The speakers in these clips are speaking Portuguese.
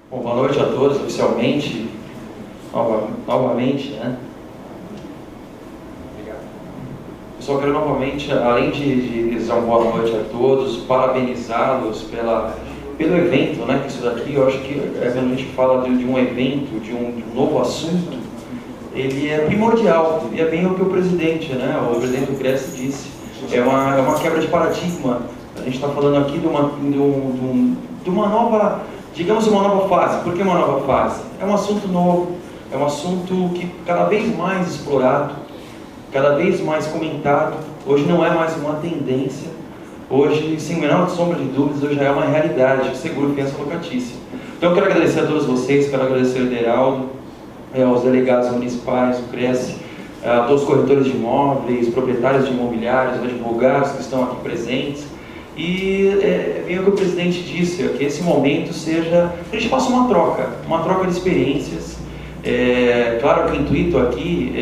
Bom, boa noite a todos, oficialmente, novamente, né? Obrigado. Eu só quero novamente, além de desejar uma boa noite a todos, parabenizá-los pelo evento, né? Que isso daqui, eu acho que quando a gente fala de um evento, de um novo assunto, ele é primordial, e é bem o que o presidente, né? O presidente do Cresce disse, é uma quebra de paradigma. A gente está falando aqui de uma nova, digamos, uma nova fase. Por que uma nova fase? É um assunto novo, é um assunto que cada vez mais explorado, cada vez mais comentado. Hoje não é mais uma tendência, hoje, sem a menor sombra de dúvidas, hoje já é uma realidade, seguro fiança locatícia. Então eu quero agradecer a todos vocês, quero agradecer ao Ederaldo, aos delegados municipais, o Cresce, a todos os corretores de imóveis, proprietários de imobiliários, advogados que estão aqui presentes. E bem o que o presidente disse, que esse momento seja, a gente faça uma troca de experiências. Claro que o intuito aqui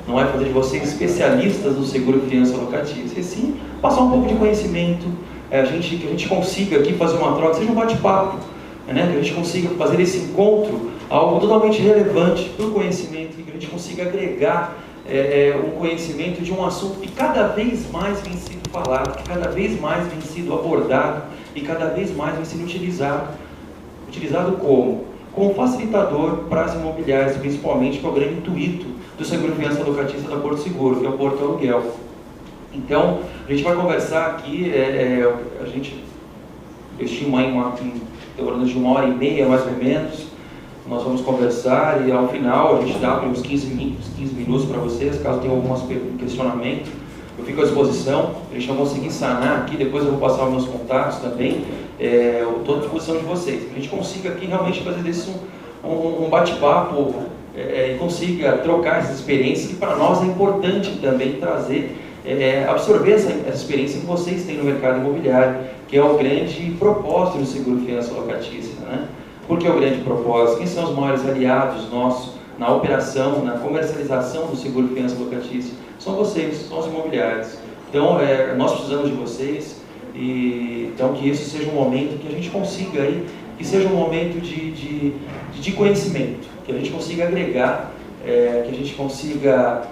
não é fazer de vocês especialistas no seguro fiança locatícia, e sim passar um pouco de conhecimento, que a gente consiga aqui fazer uma troca, seja um bate-papo, né? Que a gente consiga fazer esse encontro algo totalmente relevante para o conhecimento, e que a gente consiga agregar um conhecimento de um assunto que cada vez mais vem sido falado, que cada vez mais vem sido abordado e cada vez mais vem sendo utilizado. Utilizado como? Como facilitador para as imobiliárias, principalmente, que é o grande intuito do seguro fiança locatícia da Porto Seguro, que é o Porto Aluguel. Então, a gente vai conversar aqui, a gente estima em torno de 1h30, mais ou menos. Nós vamos conversar e ao final a gente dá uns 15 minutos para vocês, caso tenham alguns questionamentos. Eu fico à disposição, a gente vai conseguir sanar aqui, depois eu vou passar os meus contatos também, estou à disposição de vocês. A gente consiga aqui realmente fazer desse um bate-papo e consiga trocar essas experiências, que para nós é importante também trazer, absorver essa experiência que vocês têm no mercado imobiliário, que é o grande propósito do seguro fiança locatícia, né? Por que é o grande propósito? Quem são os maiores aliados nossos na operação, na comercialização do seguro fiança locatícia? São vocês, são os imobiliários. Então, nós precisamos de vocês, e então que isso seja um momento que a gente consiga aí, que seja um momento de conhecimento, que a gente consiga agregar, que a gente consiga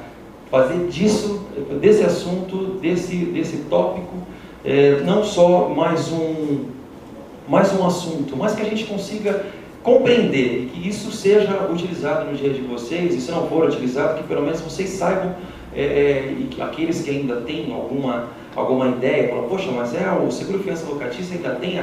fazer desse assunto, desse tópico, não só mais um assunto, mas que a gente consiga compreender, que isso seja utilizado no dia de vocês, e se não for utilizado, que pelo menos vocês saibam, e que aqueles que ainda têm alguma ideia, falam, poxa, mas o seguro fiança locatícia ainda tem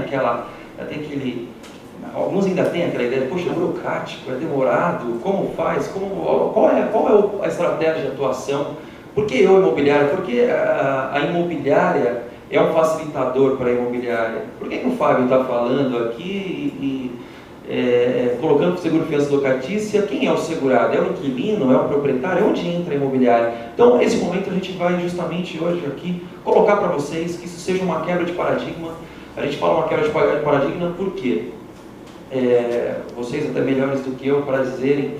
alguns ainda têm aquela ideia, poxa, é burocrático, é demorado, como faz, qual é a estratégia de atuação? Por que eu, imobiliária? Porque a imobiliária é um facilitador para a imobiliária. Por que o Fábio está falando aqui colocando o seguro fiança locatícia? Quem é o segurado? É o inquilino? É o proprietário? Onde entra a imobiliária? Então, esse momento a gente vai justamente hoje aqui colocar para vocês que isso seja uma quebra de paradigma. A gente fala uma quebra de paradigma porque vocês até melhores do que eu para dizerem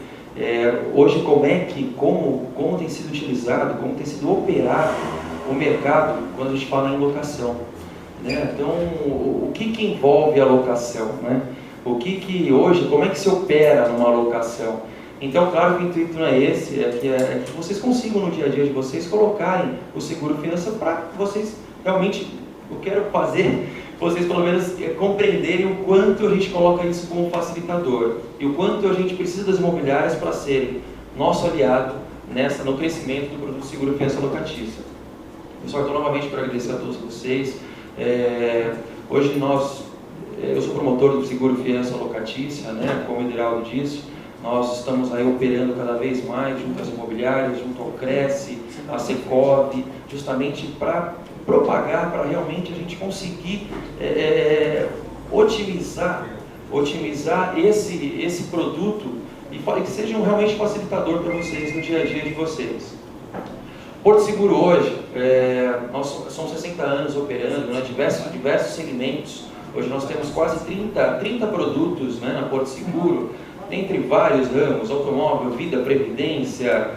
hoje como tem sido utilizado, como tem sido operado o mercado quando a gente fala em locação, né? Então, o que envolve a locação, né? Hoje, como é que se opera numa locação? Então, claro que o intuito não é esse, é que vocês consigam no dia a dia de vocês colocarem o seguro fiança para vocês realmente, eu quero fazer vocês pelo menos compreenderem o quanto a gente coloca isso como facilitador e o quanto a gente precisa das imobiliárias para serem nosso aliado no crescimento do produto seguro fiança locatícia. Pessoal, então novamente quero agradecer a todos vocês. Hoje eu sou promotor do seguro fiança locatícia, né, como o Ederaldo disse. Nós estamos aí operando cada vez mais junto às imobiliárias, junto ao Cresce, à Secov, justamente para propagar, para realmente a gente conseguir otimizar esse produto e que seja realmente facilitador para vocês no dia a dia de vocês. Porto Seguro hoje, nós somos 60 anos operando, né, diversos segmentos. Hoje nós temos quase 30 produtos, né, na Porto Seguro, dentre vários ramos: automóvel, vida, previdência,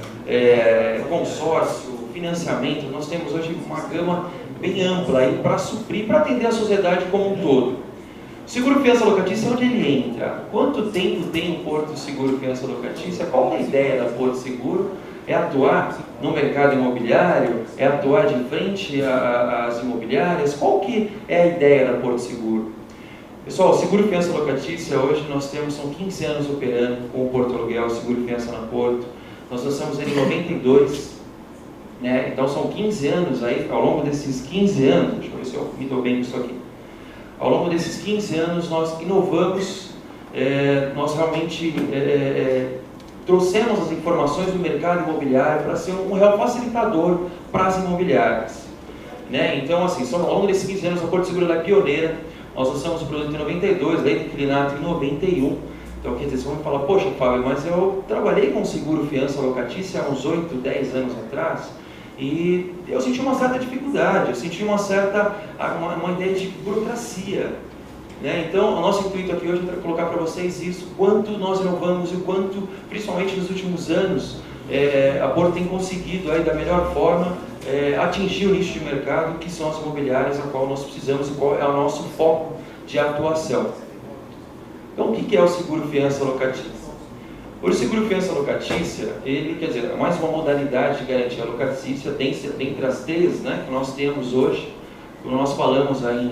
consórcio, financiamento. Nós temos hoje uma gama bem ampla para suprir, para atender a sociedade como um todo. Seguro fiança locatícia, onde ele entra? Quanto tempo tem o Porto Seguro Fiança Locatícia? Qual é a ideia da Porto Seguro? É atuar no mercado imobiliário? É atuar de frente às imobiliárias? Qual que é a ideia da Porto Seguro? Pessoal, o Seguro Fiança Locatícia, hoje nós temos, são 15 anos operando com o Porto Aluguel, Seguro Fiança na Porto. Nós lançamos ele em 92, né? Então são 15 anos aí, ao longo desses 15 anos, deixa eu ver se eu me dou bem com isso aqui. Ao longo desses 15 anos nós inovamos, nós realmente trouxemos as informações do mercado imobiliário para ser um real facilitador para as imobiliárias, né? Então, assim, ao longo desses 15 anos a Porto Seguro é pioneira. Nós lançamos o produto em 92, lei do inquilinato em 91. Então, quer dizer, você vai me falar, poxa, Fábio, mas eu trabalhei com seguro fiança locatícia há uns 8, 10 anos atrás e eu senti uma certa dificuldade, eu senti uma ideia de burocracia, né? Então, o nosso intuito aqui hoje é colocar para vocês isso, quanto nós inovamos e o quanto, principalmente nos últimos anos, a Porto tem conseguido aí, da melhor forma atingir o nicho de mercado que são as imobiliárias a qual nós precisamos e qual é o nosso foco de atuação. Então, o que é o seguro fiança locatícia? O seguro fiança locatícia, ele, quer dizer, é mais uma modalidade de garantia locatícia dentre as três, né, que nós temos hoje. Quando nós falamos aí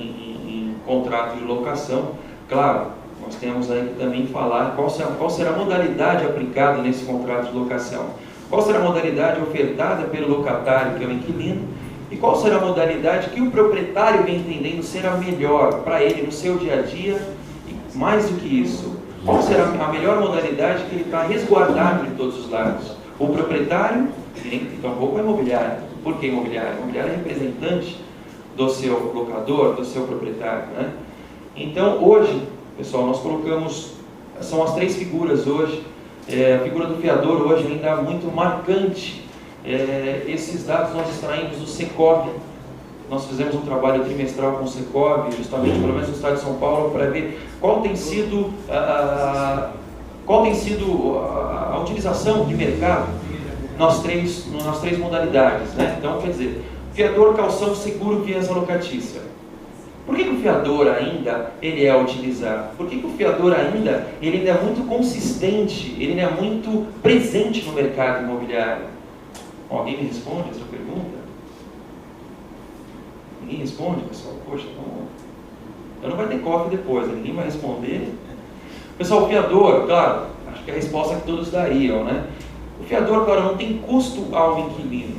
em contrato de locação, claro, nós temos aí que também falar qual será a modalidade aplicada nesse contrato de locação. Qual será a modalidade ofertada pelo locatário, que é o inquilino, e qual será a modalidade que o proprietário vem entendendo ser a melhor para ele no seu dia a dia, e mais do que isso, qual será a melhor modalidade que ele está resguardado de todos os lados? O proprietário, e tampouco a imobiliária. Por que imobiliária? A imobiliária é representante do seu locador, do seu proprietário, né? Então, hoje, pessoal, nós colocamos, são as três figuras hoje. A figura do fiador hoje ainda é muito marcante. Esses dados nós extraímos do Secov. Nós fizemos um trabalho trimestral com o Secov, justamente pelo menos no estado de São Paulo, para ver qual tem sido a utilização de mercado nas três modalidades, né? Então, quer dizer, fiador, calção, seguro, fiança locatícia. Por que o fiador ainda ele é utilizado? Por que o fiador ainda é muito consistente, ele é muito presente no mercado imobiliário? Alguém me responde essa pergunta? Ninguém responde, pessoal? Poxa, então não vai ter cofre depois, ninguém vai responder. Pessoal, o fiador, claro, acho que é a resposta que todos dariam, né? O fiador, claro, não tem custo ao inquilino.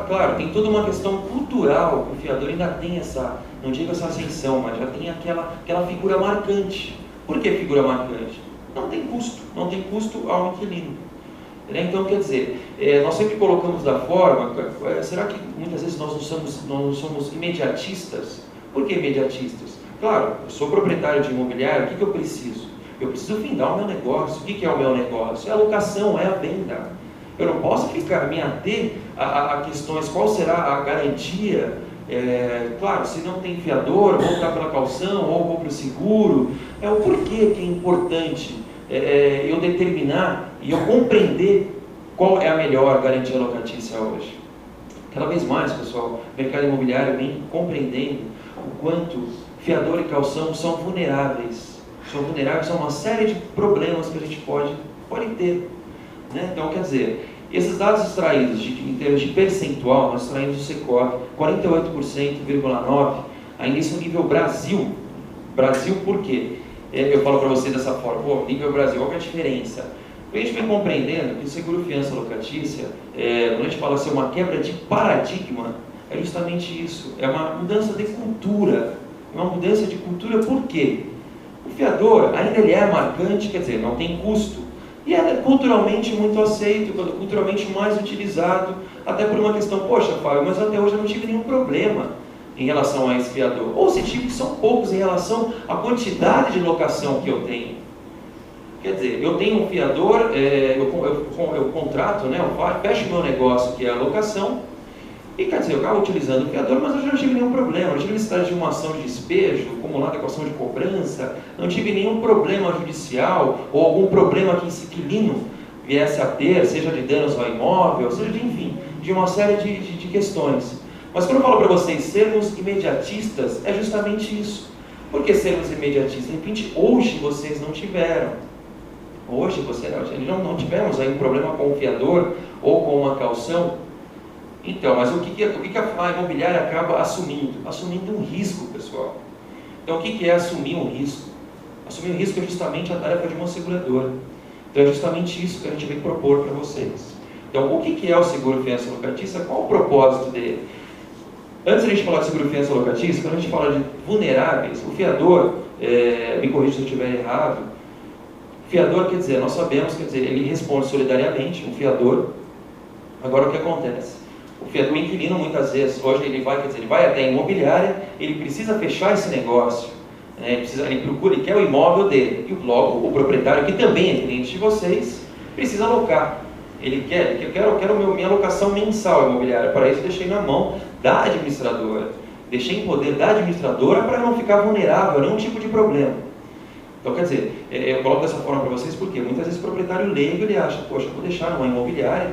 Claro, tem toda uma questão cultural, o fiador ainda tem essa, não digo essa ascensão, mas já tem aquela figura marcante. Por que figura marcante? Não tem custo ao inquilino. Então, quer dizer, nós sempre colocamos da forma, será que muitas vezes nós não somos imediatistas? Por que imediatistas? Claro, eu sou proprietário de imobiliário, o que eu preciso? Eu preciso findar o meu negócio. O que é o meu negócio? É a locação, é a venda. Eu não posso me ater a questões, qual será a garantia. Claro, se não tem fiador, vou optar pela calção, ou vou para o seguro. O porquê que é importante eu determinar e eu compreender qual é a melhor garantia locatícia hoje. Cada vez mais, pessoal, o mercado imobiliário vem compreendendo o quanto fiador e calção são vulneráveis. São vulneráveis a uma série de problemas que a gente pode ter. Né? Então, quer dizer, esses dados extraídos em termos de percentual, nós extraímos do Secov, 48,9%, ainda isso no nível Brasil. Brasil por quê? Eu falo para vocês dessa forma, nível Brasil, qual é a diferença? Porque a gente vem compreendendo que o seguro fiança locatícia, quando a gente fala assim, uma quebra de paradigma, é justamente isso, é uma mudança de cultura. É uma mudança de cultura por quê? O fiador ainda ele é marcante, quer dizer, não tem custo, e é culturalmente muito aceito, culturalmente mais utilizado, até por uma questão, poxa, Fábio, mas até hoje eu não tive nenhum problema em relação a esse fiador. Ou se tive, são poucos em relação à quantidade de locação que eu tenho. Quer dizer, eu tenho um fiador, eu contrato, né, eu fecho o meu negócio, que é a locação, e quer dizer, eu acabo utilizando o fiador, mas eu já não tive nenhum problema, não tive necessidade de uma ação de despejo, acumulada com ação de cobrança, não tive nenhum problema judicial, ou algum problema que esse inquilino viesse a ter, seja de danos ao imóvel, seja de, enfim, de uma série de questões. Mas quando eu falo para vocês sermos imediatistas, é justamente isso. Por que sermos imediatistas? De repente, hoje vocês não tiveram. Hoje não tivemos aí um problema com o fiador ou com uma caução. Então, mas o que a imobiliária acaba assumindo? Assumindo um risco, pessoal. Então, o que é assumir um risco? Assumir um risco é justamente a tarefa de uma seguradora. Então, é justamente isso que a gente vem propor para vocês. Então, o que é o seguro fiança locatícia? Qual o propósito dele? Antes de a gente falar de seguro fiança locatícia, quando a gente fala de vulneráveis, o fiador, me corrija se eu estiver errado, fiador quer dizer, nós sabemos, quer dizer, ele responde solidariamente, um fiador. Agora, o que acontece? O fiador, o inquilino, muitas vezes, hoje ele vai até a imobiliária, ele precisa fechar esse negócio, né? Ele procura, ele quer o imóvel dele, e logo o proprietário, que também é cliente de vocês, precisa alocar. Eu quero minha alocação mensal imobiliária, para isso deixei na mão da administradora, deixei em poder da administradora para não ficar vulnerável a nenhum tipo de problema. Então, quer dizer, eu coloco dessa forma para vocês porque muitas vezes o proprietário leigo, ele acha, poxa, vou deixar numa imobiliária,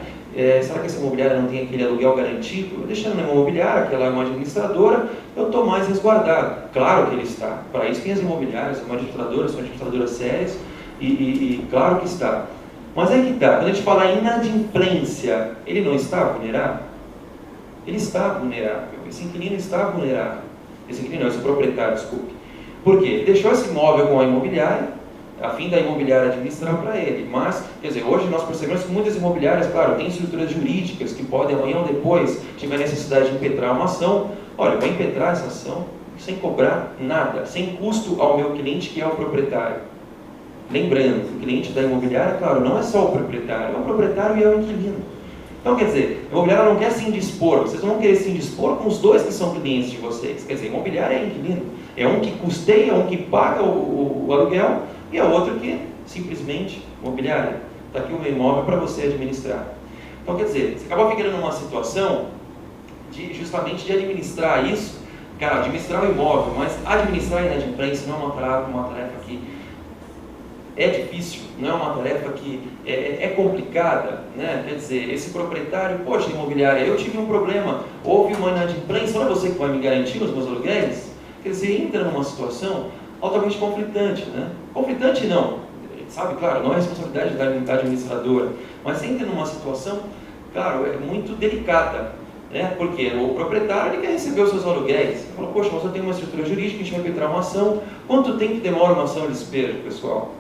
será que essa imobiliária não tem aquele aluguel garantido? Eu deixando numa imobiliária, que ela é uma administradora, eu estou mais resguardado. Claro que ele está. Para isso tem as imobiliárias, são administradoras sérias, e claro que está. Mas aí que está, quando a gente fala em inadimplência, ele não está vulnerável? Ele está vulnerável, esse inquilino está vulnerável. Esse proprietário, desculpe. Por quê? Ele deixou esse imóvel com a imobiliária, a fim da imobiliária administrar para ele. Mas, quer dizer, hoje nós percebemos que muitas imobiliárias, claro, têm estruturas jurídicas que podem amanhã ou depois, tiver necessidade de impetrar uma ação. Olha, eu vou impetrar essa ação sem cobrar nada, sem custo ao meu cliente, que é o proprietário. Lembrando, o cliente da imobiliária, claro, não é só o proprietário, é o proprietário e é o inquilino. Então, quer dizer, a imobiliária não quer se indispor, vocês não vão querer se indispor com os dois que são clientes de vocês. Quer dizer, a imobiliária é inquilino, é um que custeia, é um que paga o aluguel, e é outro que simplesmente, imobiliária, está aqui o meu imóvel para você administrar. Então, quer dizer, você acaba ficando numa situação justamente de administrar isso, cara, administrar o imóvel, mas administrar a inadimplência não é uma tarefa que é difícil, não é uma tarefa que é complicada, né? Quer dizer, esse proprietário, poxa, imobiliária, eu tive um problema, houve uma inadimplência, não é você que vai me garantir os meus aluguéis? Quer dizer, entra numa situação altamente conflitante, né? Conflitante não, sabe, claro, não é responsabilidade da administradora, mas entra numa situação, claro, é muito delicada, né? Porque o proprietário, ele quer receber os seus aluguéis, ele falou, poxa, mas eu tenho uma estrutura jurídica, a gente vai impetrar uma ação, quanto tempo demora uma ação de despejo, pessoal?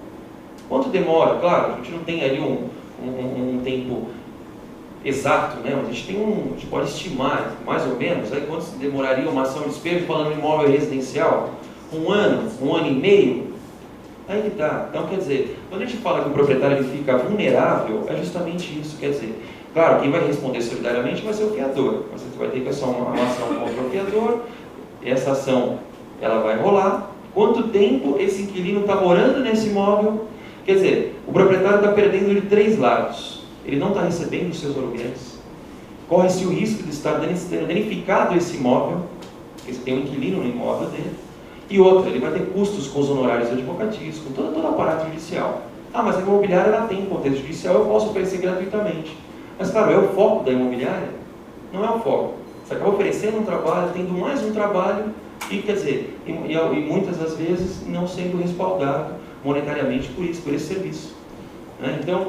Quanto demora? Claro, a gente não tem ali um tempo exato, né? Mas a gente pode estimar, mais ou menos, aí quanto demoraria uma ação de despejo falando em imóvel residencial? Um ano e meio? Aí que tá. Então, quer dizer, quando a gente fala que o proprietário ele fica vulnerável, é justamente isso. Quer dizer, claro, quem vai responder solidariamente vai ser o fiador. Você vai ter que fazer uma ação contra o fiador, essa ação ela vai rolar. Quanto tempo esse inquilino está morando nesse imóvel? Quer dizer, o proprietário está perdendo de 3 lados. Ele não está recebendo os seus aluguéis. Corre-se o risco de estar tendo danificado esse imóvel, porque você tem um inquilino no imóvel dele. E outra, ele vai ter custos com os honorários advocatícios, com todo o aparato judicial. Ah, mas a imobiliária ela tem contexto judicial, eu posso oferecer gratuitamente. Mas claro, é o foco da imobiliária? Não é o foco. Você acaba oferecendo um trabalho, tendo mais um trabalho, e quer dizer, e muitas das vezes não sendo respaldado monetariamente por esse serviço. Né? Então,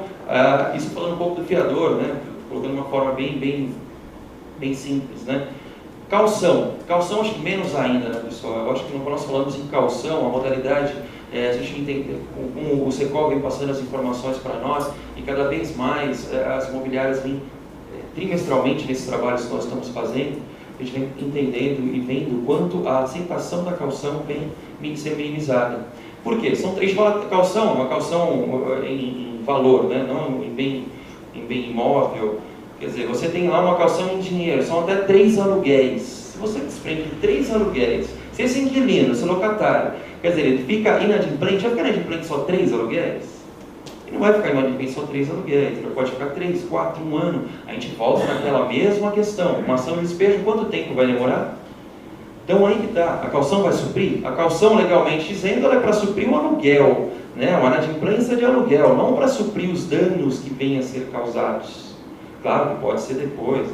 isso falando um pouco do fiador, né? Colocando de uma forma bem simples. Né? Caução acho que menos ainda, né, pessoal? Eu acho que quando nós falamos em caução, a modalidade, a gente entende, como o Secov vem passando as informações para nós, e cada vez mais as imobiliárias vêm trimestralmente nesses trabalhos que nós estamos fazendo, a gente vem entendendo e vendo o quanto a aceitação da caução vem ser minimizada. Por quê? São 3 caução, uma caução em valor, né? Não em bem imóvel. Quer dizer, você tem lá uma caução em dinheiro, são até 3 aluguéis. Se você desprende de 3 aluguéis, se esse inquilino, esse locatário, quer dizer, ele fica inadimplente, vai ficar inadimplente só 3 aluguéis? Ele não vai ficar inadimplente só 3 aluguéis, ele pode ficar 3, 4, 1 ano. A gente volta naquela mesma questão. Uma ação de despejo, quanto tempo vai demorar? Então aí que está, a caução vai suprir? A caução, legalmente dizendo, ela é para suprir o aluguel, né? Uma inadimplência de aluguel, não para suprir os danos que venham a ser causados. Claro que pode ser depois,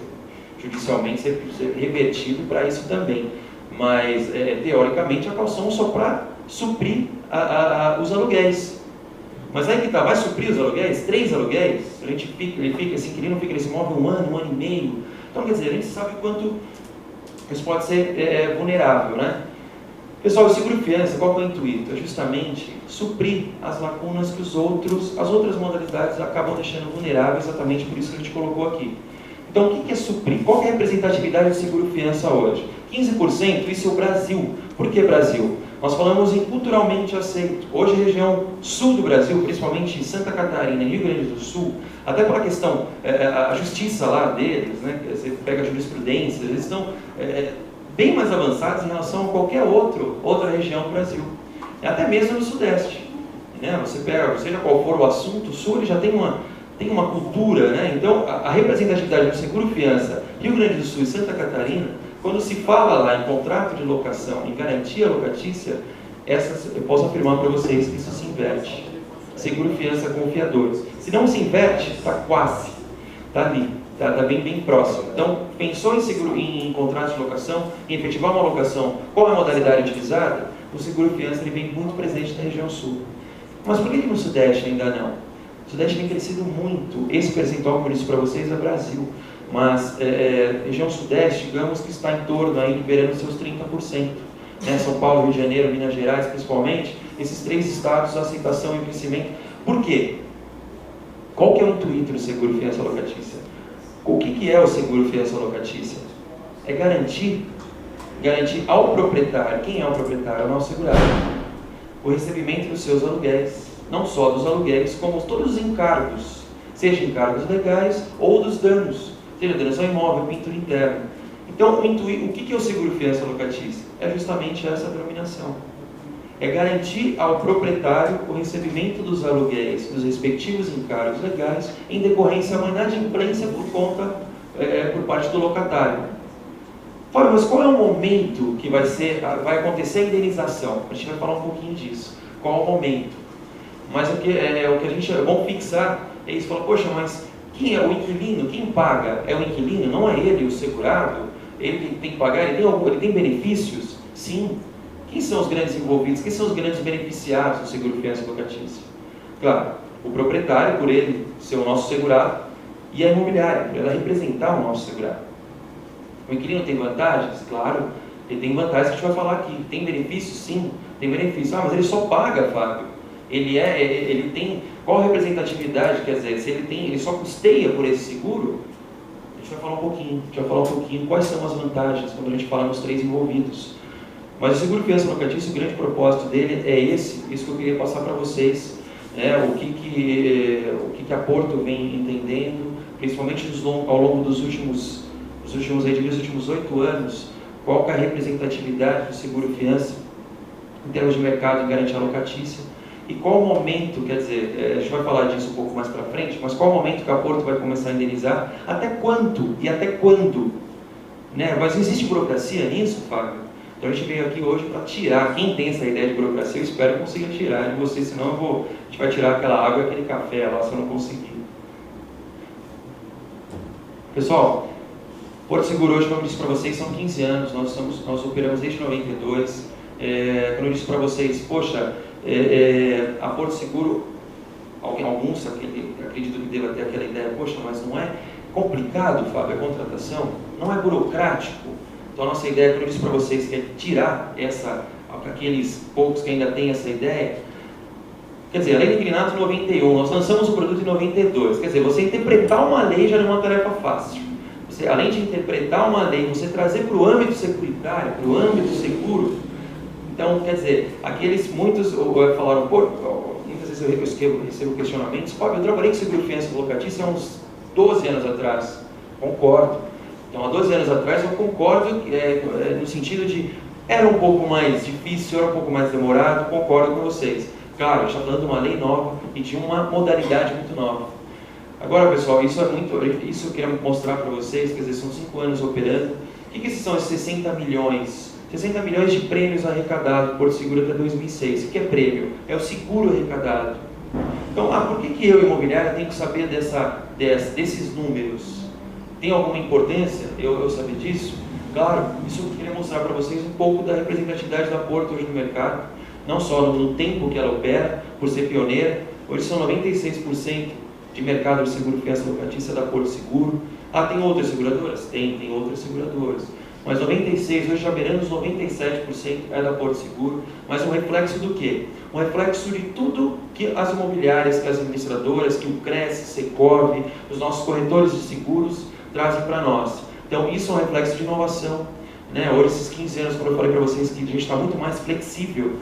judicialmente ser revertido para isso também. mas teoricamente a calção só para suprir os aluguéis. Mas aí que tá, vai suprir os aluguéis? 3 aluguéis? Esse inquilino fica nesse imóvel um ano e meio. Então, quer dizer, a gente sabe o quanto isso pode ser vulnerável, né? Pessoal, o seguro-fiança, qual é o intuito? É justamente suprir as lacunas que as outras modalidades acabam deixando vulneráveis, exatamente por isso que a gente colocou aqui. Então, o que é suprir? Qual é a representatividade do seguro-fiança hoje? 15%, isso é o Brasil. Por que Brasil? Nós falamos em culturalmente aceito. Hoje, a região sul do Brasil, principalmente Santa Catarina e Rio Grande do Sul, até pela questão, a justiça lá deles, né? Você pega a jurisprudência, eles estão bem mais avançados em relação a qualquer outra região do Brasil. Até mesmo no Sudeste. Né? Você pega, seja qual for o assunto, o Sul ele já tem uma cultura, né? Então a representatividade do seguro-fiança, Rio Grande do Sul e Santa Catarina, quando se fala lá em contrato de locação, em garantia locatícia, eu posso afirmar para vocês que isso se inverte. Seguro-fiança confiador. Se não se inverte, está quase, está ali, está bem próximo. Então, pensou em contrato de locação, em efetivar uma locação, qual é a modalidade utilizada? O seguro-fiança ele vem muito presente na região sul. Mas por que no Sudeste ainda não? O Sudeste tem crescido muito. Esse percentual, como eu disse para vocês, é Brasil. Mas região Sudeste, digamos que está em torno, aí, beirando seus 30%. Né? São Paulo, Rio de Janeiro, Minas Gerais, principalmente. Esses 3 estados, a aceitação e o crescimento. Por quê? Qual que é o intuito do seguro-fiança locatícia? O que é o seguro-fiança locatícia? É garantir ao proprietário. Quem é o proprietário? É o nosso segurado. O recebimento dos seus aluguéis. Não só dos aluguéis, como todos os encargos. Seja encargos legais ou dos danos. Seja danos ao imóvel, pintura interna. Então, o que é o seguro-fiança locatícia? É justamente essa denominação. É garantir ao proprietário o recebimento dos aluguéis, dos respectivos encargos legais, em decorrência à inadimplência por parte do locatário. Fábio, mas qual é o momento que vai acontecer a indenização? A gente vai falar um pouquinho disso. Qual é o momento? Mas o que a gente vamos fixar é isso. Fala, poxa, mas quem é o inquilino? Quem paga? É o inquilino? Não é ele o segurado? Ele tem que pagar? Ele tem benefícios? Sim. Quem são os grandes envolvidos? Quem são os grandes beneficiados do seguro-fiança locatícia? Claro, o proprietário, por ele ser o nosso segurado, e a imobiliária, por ela representar o nosso segurado. O inquilino tem vantagens? Claro, ele tem vantagens que a gente vai falar aqui. Tem benefícios? Sim, tem benefícios. Ah, mas ele só paga, Fábio. Ele tem qual a representatividade? Quer dizer, se ele só custeia por esse seguro, a gente vai falar um pouquinho quais são as vantagens quando a gente fala nos 3 envolvidos. Mas o seguro-fiança locatício, o grande propósito dele é isso que eu queria passar para vocês, né? O que a Porto vem entendendo, principalmente ao longo dos últimos 8 anos, qual que é a representatividade do seguro-fiança em termos de mercado e garantia locatícia, e qual o momento, quer dizer, a gente vai falar disso um pouco mais para frente, mas qual o momento que a Porto vai começar a indenizar, até quando, né? Mas não existe burocracia nisso, Fábio? Então a gente veio aqui hoje para tirar, quem tem essa ideia de burocracia, eu espero que consiga tirar de você, senão a gente vai tirar aquela água e aquele café lá se eu não conseguir. Pessoal, Porto Seguro hoje, como eu disse para vocês, são 15 anos, nós operamos desde 92. Quando eu disse para vocês, poxa, a Porto Seguro, alguns acredito que deva ter aquela ideia, poxa, mas não é complicado, Fábio, a contratação? Não é burocrático? Então a nossa ideia, como eu disse para vocês, que é tirar aqueles poucos que ainda têm essa ideia. Quer dizer, a lei do inquilinato em 91, nós lançamos o produto em 92. Quer dizer, você interpretar uma lei já não é uma tarefa fácil. Você, além de interpretar uma lei, você trazer para o âmbito securitário, para o âmbito seguro. Então, quer dizer, muitos falaram, muitas vezes eu recebo questionamentos, Fábio, eu trabalhei com seguro-fiança locatícia há uns 12 anos atrás. Concordo. Então, há 12 anos atrás, eu concordo no sentido de era um pouco mais difícil, era um pouco mais demorado, concordo com vocês. Claro, a gente está falando de uma lei nova e de uma modalidade muito nova. Agora, pessoal, isso eu queria mostrar para vocês, quer dizer, são 5 anos operando. O que são esses 60 milhões? 60 milhões de prêmios arrecadados por seguro até 2006. O que é prêmio? É o seguro arrecadado. Então, por que eu, imobiliária, tenho que saber desses números? Tem alguma importância eu saber disso? Claro, isso eu queria mostrar para vocês um pouco da representatividade da Porto hoje no mercado, não só no tempo que ela opera, por ser pioneira. Hoje são 96% de mercado de seguro fiança locatícia da Porto Seguro. Ah, tem outras seguradoras? Tem outras seguradoras. Mas 96%, hoje já beirando os 97% é da Porto Seguro. Mas um reflexo do quê? Um reflexo de tudo que as imobiliárias, que as administradoras, que o Cresce, Secov, os nossos corretores de seguros trazem para nós. Então, isso é um reflexo de inovação, né? Hoje, esses 15 anos, como eu falei para vocês, que a gente está muito mais flexível,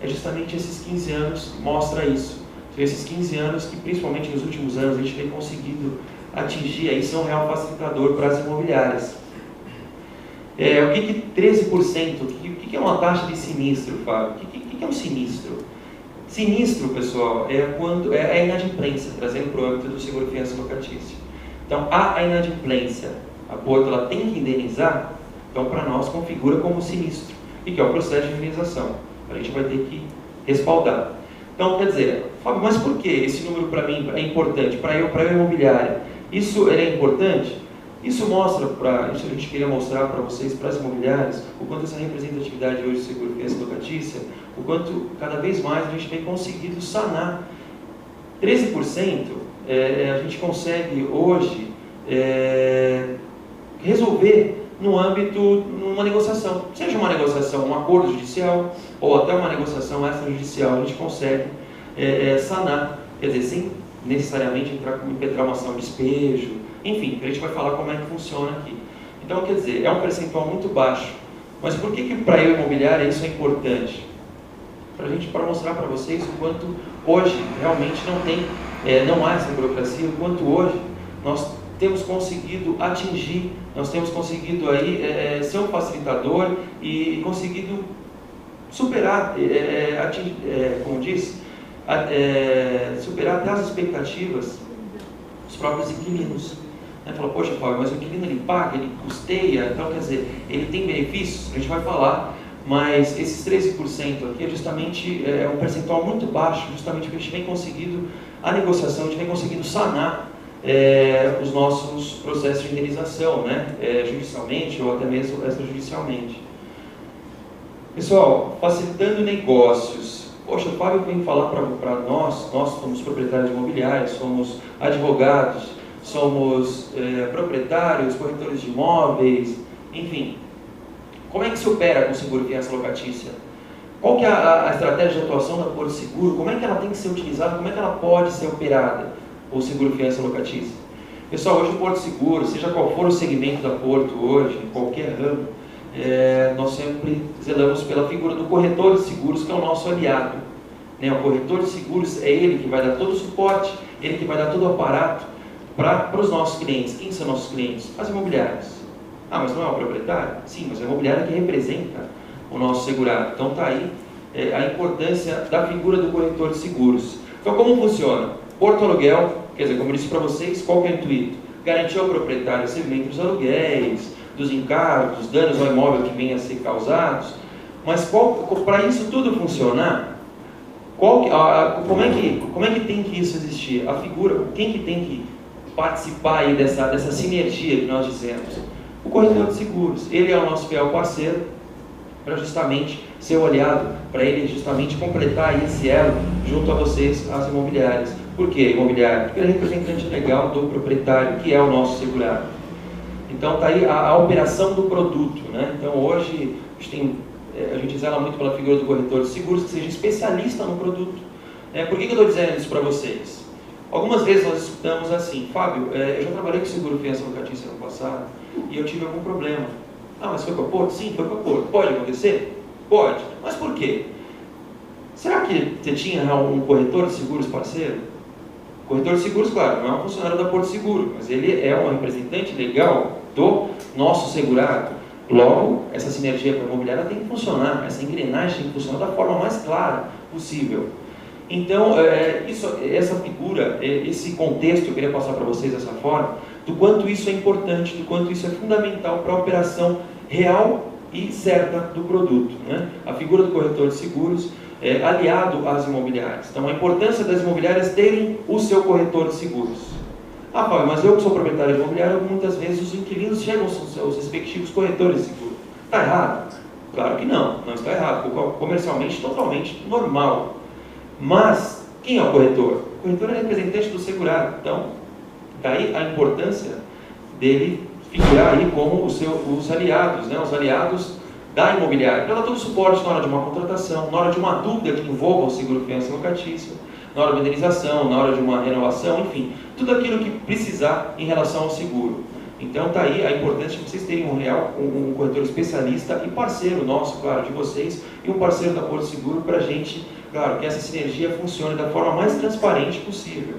é justamente esses 15 anos que mostra isso. São esses 15 anos que, principalmente nos últimos anos, a gente tem conseguido atingir, isso é um real facilitador para as imobiliárias. O que 13%? O que é uma taxa de sinistro, Fábio? O que é um sinistro? Sinistro, pessoal, é a inadimplência, trazendo para o âmbito do seguro fiança locatício. Então, a inadimplência, a Porto ela tem que indenizar, então para nós configura como sinistro, e que é o processo de indenização. A gente vai ter que respaldar. Então, quer dizer, Fábio, mas por que esse número para mim é importante? Para eu imobiliária, isso é importante? Isso mostra, isso a gente queria mostrar para vocês, para as imobiliárias, o quanto essa representatividade hoje do seguro fiança locatícia, o quanto cada vez mais a gente tem conseguido sanar. 13% a gente consegue hoje resolver no âmbito, numa negociação, seja uma negociação, um acordo judicial ou até uma negociação extrajudicial, a gente consegue sanar, quer dizer, sem necessariamente entrar com impetrar uma ação de despejo, enfim, a gente vai falar como é que funciona aqui. Então, quer dizer, é um percentual muito baixo, mas por que para eu imobiliária isso é importante? Para mostrar para vocês o quanto hoje realmente não há essa burocracia, o quanto hoje nós temos conseguido atingir, nós temos conseguido aí ser um facilitador e conseguido superar, como diz, superar até as expectativas dos próprios inquilinos. Fala, poxa, Fábio, mas o inquilino ele paga, ele custeia, então quer dizer, ele tem benefícios? A gente vai falar, mas esses 13% aqui é justamente um percentual muito baixo, justamente porque a gente vem conseguindo a negociação, a gente vem conseguindo sanar os nossos processos de indenização, né? Judicialmente ou até mesmo extrajudicialmente. Pessoal, facilitando negócios. Poxa, o Fábio vem falar para nós somos proprietários imobiliários, somos advogados, somos proprietários, corretores de imóveis, enfim. Como é que se opera com seguro fiança locatícia? Qual que é a estratégia de atuação da Porto Seguro? Como é que ela tem que ser utilizada? Como é que ela pode ser operada, o seguro fiança locatícia? Pessoal, hoje o Porto Seguro, seja qual for o segmento da Porto hoje, em qualquer ramo, nós sempre zelamos pela figura do corretor de seguros, que é o nosso aliado. O corretor de seguros é ele que vai dar todo o suporte, ele que vai dar todo o aparato para os nossos clientes. Quem são nossos clientes? As imobiliárias. Ah, mas não é o proprietário? Sim, mas é a imobiliária que representa o nosso segurado. Então está aí a importância da figura do corretor de seguros. Então como funciona? Porto Aluguel, quer dizer, como eu disse para vocês, qual que é o intuito? Garantir ao proprietário o recebimento dos aluguéis, dos encargos, dos danos ao imóvel que venham a ser causados. Mas para isso tudo funcionar, como é que tem que isso existir? A figura, quem que tem que participar aí dessa sinergia que nós dizemos? O corretor de seguros. Ele é o nosso fiel parceiro para justamente ser olhado, para ele justamente completar aí esse elo junto a vocês, as imobiliárias. Por que imobiliário? Porque ele é representante legal do proprietário, que é o nosso segurado. Então está aí a operação do produto, né? Então hoje a gente zela muito pela figura do corretor de seguros, que seja especialista no produto. Por que eu estou dizendo isso para vocês? Algumas vezes nós escutamos assim, Fábio, eu já trabalhei com seguro fiança locatícia no passado e eu tive algum problema. Ah, mas foi com a Porto? Sim, foi com a Porto. Pode acontecer? Pode. Mas por quê? Será que você tinha um corretor de seguros parceiro? Corretor de seguros, claro, não é um funcionário da Porto Seguro, mas ele é um representante legal do nosso segurado. Logo, essa sinergia com a imobiliária tem que funcionar, essa engrenagem tem que funcionar da forma mais clara possível. Então, essa figura, esse contexto, eu queria passar para vocês dessa forma, do quanto isso é importante, do quanto isso é fundamental para a operação real e certa do produto, né? A figura do corretor de seguros aliado às imobiliárias. Então, a importância das imobiliárias terem o seu corretor de seguros. Ah, Fábio, mas eu que sou proprietário de imobiliário, muitas vezes os inquilinos chegam aos seus respectivos corretores de seguro. Está errado? Claro que não, não está errado. Comercialmente, totalmente normal. Mas, quem é o corretor? O corretor é representante do segurado. Então, daí a importância dele figurar aí como os aliados, né? Os aliados da imobiliária, para dar todo o suporte na hora de uma contratação, na hora de uma dúvida que envolva o seguro-fiança locatício, na hora de uma indenização, na hora de uma renovação, enfim, tudo aquilo que precisar em relação ao seguro. Então está aí a importância de vocês terem um corretor especialista e parceiro nosso, claro, de vocês, e um parceiro da Porto Seguro para a gente, claro, que essa sinergia funcione da forma mais transparente possível.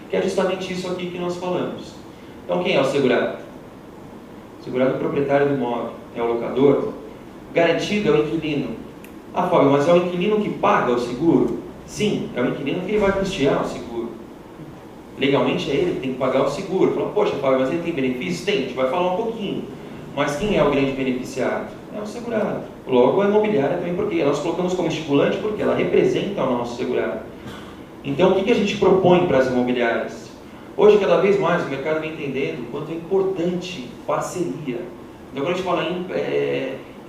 Que é justamente isso aqui que nós falamos. Então quem é o segurado? O segurado é o proprietário do imóvel, é o locador. O garantido é o inquilino. Ah, Fábio, mas é o inquilino que paga o seguro? Sim, é o inquilino que vai custear o seguro. Legalmente é ele que tem que pagar o seguro. Fala, poxa, Fábio, mas ele tem benefícios? Tem, a gente vai falar um pouquinho. Mas quem é o grande beneficiado? É o segurado. Logo, a imobiliária também, porque nós colocamos como estipulante, porque ela representa o nosso segurado. Então, o que a gente propõe para as imobiliárias? Hoje, cada vez mais, o mercado vem entendendo o quanto é importante parceria. Então, quando a gente fala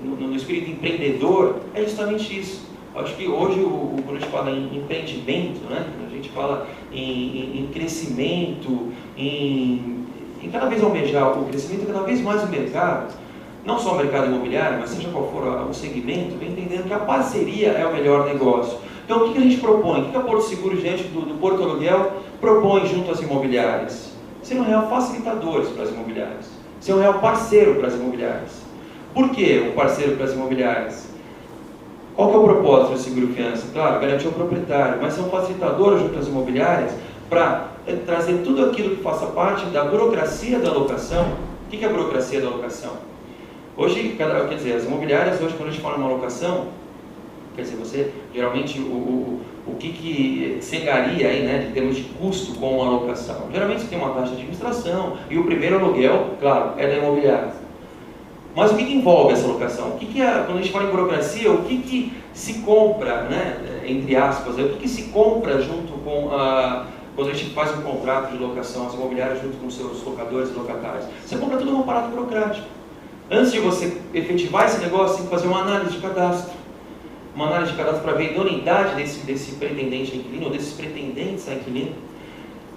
no espírito empreendedor, é justamente isso. Acho que hoje, quando a gente fala em empreendimento, né? A gente fala em crescimento, em cada vez almejar o crescimento, cada vez mais o mercado, não só o mercado imobiliário, mas seja qual for o segmento, vem entendendo que a parceria é o melhor negócio. Então, o que a gente propõe? O que a Porto Seguro, diante do Porto Aluguel, propõe junto às imobiliárias? Ser um real facilitadores para as imobiliárias, ser um real parceiro para as imobiliárias. Por que um parceiro para as imobiliárias? Qual que é o propósito do seguro-fiança? Claro, garantir ao proprietário, mas ser um facilitador junto às imobiliárias para trazer tudo aquilo que faça parte da burocracia da locação. O que é a burocracia da locação? Hoje, quer dizer, as imobiliárias, hoje, quando a gente fala em uma locação, quer dizer, você, geralmente, o que chegaria aí, né, de termos de custo com a locação? Geralmente você tem uma taxa de administração e o primeiro aluguel, claro, é da imobiliária. Mas o que envolve essa locação? Quando a gente fala em burocracia, o que se compra, né, entre aspas, o que se compra junto com quando a gente faz um contrato de locação, as imobiliárias junto com os seus locadores e locatários? Você compra tudo num aparato burocrático. Antes de você efetivar esse negócio, tem que fazer uma análise de cadastro. Uma análise de cadastro para ver a idoneidade desse pretendente a inquilino, ou desses pretendentes a inquilino.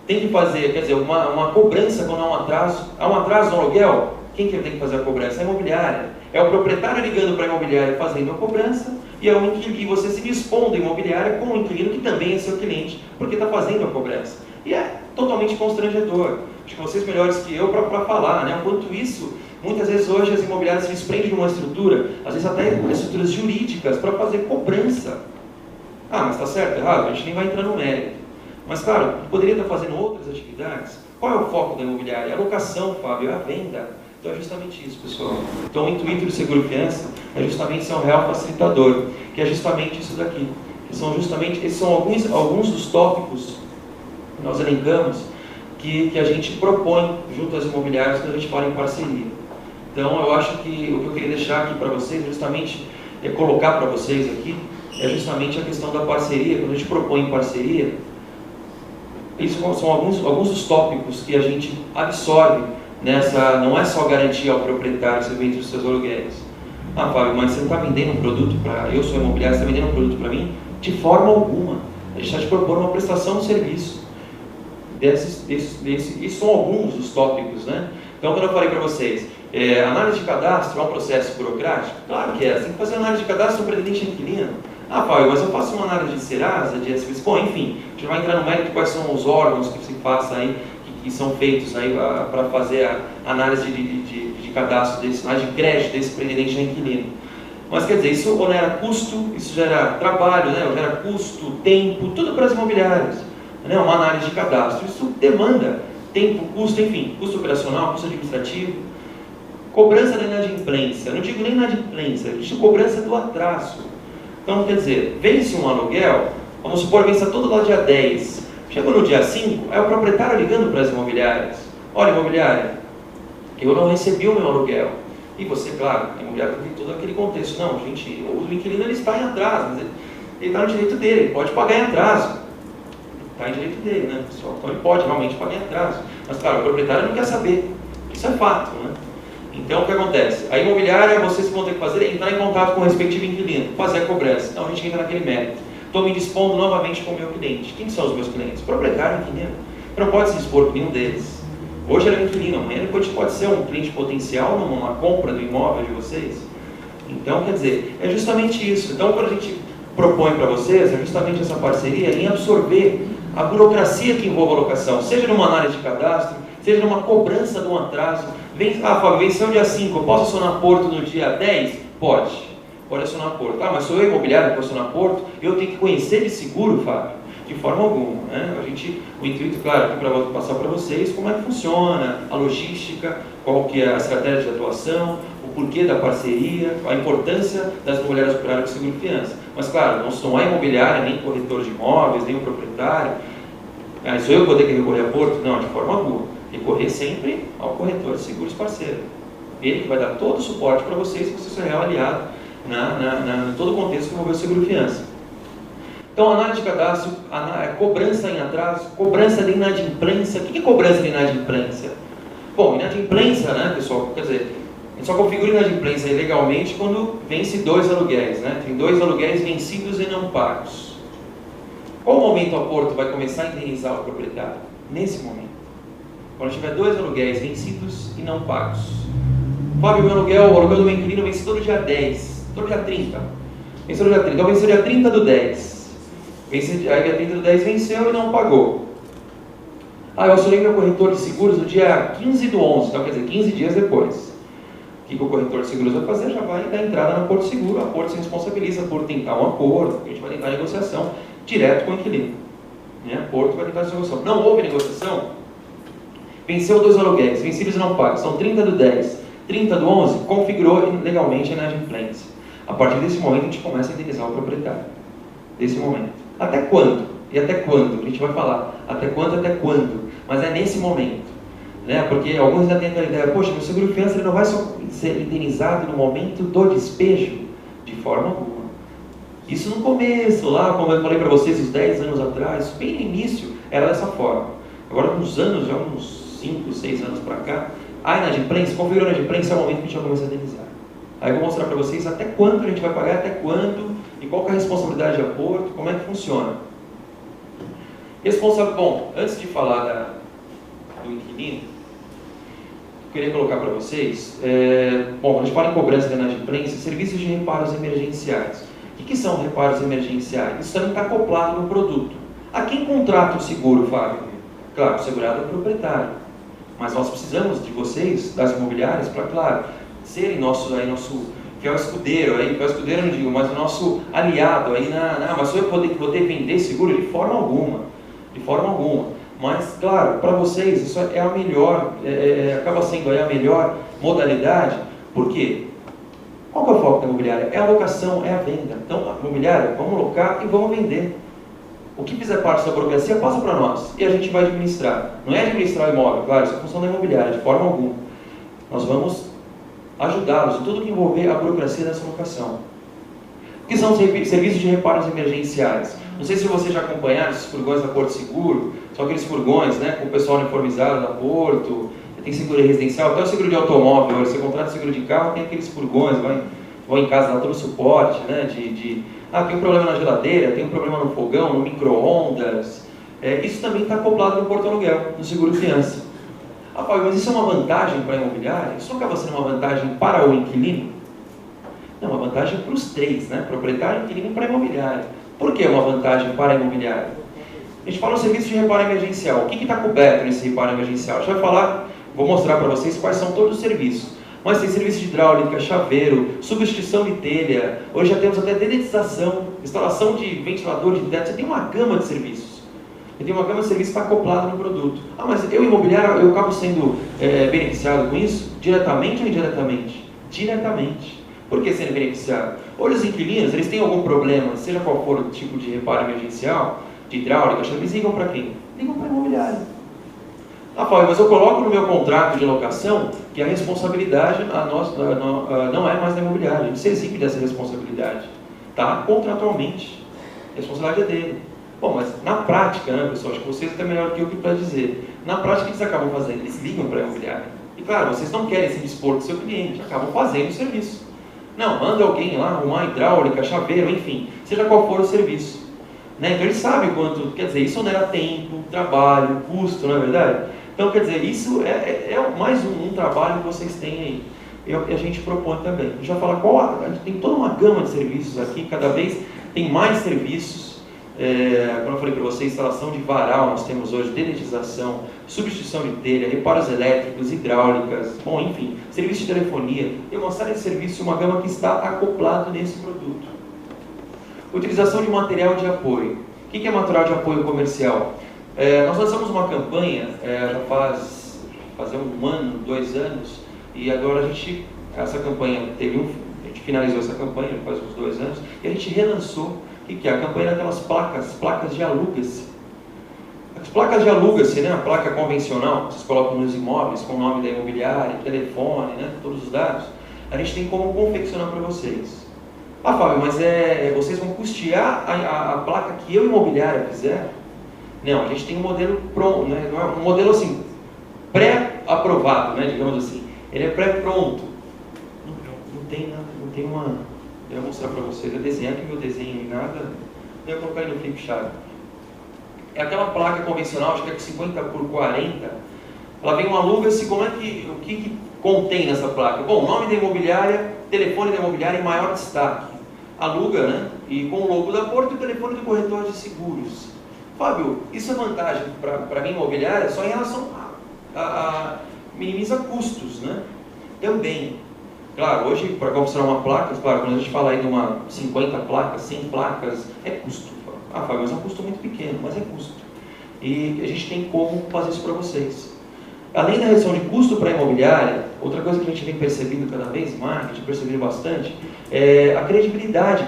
Tem que fazer, quer dizer, uma cobrança quando há um atraso. Há um atraso no aluguel? Quem que tem que fazer a cobrança? É a imobiliária. É o proprietário ligando para a imobiliária fazendo a cobrança e você se dispondo à imobiliária com o inquilino que também é seu cliente, porque está fazendo a cobrança. E é totalmente constrangedor. Acho que vocês melhores que eu para falar, né? Quanto isso, muitas vezes hoje as imobiliárias se desprendem de uma estrutura, às vezes até estruturas jurídicas, para fazer cobrança. Ah, mas está certo, errado? A gente nem vai entrar no mérito. Mas claro, poderia estar fazendo outras atividades. Qual é o foco da imobiliária? É a locação, Fábio, é a venda. Então é justamente isso, pessoal. Então o intuito do seguro-fiança é justamente ser um real facilitador, que é justamente isso daqui. Esses são alguns dos tópicos que nós elencamos que a gente propõe junto às imobiliárias quando a gente fala em parceria. Então eu acho que o que eu queria deixar aqui para vocês, justamente, colocar para vocês aqui, é justamente a questão da parceria. Quando a gente propõe parceria, isso são alguns dos tópicos que a gente absorve nessa, não é só garantir ao proprietário ser vendido os seus aluguéis. Ah, Fábio, mas você não está vendendo um produto para... Eu sou imobiliário, você está vendendo um produto para mim? De forma alguma. A gente está te propondo uma prestação de serviço. Esses são alguns dos tópicos, né? Então, quando eu falei para vocês, análise de cadastro é um processo burocrático? Claro que é. Você tem que fazer análise de cadastro do pretendente inquilino. Ah, Fábio, mas eu faço uma análise de Serasa, de SVS. Bom, enfim, a gente vai entrar no mérito de quais são os órgãos que se faça aí, que são feitos aí para fazer a análise de cadastro desse, análise de crédito desse pretendente a inquilino. Mas quer dizer, isso onera custo, isso gera trabalho, né? Gera custo, tempo, tudo para as imobiliárias. Né? Uma análise de cadastro, isso demanda tempo, custo, enfim, custo operacional, custo administrativo. Cobrança da inadimplência, eu não digo nem inadimplência, eu digo cobrança do atraso. Então, quer dizer, vence um aluguel, vamos supor, vença todo lá dia 10. Chegou no dia 5, é o proprietário ligando para as imobiliárias. Olha, imobiliária, eu não recebi o meu aluguel. E você, claro, a imobiliária tem todo aquele contexto. Não, gente, o inquilino ele está em atraso, mas ele está no direito dele, ele pode pagar em atraso. está em direito dele, né, pessoal? Então ele pode realmente pagar em atraso. Mas, claro, o proprietário não quer saber. Isso é fato, né? Então, o que acontece? A imobiliária, vocês vão ter que fazer é entrar em contato com o respectivo inquilino, fazer a cobrança. Então, a gente entra naquele mérito. Estou me dispondo novamente com o meu cliente. Quem são os meus clientes? Proprietário e inquilino. Você não pode se expor com nenhum deles. Hoje ele é um inquilino, amanhã ele pode ser um cliente potencial numa compra do imóvel de vocês. Então, quer dizer, é justamente isso. Então, quando a gente propõe para vocês, é justamente essa parceria em absorver a burocracia que envolve a locação, seja numa análise de cadastro, seja numa cobrança de um atraso. Fábio, venceu dia 5, eu posso acionar Porto no dia 10? Pode acionar Porto. Mas sou eu imobiliário que vou acionar Porto, eu tenho que conhecer de seguro, Fábio? De forma alguma, né? O intuito, claro, aqui para passar para vocês como é que funciona, a logística, qual que é a estratégia de atuação, o porquê da parceria, a importância das imobiliárias operarem com seguro de fiança. Mas, claro, não é imobiliária, nem corretor de imóveis, nem o proprietário. Sou eu que vou ter que recorrer a Porto? Não, de forma alguma. Recorrer sempre ao corretor de seguros parceiro. Ele que vai dar todo o suporte para vocês, se você será aliado em todo o contexto que envolveu o seguro de fiança. Então, análise de cadastro, cobrança em atraso, cobrança de inadimplência. O que é cobrança de inadimplência? Bom, inadimplência, né, pessoal, quer dizer, a gente só configura inadimplência legalmente quando vence 2 aluguéis, né? Tem 2 aluguéis vencidos e não pagos. Qual momento a Porto vai começar a indenizar o proprietário? Nesse momento. Quando tiver 2 aluguéis vencidos e não pagos. Fábio, o aluguel do meu inquilino vence todo dia 10, todo dia 30. Venceu no dia 30, então venceu dia 30 do 10. Aí dia 30 do 10 venceu e não pagou. Eu acionei meu corretor de seguros no dia 15 do 11, então quer dizer, 15 dias depois. O que o corretor de seguros vai fazer? Já vai dar entrada no Porto Seguro, a Porto se responsabiliza por tentar um acordo, a gente vai tentar a negociação direto com o inquilino. A Porto vai tentar a negociação. Não houve negociação? Venceu 2 aluguéis, vencidos e não pagos, são 30 do 10, 30 do 11, configurou legalmente a inadimplência. A partir desse momento a gente começa a indenizar o proprietário. Desse momento. Até quando? E até quando? A gente vai falar. Até quando? Mas é nesse momento. Né? Porque alguns ainda têm aquela ideia, poxa, meu seguro de fiança ele não vai só ser indenizado no momento do despejo? De forma alguma. Isso no começo, lá, como eu falei para vocês, uns 10 anos atrás, bem no início, era dessa forma. Agora, uns anos, já uns 5, 6 anos para cá, a inadimplência, configurou a inadimplência, é o momento que a gente vai começar a indenizar. Aí eu vou mostrar para vocês até quanto a gente vai pagar, até quando, e qual que é a responsabilidade de Porto, como é que funciona. Bom, antes de falar do inquilino, eu queria colocar para vocês, bom, quando a gente fala em cobrança de inadimplência, serviços de reparos emergenciais. O que são reparos emergenciais? Isso também está acoplado no produto. A quem contrata o seguro, Fábio? Claro, o segurado é o proprietário. Mas nós precisamos de vocês, das imobiliárias, para, claro, serem nosso que é o escudeiro, que é o escudeiro não digo, mas o nosso aliado aí mas sou eu que vou ter que vender seguro? De forma alguma. Mas, claro, para vocês isso é a melhor, acaba sendo aí a melhor modalidade. Por quê? Qual que é o foco da imobiliária? É a locação, é a venda. Então, a imobiliária, vamos locar e vamos vender. O que fizer parte da burocracia passa para nós e a gente vai administrar. Não é administrar o imóvel, claro, isso é função da imobiliária, de forma alguma. Nós vamos ajudá-los em tudo que envolver a burocracia dessa locação. O que são os serviços de reparos emergenciais? Não sei se vocês já acompanharam esses furgões da Porto Seguro, são aqueles furgões, né, com o pessoal uniformizado da Porto, tem seguro residencial, até o seguro de automóvel, você contrata seguro de carro, tem aqueles furgões, vão em casa dar todo o suporte, né, tem um problema na geladeira, tem um problema no fogão, no micro-ondas. Isso também está acoplado no Porto Aluguel, no seguro de fiança. Mas isso é uma vantagem para a imobiliária? Isso não acaba sendo uma vantagem para o inquilino? Não, uma vantagem para os três, né? Proprietário, inquilino e para a imobiliária. Por que uma vantagem para a imobiliária? A gente fala no serviço de reparo emergencial. O que está coberto nesse reparo emergencial? A gente vai falar, vou mostrar para vocês quais são todos os serviços. Mas tem serviço de hidráulica, chaveiro, substituição de telha, hoje já temos até dedetização, instalação de ventilador de teto, você tem uma gama de serviços. Tem uma gama de serviços que está acoplada no produto. Mas eu, imobiliário, eu acabo sendo beneficiado com isso? Diretamente ou indiretamente? Diretamente. Por que sendo beneficiado? Hoje os inquilinos, eles têm algum problema, seja qual for o tipo de reparo emergencial, de hidráulica, eles ligam para quem? Ligam para a imobiliária. Fábio, mas eu coloco no meu contrato de locação que a responsabilidade não é mais da imobiliária, ele se exibe dessa responsabilidade. Tá? Contratualmente. A responsabilidade é dele. Bom, mas na prática, né, pessoal, acho que vocês têm melhor que eu para dizer. Na prática, o que eles acabam fazendo? Eles ligam para a imobiliária. E claro, vocês não querem se dispor com o seu cliente, acabam fazendo o serviço. Não, manda alguém lá arrumar hidráulica, chaveiro, enfim, seja qual for o serviço. Né? Então eles sabem quanto, quer dizer, isso onera tempo, trabalho, custo, não é verdade? Então, quer dizer, isso é mais um trabalho que vocês têm aí. E a gente propõe também. A gente vai falar a gente tem toda uma gama de serviços aqui, cada vez tem mais serviços. Como eu falei para vocês, instalação de varal, nós temos hoje dedetização, substituição de telha, reparos elétricos, hidráulicas, bom, enfim, serviço de telefonia, tem uma série de serviços, uma gama que está acoplado nesse produto. Utilização de material de apoio. O que é material de apoio comercial? Nós lançamos uma campanha, já fazer 1 ano, 2 anos, e agora essa campanha a gente finalizou essa campanha faz uns 2 anos, e a gente relançou. O que é? A campanha daquelas placas de aluga-se. As placas de aluga-se, né? A placa convencional, vocês colocam nos imóveis com o nome da imobiliária, telefone, né? Todos os dados. A gente tem como confeccionar para vocês. Ah, Fábio, mas vocês vão custear a placa que eu, imobiliária, fizer? Não, a gente tem um modelo pronto, né? Não é um modelo assim, pré-aprovado, né? Digamos assim. Ele é pré-pronto. Não tem uma... Eu vou mostrar para vocês, eu desenhar aqui meu desenho em nada, eu vou colocar aí no flipchart. É aquela placa convencional, acho que é de 50 por 40, ela vem uma aluga-se, o que contém nessa placa? Bom, nome da imobiliária, telefone da imobiliária em maior destaque, aluga, né? E com o logo da Porto e o telefone do corretor de seguros. Fábio, isso é vantagem para mim imobiliária só em relação a minimiza custos, né? Também. Claro, hoje, para confeccionar uma placa, claro, quando a gente fala aí de uma 50 placas, 100 placas, é custo. Ah, Fábio, mas é um custo muito pequeno, mas é custo. E a gente tem como fazer isso para vocês. Além da redução de custo para a imobiliária, outra coisa que a gente vem percebendo cada vez mais, que a gente percebeu bastante, é a credibilidade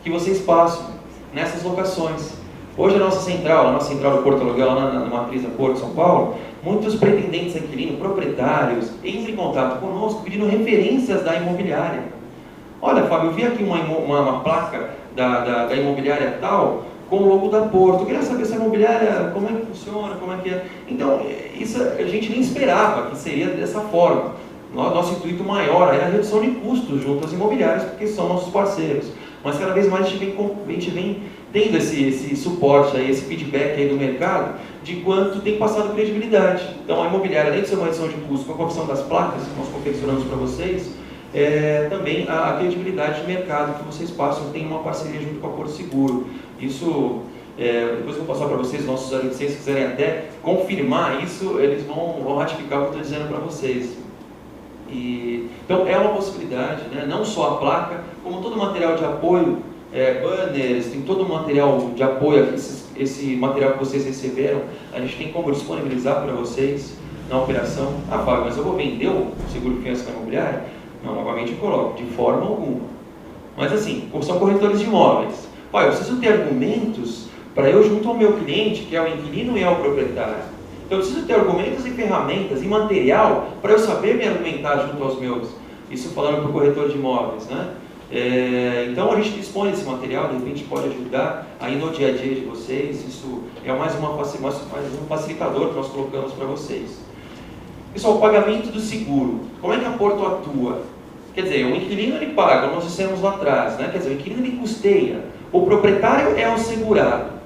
que vocês passam nessas locações. Hoje a nossa central do Porto Aluguel, lá na matriz da Porto São Paulo, muitos pretendentes a inquilino, proprietários, entram em contato conosco pedindo referências da imobiliária. Olha, Fábio, eu vi aqui uma placa da imobiliária tal, com o logo da Porto. Eu queria saber se a imobiliária, como é que funciona, como é que é. Então, isso a gente nem esperava que seria dessa forma. Nosso intuito maior era a redução de custos junto às imobiliárias, porque são nossos parceiros. Mas cada vez mais a gente vem tendo esse suporte, aí, esse feedback aí do mercado, de quanto tem passado credibilidade. Então a imobiliária, além de ser uma redução de custo com a confecção das placas que nós confeccionamos para vocês, também a credibilidade de mercado que vocês passam, tem uma parceria junto com a Porto Seguro. Isso, depois eu vou passar para vocês, nossos alunos, se quiserem até confirmar isso, eles vão ratificar o que eu estou dizendo para vocês. Então é uma possibilidade, né? Não só a placa, como todo o material de apoio, banners, tem todo o material de apoio, esse material que vocês receberam, a gente tem como disponibilizar para vocês na operação. Ah, Fábio, mas eu vou vender o seguro de fiança imobiliária? Não, novamente eu coloco, de forma alguma. Mas assim, são corretores de imóveis. Olha, eu preciso ter argumentos para eu junto ao meu cliente, que é o inquilino e é o proprietário. Então eu preciso ter argumentos e ferramentas e material para eu saber me argumentar junto aos meus. Isso falando para o corretor de imóveis, né? Então a gente dispõe desse material, de repente pode ajudar aí no dia a dia de vocês. Isso é mais um facilitador que nós colocamos para vocês. Pessoal, o pagamento do seguro. Como é que a Porto atua? Quer dizer, o inquilino ele paga, como nós dissemos lá atrás, né? Quer dizer, o inquilino ele custeia. O proprietário é o segurado.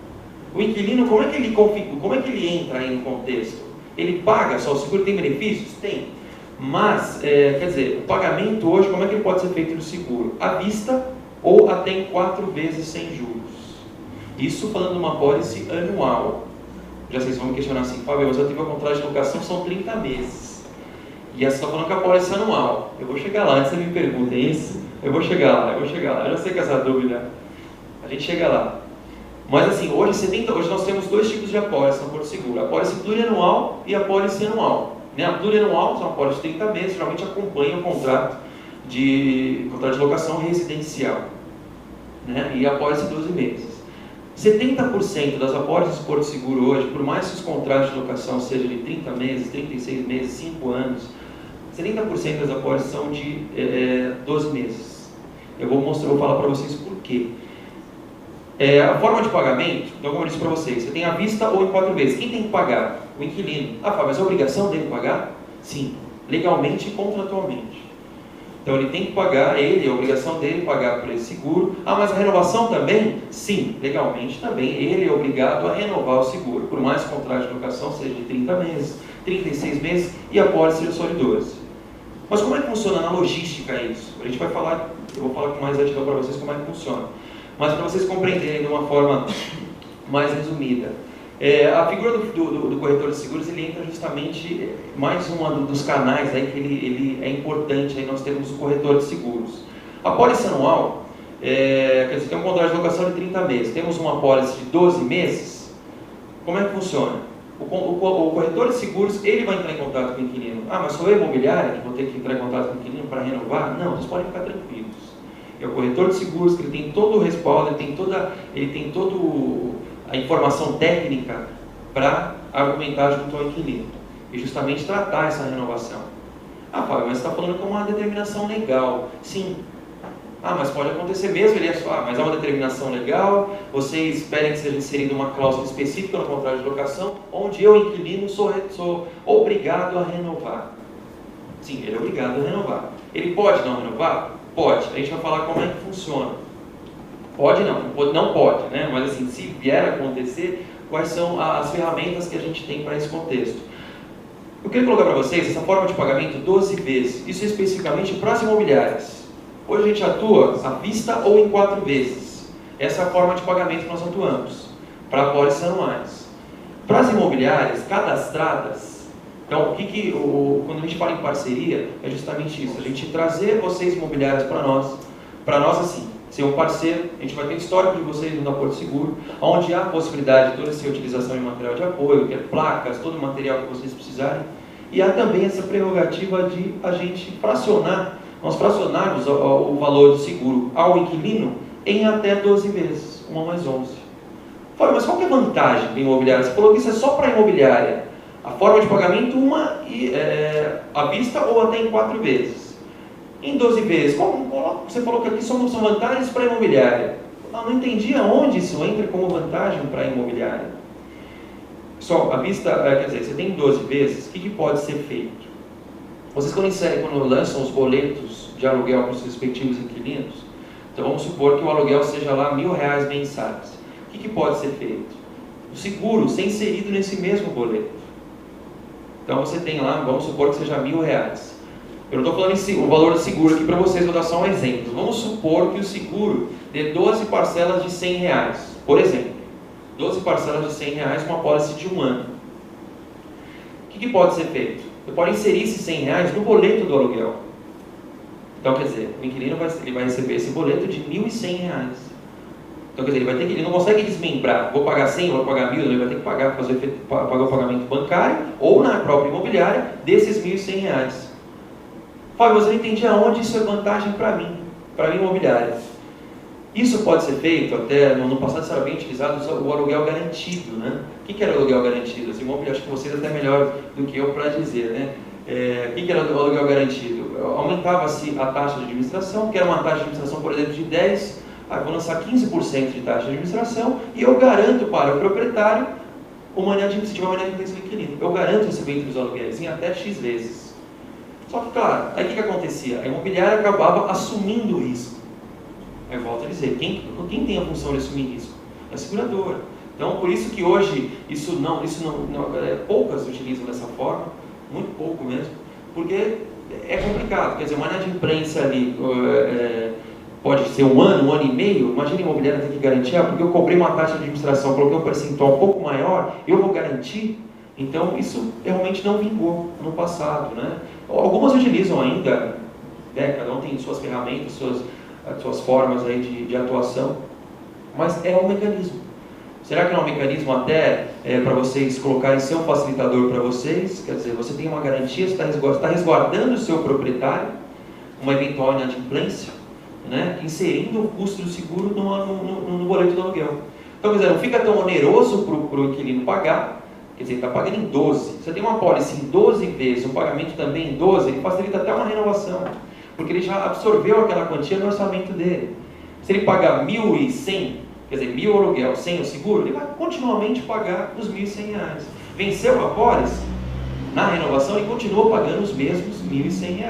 O inquilino, como é que ele configura? Como é que ele entra aí no contexto? Ele paga só, o seguro tem benefícios? Tem. Mas, quer dizer, o pagamento hoje, como é que ele pode ser feito no seguro? À vista ou até em 4 vezes sem juros. Isso falando de uma pólice anual. Já vocês vão me questionar assim, Fábio, mas eu tive uma contrato de locação, são 30 meses. E você está falando que a pólice é anual. Eu vou chegar lá, antes você me pergunta isso. Eu vou chegar lá. Eu já sei que essa dúvida. A gente chega lá. Mas assim, hoje nós temos 2 tipos de apólice no Porto Seguro. A apólice plurianual e a apólice anual. A plurianual, são apólices de 30 meses, geralmente acompanha o contrato de locação residencial. Né? E a apólice 12 meses. 70% das apólices do Porto Seguro hoje, por mais que os contratos de locação sejam de 30 meses, 36 meses, 5 anos, 70% das apólices são de 12 meses. Eu vou falar para vocês por quê. A forma de pagamento, então como eu disse para vocês, você tem à vista ou em 4 vezes. Quem tem que pagar? O inquilino. Ah, Fábio, mas é obrigação dele pagar? Sim, legalmente e contratualmente. Então ele tem que pagar, é obrigação dele pagar por esse seguro. Ah, mas a renovação também? Sim, legalmente também. Ele é obrigado a renovar o seguro, por mais que o contrato de locação seja de 30 meses, 36 meses e a pólice seja só de 12. Mas como é que funciona na logística isso? A gente vai falar, eu vou falar com mais exatidão para vocês como é que funciona. Mas para vocês compreenderem de uma forma mais resumida. A figura do corretor de seguros, ele entra justamente mais um dos canais aí que ele é importante. Aí nós temos o corretor de seguros. A pólice anual, quer dizer, tem um contrato de locação de 30 meses. Temos uma pólice de 12 meses. Como é que funciona? O corretor de seguros, ele vai entrar em contato com o inquilino. Ah, mas sou eu imobiliária que vou ter que entrar em contato com o inquilino para renovar? Não, vocês podem ficar tranquilos. É o corretor de seguros que ele tem todo o respaldo, ele tem toda a informação técnica para argumentar junto ao inquilino e justamente tratar essa renovação. Ah, Fábio, mas você está falando que é uma determinação legal. Sim. Ah, mas pode acontecer mesmo, mas é uma determinação legal, vocês esperem que seja inserida uma cláusula específica no contrato de locação, onde eu, inquilino, sou obrigado a renovar. Sim, ele é obrigado a renovar. Ele pode não renovar? Pode. A gente vai falar como é que funciona. Pode não pode, né? Mas assim, se vier a acontecer, quais são as ferramentas que a gente tem para esse contexto? Eu queria colocar para vocês essa forma de pagamento 12 vezes, isso especificamente para as imobiliárias. Hoje a gente atua à vista ou em 4 vezes. Essa é a forma de pagamento que nós atuamos, para apólices anuais. Para as imobiliárias cadastradas, então, quando a gente fala em parceria, é justamente isso, a gente trazer vocês imobiliárias para nós assim, ser um parceiro, a gente vai ter histórico de vocês no Porto Seguro, onde há a possibilidade de toda essa utilização de material de apoio, que é placas, todo o material que vocês precisarem, e há também essa prerrogativa de a gente nós fracionarmos o valor do seguro ao inquilino em até 12 vezes, 1 mais 11. Fala, mas qual que é a vantagem da imobiliária? Você falou que isso é só para a imobiliária. A forma de pagamento, à vista ou até em 4 vezes. Em 12 vezes, você falou que aqui são vantagens para a imobiliária. Não entendi aonde isso entra como vantagem para a imobiliária. Só, à vista, quer dizer, você tem 12 vezes, o que pode ser feito? Vocês quando lançam os boletos de aluguel para os respectivos inquilinos, então vamos supor que o aluguel seja lá R$1.000 mensais. O que pode ser feito? O seguro ser inserido nesse mesmo boleto. Então você tem lá, vamos supor que seja R$1.000. Eu não estou falando o valor do seguro aqui para vocês, vou dar só um exemplo. Vamos supor que o seguro dê 12 parcelas de R$100, por exemplo. 12 parcelas de R$100 com uma pólice de 1 ano. O que pode ser feito? Você pode inserir esses R$100 no boleto do aluguel. Então, quer dizer, o inquilino vai receber esse boleto de R$1.100. Então, quer dizer, ele não consegue desmembrar, vou pagar 100, vou pagar 1.000, ele vai ter que pagar o pagamento bancário ou na própria imobiliária desses R$1.100. Fábio, mas eu não entendi aonde isso é vantagem para mim imobiliária. Isso pode ser feito, até no passado era bem utilizado o aluguel garantido, né? O que era o aluguel garantido? Assim, acho que vocês até melhor do que eu para dizer, né? O que era o aluguel garantido? Aumentava-se a taxa de administração, que era uma taxa de administração, por exemplo, de 10%, vou lançar 15% de taxa de administração e eu garanto para o proprietário, se tiver uma inadimplência do inquilino, eu garanto o recebimento dos aluguéis em até X vezes. Só que, claro, aí o que acontecia? A imobiliária acabava assumindo o risco. Aí volto a dizer, quem tem a função de assumir risco? É a seguradora. Então, por isso que hoje, poucas utilizam dessa forma, muito pouco mesmo, porque é complicado. Quer dizer, uma inadimplência ali pode ser 1 ano, 1 ano e meio. Imagina a imobiliária ter que garantir, porque eu cobrei uma taxa de administração, coloquei um percentual um pouco maior, eu vou garantir. Então, isso realmente não vingou no passado, né? Algumas utilizam ainda, cada um tem suas ferramentas, suas formas aí de atuação, mas é um mecanismo. Será que não é um mecanismo até para vocês colocarem seu facilitador para vocês? Quer dizer, você tem uma garantia, você está resguardando o seu proprietário, uma eventual inadimplência, né? Inserindo o custo do seguro no boleto do aluguel. Então, quer dizer, não fica tão oneroso para o inquilino pagar. Quer dizer, ele está pagando em 12. Você tem uma pólice em 12 vezes, um pagamento também em 12, ele facilita até uma renovação, porque ele já absorveu aquela quantia no orçamento dele. Se ele pagar 1.100 quer dizer, 1.000 aluguel sem o seguro, ele vai continuamente pagar os R$1.100. Venceu a após, na renovação, ele continua pagando os mesmos R$1.100.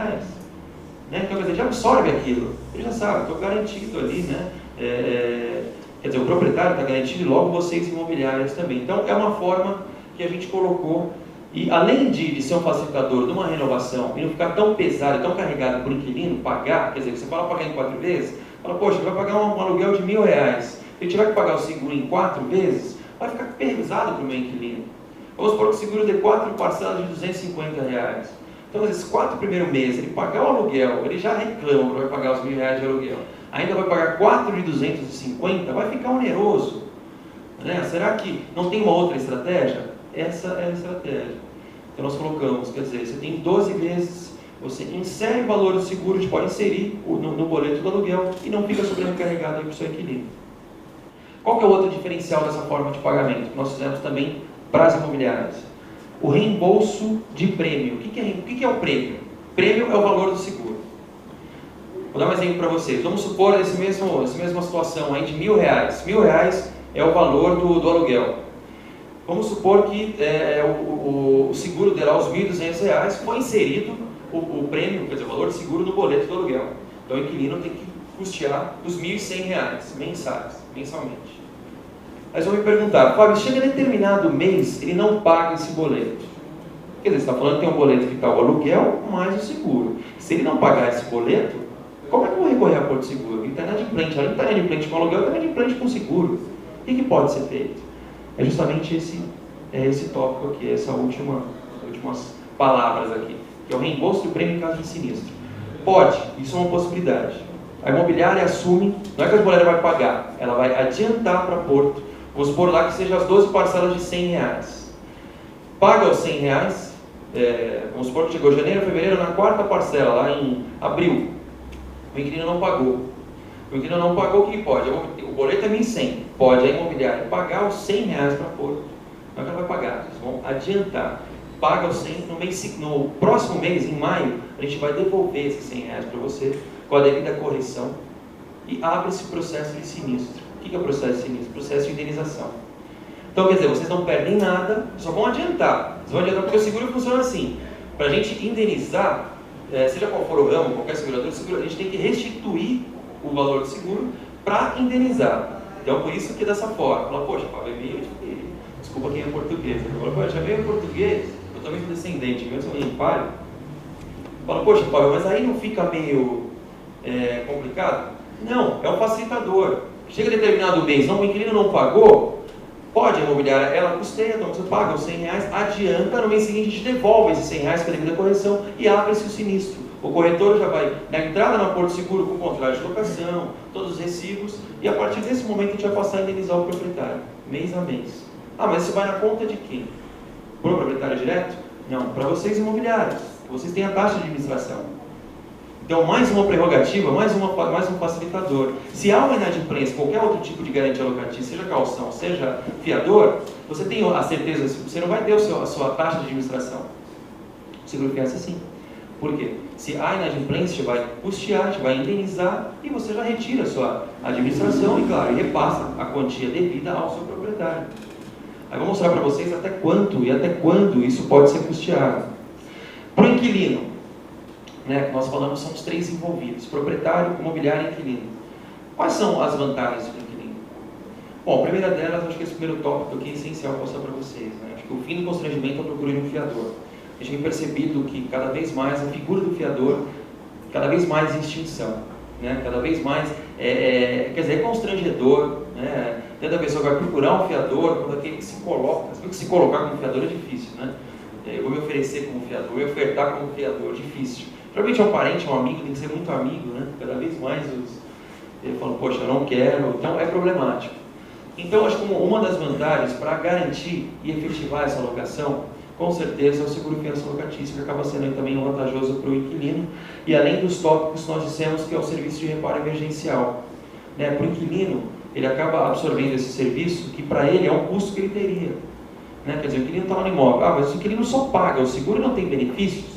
Né? Então, quer dizer, já absorve aquilo. Ele já sabe, estou garantido ali, né? Quer dizer, o proprietário está garantido e logo vocês imobiliários também. Então, é uma forma que a gente colocou. E além de ser um facilitador de uma renovação e não ficar tão pesado, tão carregado para o inquilino pagar, quer dizer, você fala pagar em 4 vezes, fala, poxa, ele vai pagar um aluguel de R$1.000. Se ele tiver que pagar o seguro em 4 vezes, vai ficar pesado para o meu inquilino. Vamos supor que o seguro dê 4 parcelas de R$250. Então, esses 4 primeiros meses, ele pagar o aluguel, ele já reclama que vai pagar os R$1.000 de aluguel. Ainda vai pagar 4 de 250, vai ficar oneroso. Né? Será que não tem uma outra estratégia? Essa é a estratégia. Então nós colocamos, quer dizer, você tem 12 vezes, você insere o valor do seguro, a gente pode inserir no boleto do aluguel e não fica sobrecarregado para o seu inquilino. Qual que é o outro diferencial dessa forma de pagamento? Nós fizemos também para as imobiliárias. O reembolso de prêmio. O que é o prêmio? Prêmio é o valor do seguro. Vou dar um exemplo para vocês. Vamos supor essa mesma situação aí de R$1.000. R$1.000 é o valor do aluguel. Vamos supor que o seguro de lá, os R$1.200, foi inserido o prêmio, quer dizer, o valor de seguro no boleto do aluguel. Então o inquilino tem que custear os R$1.100 mensalmente. Mas vão me perguntar, Fábio, chega determinado mês, ele não paga esse boleto. Quer dizer, você está falando que tem um boleto que está o aluguel mais o seguro. Se ele não pagar esse boleto, como é que eu vou recorrer a Porto Seguro? Ele está inadimplente, além de estar inadimplente com o aluguel, está inadimplente com o seguro. O que pode ser feito? É justamente esse tópico aqui, essas últimas palavras aqui, que é o reembolso do prêmio em caso de sinistro. Pode, isso é uma possibilidade. A imobiliária assume, não é que a imobiliária vai pagar, ela vai adiantar para Porto. Vamos supor lá que seja as 12 parcelas de R$100. Paga os R$100, vamos supor que chegou janeiro, fevereiro, na 4ª parcela, lá em abril. O inquilino não pagou. O inquilino não pagou, o que pode? O boleto é R$1.100. Pode a imobiliária pagar os R$100 para Porto. Não é que ela vai pagar, eles vão adiantar. Paga os 100 no próximo mês, em maio, a gente vai devolver esses R$100 para você, com a devida correção, e abre esse processo de sinistro. O que é o processo de sinistro? Processo de indenização. Então, quer dizer, vocês não perdem nada, só vão adiantar. Vocês vão adiantar porque o seguro funciona assim. Para a gente indenizar, seja qual for o ramo, qualquer segurador, a gente tem que restituir o valor do seguro para indenizar. Então, por isso que dessa forma, fala, poxa, Fábio, é meio de... Desculpa quem é português. Fala, poxa, é meio português, eu também sou descendente, eu sou meio pai. Fala, poxa, Fábio, mas aí não fica meio complicado? Não, é um facilitador. Chega determinado mês, o inquilino não pagou, pode a imobiliária, ela custeia, então você paga os R$100, adianta, no mês seguinte a gente devolve esses R$100 com a devida correção e abre-se o sinistro. O corretor já vai na entrada na Porto Seguro com o contrato de locação, todos os recibos, e a partir desse momento a gente vai passar a indenizar o proprietário, mês a mês. Ah, mas isso vai na conta de quem? Para o proprietário direto? Não, para vocês imobiliários. Vocês têm a taxa de administração. Então, mais uma prerrogativa, mais um facilitador. Se há uma inadimplência, qualquer outro tipo de garantia locativa, seja calção, seja fiador, você tem a certeza, você não vai ter a sua taxa de administração. O seguro-fiança sim. Por quê? Se há inadimplência, vai custear, vai indenizar e você já retira a sua administração e, claro, repassa a quantia devida ao seu proprietário. Aí vou mostrar para vocês até quanto e até quando isso pode ser custeado. Para o inquilino, né, nós falamos são os 3 envolvidos, proprietário, imobiliário e inquilino. Quais são as vantagens do inquilino? Bom, a primeira delas, acho que esse primeiro tópico aqui é essencial mostrar para vocês. Né? Acho que o fim do constrangimento é procurar um fiador. A gente tem percebido que cada vez mais a figura do fiador, cada vez mais em extinção. Né? Cada vez mais, quer dizer, é constrangedor. Né? Tanta pessoa vai procurar um fiador quando aquele que se coloca. Se colocar como fiador é difícil, né? Eu vou me oferecer como fiador, eu vou ofertar como fiador, difícil. Geralmente é um parente, um amigo, tem que ser muito amigo, né? Cada vez mais ele fala, poxa, eu não quero, então é problemático. Então, acho que uma das vantagens para garantir e efetivar essa alocação, com certeza, é o seguro-fiança locatício, que acaba sendo também vantajoso para o inquilino, e além dos tópicos que nós dissemos que é o serviço de reparo emergencial. Né? Para o inquilino, ele acaba absorvendo esse serviço, que para ele é um custo que ele teria. Né? Quer dizer, o inquilino está lá no imóvel, mas o inquilino só paga, o seguro não tem benefícios.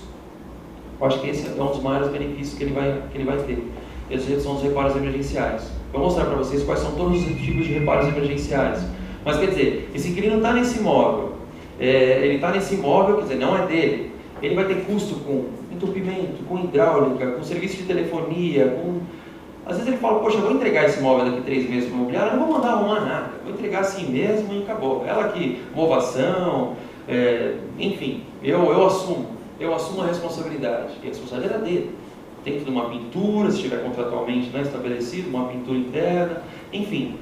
Eu acho que esse é um dos maiores benefícios que ele vai ter. Esses são os reparos emergenciais. Vou mostrar para vocês quais são todos os tipos de reparos emergenciais. Mas quer dizer, esse inquilino está nesse imóvel, ele está nesse imóvel, quer dizer, não é dele. Ele vai ter custo com entupimento, com hidráulica, com serviço de telefonia, com... Às vezes ele fala, poxa, eu vou entregar esse imóvel daqui 3 meses para o imobiliário, eu não vou mandar arrumar nada, vou entregar assim mesmo e acabou. Ela aqui, movação, enfim, eu assumo a responsabilidade, e a responsabilidade é dele. Dentro de uma pintura, se estiver contratualmente, né, estabelecido, uma pintura interna, enfim.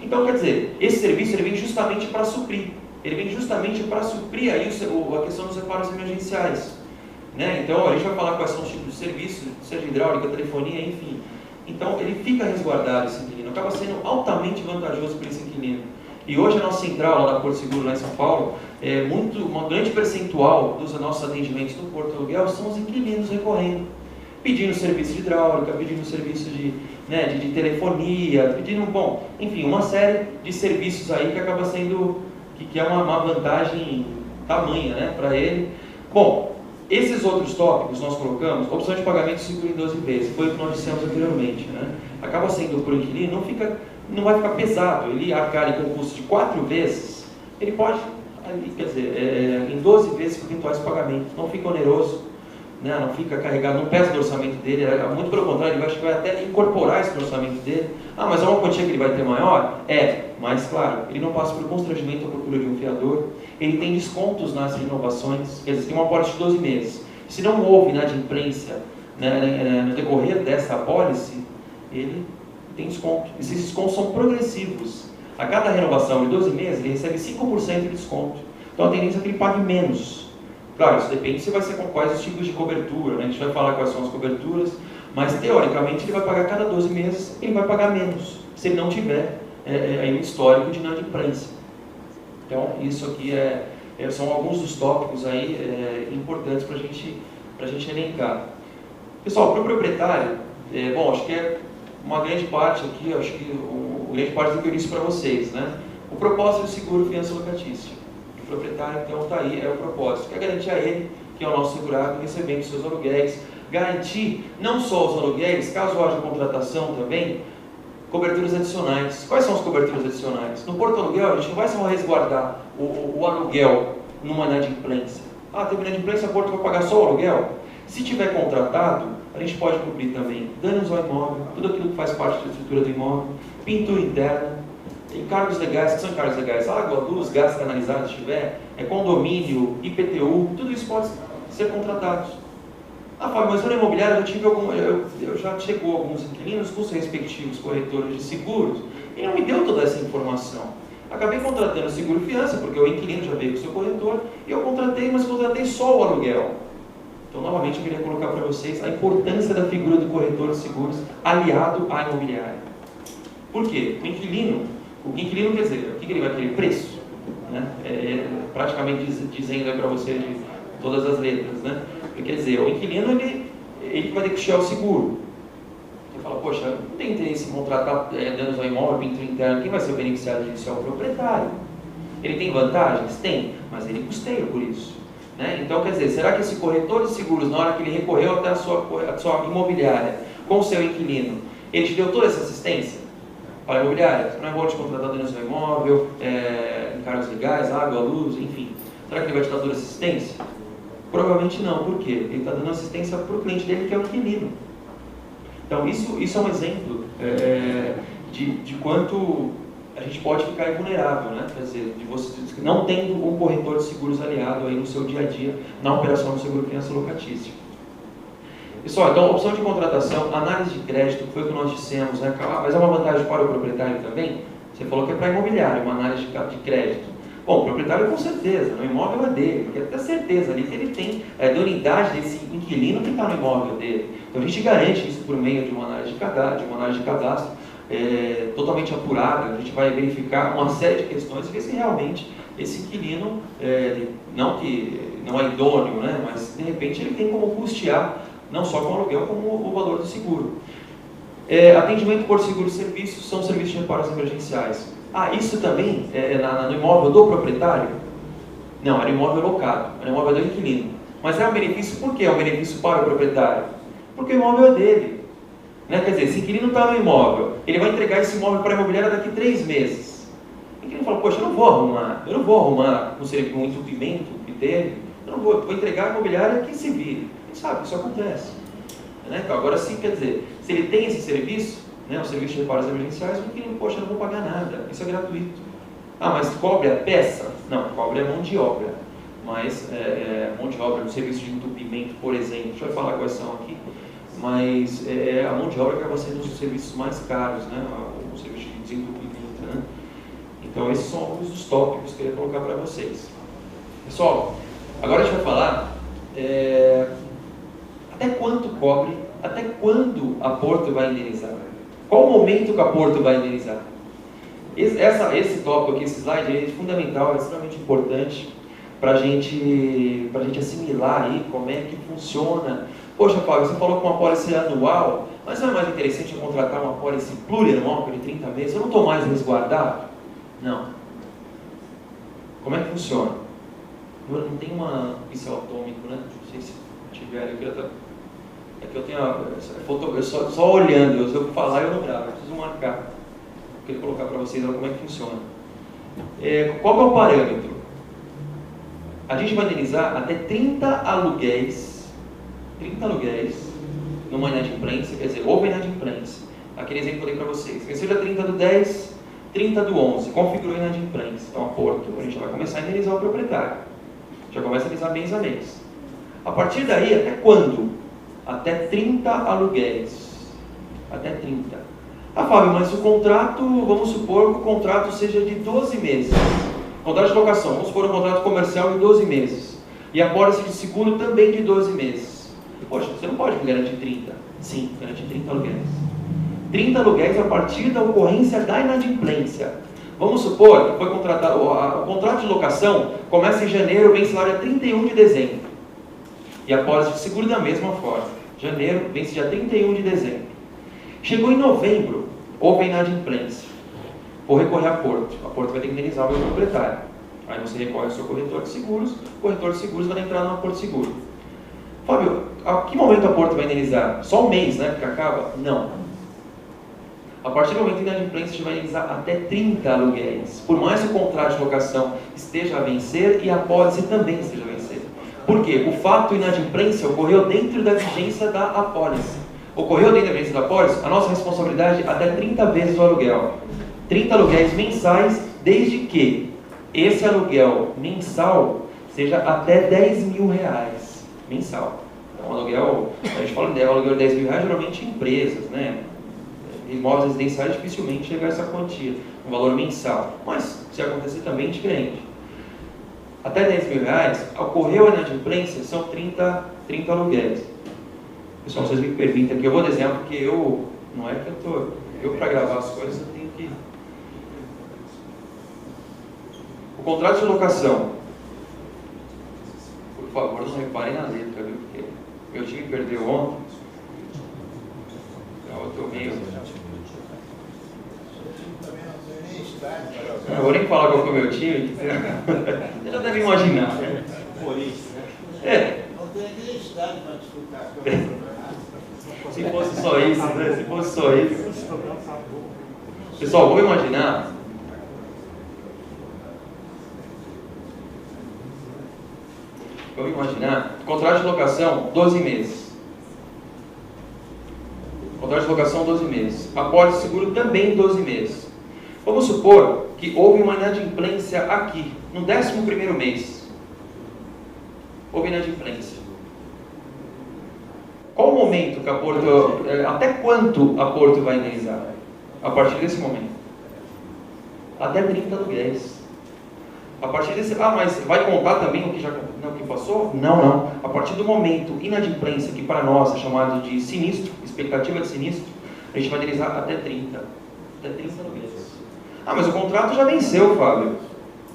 Então, quer dizer, esse serviço ele vem justamente para suprir. Ele vem justamente para suprir aí a questão dos reparos emergenciais. Né? Então, a gente vai falar quais são os tipos de serviços, seja hidráulica, telefonia, enfim. Então, ele fica resguardado, esse inquilino. Acaba sendo altamente vantajoso para esse inquilino. E hoje a nossa central lá da Porto Seguro, lá em São Paulo, uma grande percentual dos nossos atendimentos no Porto Aluguel são os inquilinos recorrendo. Pedindo serviço de hidráulica, pedindo serviço de telefonia, pedindo, bom, enfim, uma série de serviços aí que acaba sendo, que é uma vantagem tamanha, né, para ele. Bom, esses outros tópicos nós colocamos, opção de pagamento seguro em 12 vezes, foi o que nós dissemos anteriormente, né? Acaba sendo para o inquilino, não vai ficar pesado, ele arcar com o custo de 4 vezes, ele pode, quer dizer, em 12 vezes eventuais pagamentos, não fica oneroso, né? Não fica carregado, não pesa no orçamento dele, muito pelo contrário, ele vai até incorporar isso no orçamento dele. Ah, mas é uma quantia que ele vai ter maior? Mas claro, ele não passa por constrangimento à procura de um fiador, ele tem descontos nas renovações, quer dizer, tem uma apólice de 12 meses. Se não houve inadimplência, né, no decorrer dessa apólice, ele tem desconto. Esses descontos são progressivos. A cada renovação de 12 meses, ele recebe 5% de desconto. Então a tendência é que ele pague menos. Claro, isso depende se vai ser com quais os tipos de cobertura, né? A gente vai falar quais são as coberturas, mas teoricamente ele vai pagar cada 12 meses, ele vai pagar menos, se ele não tiver aí um histórico de inadimplência. Então, isso aqui são alguns dos tópicos aí importantes para a gente elencar. Pessoal, para o proprietário, bom, acho que é uma grande parte aqui, acho que grande parte do que eu disse para vocês, né? O propósito do seguro fiança locatícia. O proprietário, então, está aí, é o propósito, que é garantir a ele, que é o nosso segurado, recebendo seus aluguéis, garantir não só os aluguéis, caso haja contratação também, coberturas adicionais. Quais são as coberturas adicionais? No Porto Aluguel, a gente não vai só resguardar o aluguel numa inadimplência. Ah, teve inadimplência, o Porto vai pagar só o aluguel? Se tiver contratado, a gente pode cobrir também danos ao imóvel, tudo aquilo que faz parte da estrutura do imóvel, pintura interna, encargos legais, que são encargos legais, água, luz, gás canalizado, se tiver, condomínio, IPTU, tudo isso pode ser contratado. Ah, Fábio, mas no imobiliário eu já chegou alguns inquilinos com seus respectivos corretores de seguros e não me deu toda essa informação. Acabei contratando seguro fiança, porque o inquilino já veio com o seu corretor, e eu contratei, mas contratei só o aluguel. Então, novamente, eu queria colocar para vocês a importância da figura do corretor de seguros aliado à imobiliária. Por quê? O inquilino quer dizer, o que ele vai querer? Preço. Né? Praticamente dizendo para você de todas as letras, né? Quer dizer, o inquilino ele vai ter que puxar o seguro. Ele fala, poxa, não tem interesse em contratar danos ao imóvel, pintura interna, quem vai ser o beneficiário disso é o proprietário. Ele tem vantagens? Tem, mas ele custeia por isso. Né? Então, quer dizer, será que esse corretor de seguros, na hora que ele recorreu até a sua imobiliária com o seu inquilino, ele te deu toda essa assistência? Para a imobiliária, não é bom te contratar danos ao imóvel, encargos legais, água, luz, enfim. Será que ele vai te dar toda a assistência? Provavelmente não. Por quê? Ele está dando assistência para o cliente dele, que é o inquilino. Então, isso é um exemplo de quanto a gente pode ficar vulnerável, né? Quer dizer, de você não tendo um corretor de seguros aliado aí no seu dia a dia, na operação do seguro fiança locatício. Pessoal, então, opção de contratação, análise de crédito, foi o que nós dissemos, né? Mas é uma vantagem para o proprietário também? Você falou que é para imobiliário, uma análise de crédito. Bom, o proprietário com certeza, o imóvel é dele, porque tem certeza ali que ele tem a unidade desse inquilino que está no imóvel dele. Então a gente garante isso por meio de uma análise de cadastro, totalmente apurada. A gente vai verificar uma série de questões e ver se realmente esse inquilino, não que não é idôneo, né, mas de repente ele tem como custear não só com o aluguel, como o valor do seguro. Atendimento por seguro serviços são serviços de reparos emergenciais. Ah, isso também no imóvel do proprietário? Não, era imóvel locado, era imóvel do inquilino. Mas é um benefício, por que é um benefício para o proprietário? Porque o imóvel é dele. Né? Quer dizer, se o inquilino está no imóvel, ele vai entregar esse imóvel para a imobiliária daqui 3 meses. O inquilino fala, poxa, eu não vou arrumar um entupimento que teve, eu não vou entregar a imobiliária que se vire. A gente sabe que isso acontece. Né? Então, agora sim, quer dizer, se ele tem esse serviço, né, o serviço de reparos emergenciais, o inquilino, poxa, eu não vou pagar nada, isso é gratuito. Ah, mas cobre a peça? Não, cobre a mão de obra. Mas mão de obra no serviço de entupimento, por exemplo, deixa eu falar quais são aqui, mas a mão de obra acaba sendo um dos serviços mais caros, né? O serviço de desentupimento, né? Então esses são alguns dos tópicos que eu queria colocar para vocês. Pessoal, agora a gente vai falar até quanto cobre, até quando a Porto vai indenizar? Qual o momento que a Porto vai indenizar? Esse tópico aqui, esse slide, é fundamental, é extremamente importante para a gente assimilar aí como é que funciona. Poxa, Fábio, você falou que uma apólice anual, mas não é mais interessante eu contratar uma apólice plurianual, de 30 meses? Eu não estou mais resguardado? Não. Como é que funciona? Não tem um pincel atômico, né? Não sei se tiver, é que eu tenho só olhando, se eu falar eu não gravo, eu preciso marcar. Eu queria colocar para vocês como é que funciona. Qual é o parâmetro? A gente vai indenizar até 30 aluguéis numa inadimplência, quer dizer, houve inadimplência. Aquele exemplo que eu dei para vocês. Venceu dia 30 do 10, 30 do 11, configurou inadimplência. Então, a Porto, a gente já vai começar a indenizar o proprietário. Já começa a indenizar mês a mês. A partir daí, até quando? Até 30 aluguéis. Até 30. Ah, Fábio, mas o contrato, vamos supor que o contrato seja de 12 meses. Contrato de locação, vamos supor um contrato comercial de 12 meses. E a pólice de seguro também de 12 meses. Poxa, você não pode me garantir 30. Sim, garantir 30 aluguéis. 30 aluguéis a partir da ocorrência da inadimplência. Vamos supor que foi contratado, o contrato de locação começa em janeiro, vence lá dia 31 de dezembro. E a pólice de seguro da mesma forma. Janeiro, vence dia 31 de dezembro. Chegou em novembro, houve inadimplência. Vou recorrer à Porto. A Porto vai ter que indenizar o meu proprietário. Aí você recorre ao seu corretor de seguros, o corretor de seguros vai entrar na Porto Seguro. Fábio, a que momento a Porto vai indenizar? Só um mês, né? Porque acaba? Não. A partir do momento da inadimplência, a gente vai indenizar até 30 aluguéis. Por mais que o contrato de locação esteja a vencer e a pólice também esteja a vencer. Por quê? O fato de inadimplência ocorreu dentro da vigência da apólice. Ocorreu dentro da vigência da apólice, a nossa responsabilidade é até 30 vezes o aluguel. 30 aluguéis mensais, desde que esse aluguel mensal seja até 10 mil reais mensal. Então, aluguel, a gente fala de aluguel de 10 mil reais, geralmente em empresas, né? Imóveis residenciais dificilmente chega a essa quantia, um valor mensal. Mas, se acontecer também, de cliente. Até 10 mil reais, ocorreu a inadimplência, são 30 aluguéis. Pessoal, vocês me permitem aqui, eu vou dar exemplo, porque não é que eu para gravar as coisas, eu tenho que... O contrato de locação, por favor, não reparem na letra, viu? Porque meu time perdeu ontem. Então eu estou meio... Não vou nem falar qual foi o meu time, você já deve imaginar. Por isso, né? não tem nem estádio para disputar. Se fosse só isso, né? Se fosse só isso. Pessoal, vamos imaginar. Vamos imaginar. Contrato de locação, 12 meses. Contrato de locação, 12 meses. Apólice de seguro também 12 meses. Vamos supor que houve uma inadimplência aqui, no 11º mês. Houve inadimplência. Qual o momento que a Porto... Até quanto a Porto vai indenizar? A partir desse momento. Até 30 aluguéis. A partir desse... Ah, mas vai contar também o que já o que passou? Não. A partir do momento inadimplência, que para nós é chamado de sinistro, expectativa de sinistro, a gente vai indenizar até 30. Até 30 aluguéis. Ah, mas o contrato já venceu, Fábio.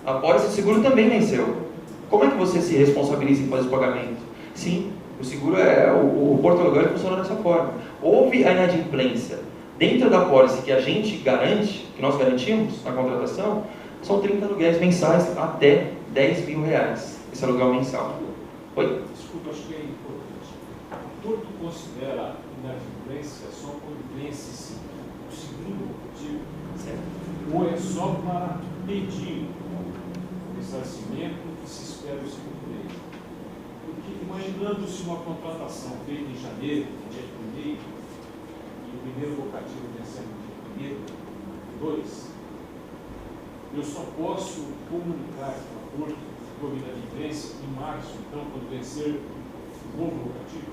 A pólice de seguro também venceu. Como é que você se responsabiliza em fazer o pagamento? Sim, o seguro o Porto Aluguel funciona dessa forma. Houve a inadimplência dentro da pólice que a gente garante, que nós garantimos na contratação, são 30 aluguéis mensais até 10 mil reais. Esse aluguel mensal. Oi? Desculpa, acho que é importante. O Porto considera inadimplência só quando vence-se o segundo motivo? Certo. Ou é só para pedir o ressarcimento que se espera o segundo mês? Porque imaginando-se uma contratação feita em janeiro, no dia 1º, e o primeiro vocativo vencendo no dia 1º, 2, eu só posso comunicar com a Porto por inadimplência em março, então, quando vencer o novo vocativo?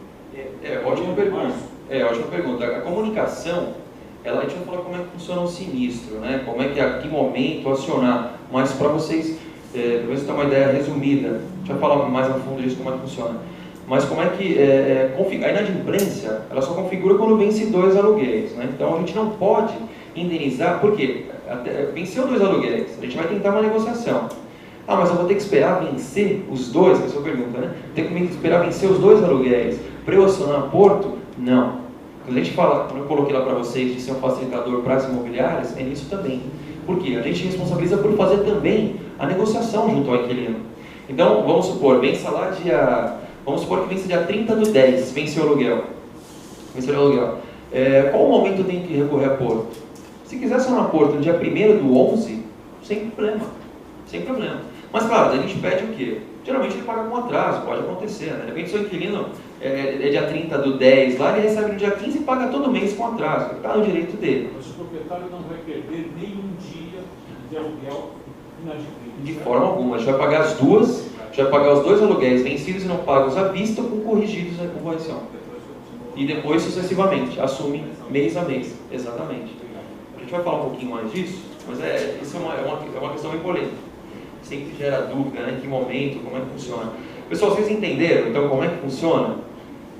Ótima pergunta. Ótima pergunta. A comunicação, a gente vai falar como é que funciona o sinistro, né? Como é que, a que momento acionar. Mas para vocês, para vocês terem uma ideia resumida, a gente vai falar mais a fundo disso, como é que funciona. Mas como é que a inadimplência, ela só configura quando vence 2 aluguéis, né? Então a gente não pode indenizar, por quê? Venceu 2 aluguéis, a gente vai tentar uma negociação. Ah, mas eu vou ter que esperar vencer os 2, que é a sua pergunta, né? Tem que esperar vencer os 2 aluguéis para eu acionar Porto? Não. Quando a gente fala, como eu coloquei lá para vocês, de ser um facilitador para as imobiliárias, é nisso também. Por quê? A gente responsabiliza por fazer também a negociação junto ao inquilino. Então, vamos supor, vamos supor que vence dia 30/10, venceu o aluguel. Venceu o aluguel. Qual o momento eu tenho que recorrer a Porto? Se quiser acionar Porto no dia 1º/11, sem problema. Sem problema. Mas claro, a gente pede o quê? Geralmente ele paga com atraso, pode acontecer, né? De repente seu inquilino é dia 30/10 lá, ele recebe no dia 15 e paga todo mês com atraso. Ele está no direito dele. Mas o proprietário não vai perder nenhum dia de aluguel inadimplente. De forma alguma, a gente vai pagar as duas, a gente vai pagar os 2 aluguéis vencidos e não pagos à vista com corrigidos na correção. E depois sucessivamente, assume mês a mês, exatamente. A gente vai falar um pouquinho mais disso, mas isso é uma questão bem polêmica. Sempre gera dúvida, né? Em que momento, como é que funciona. Pessoal, vocês entenderam então como é que funciona?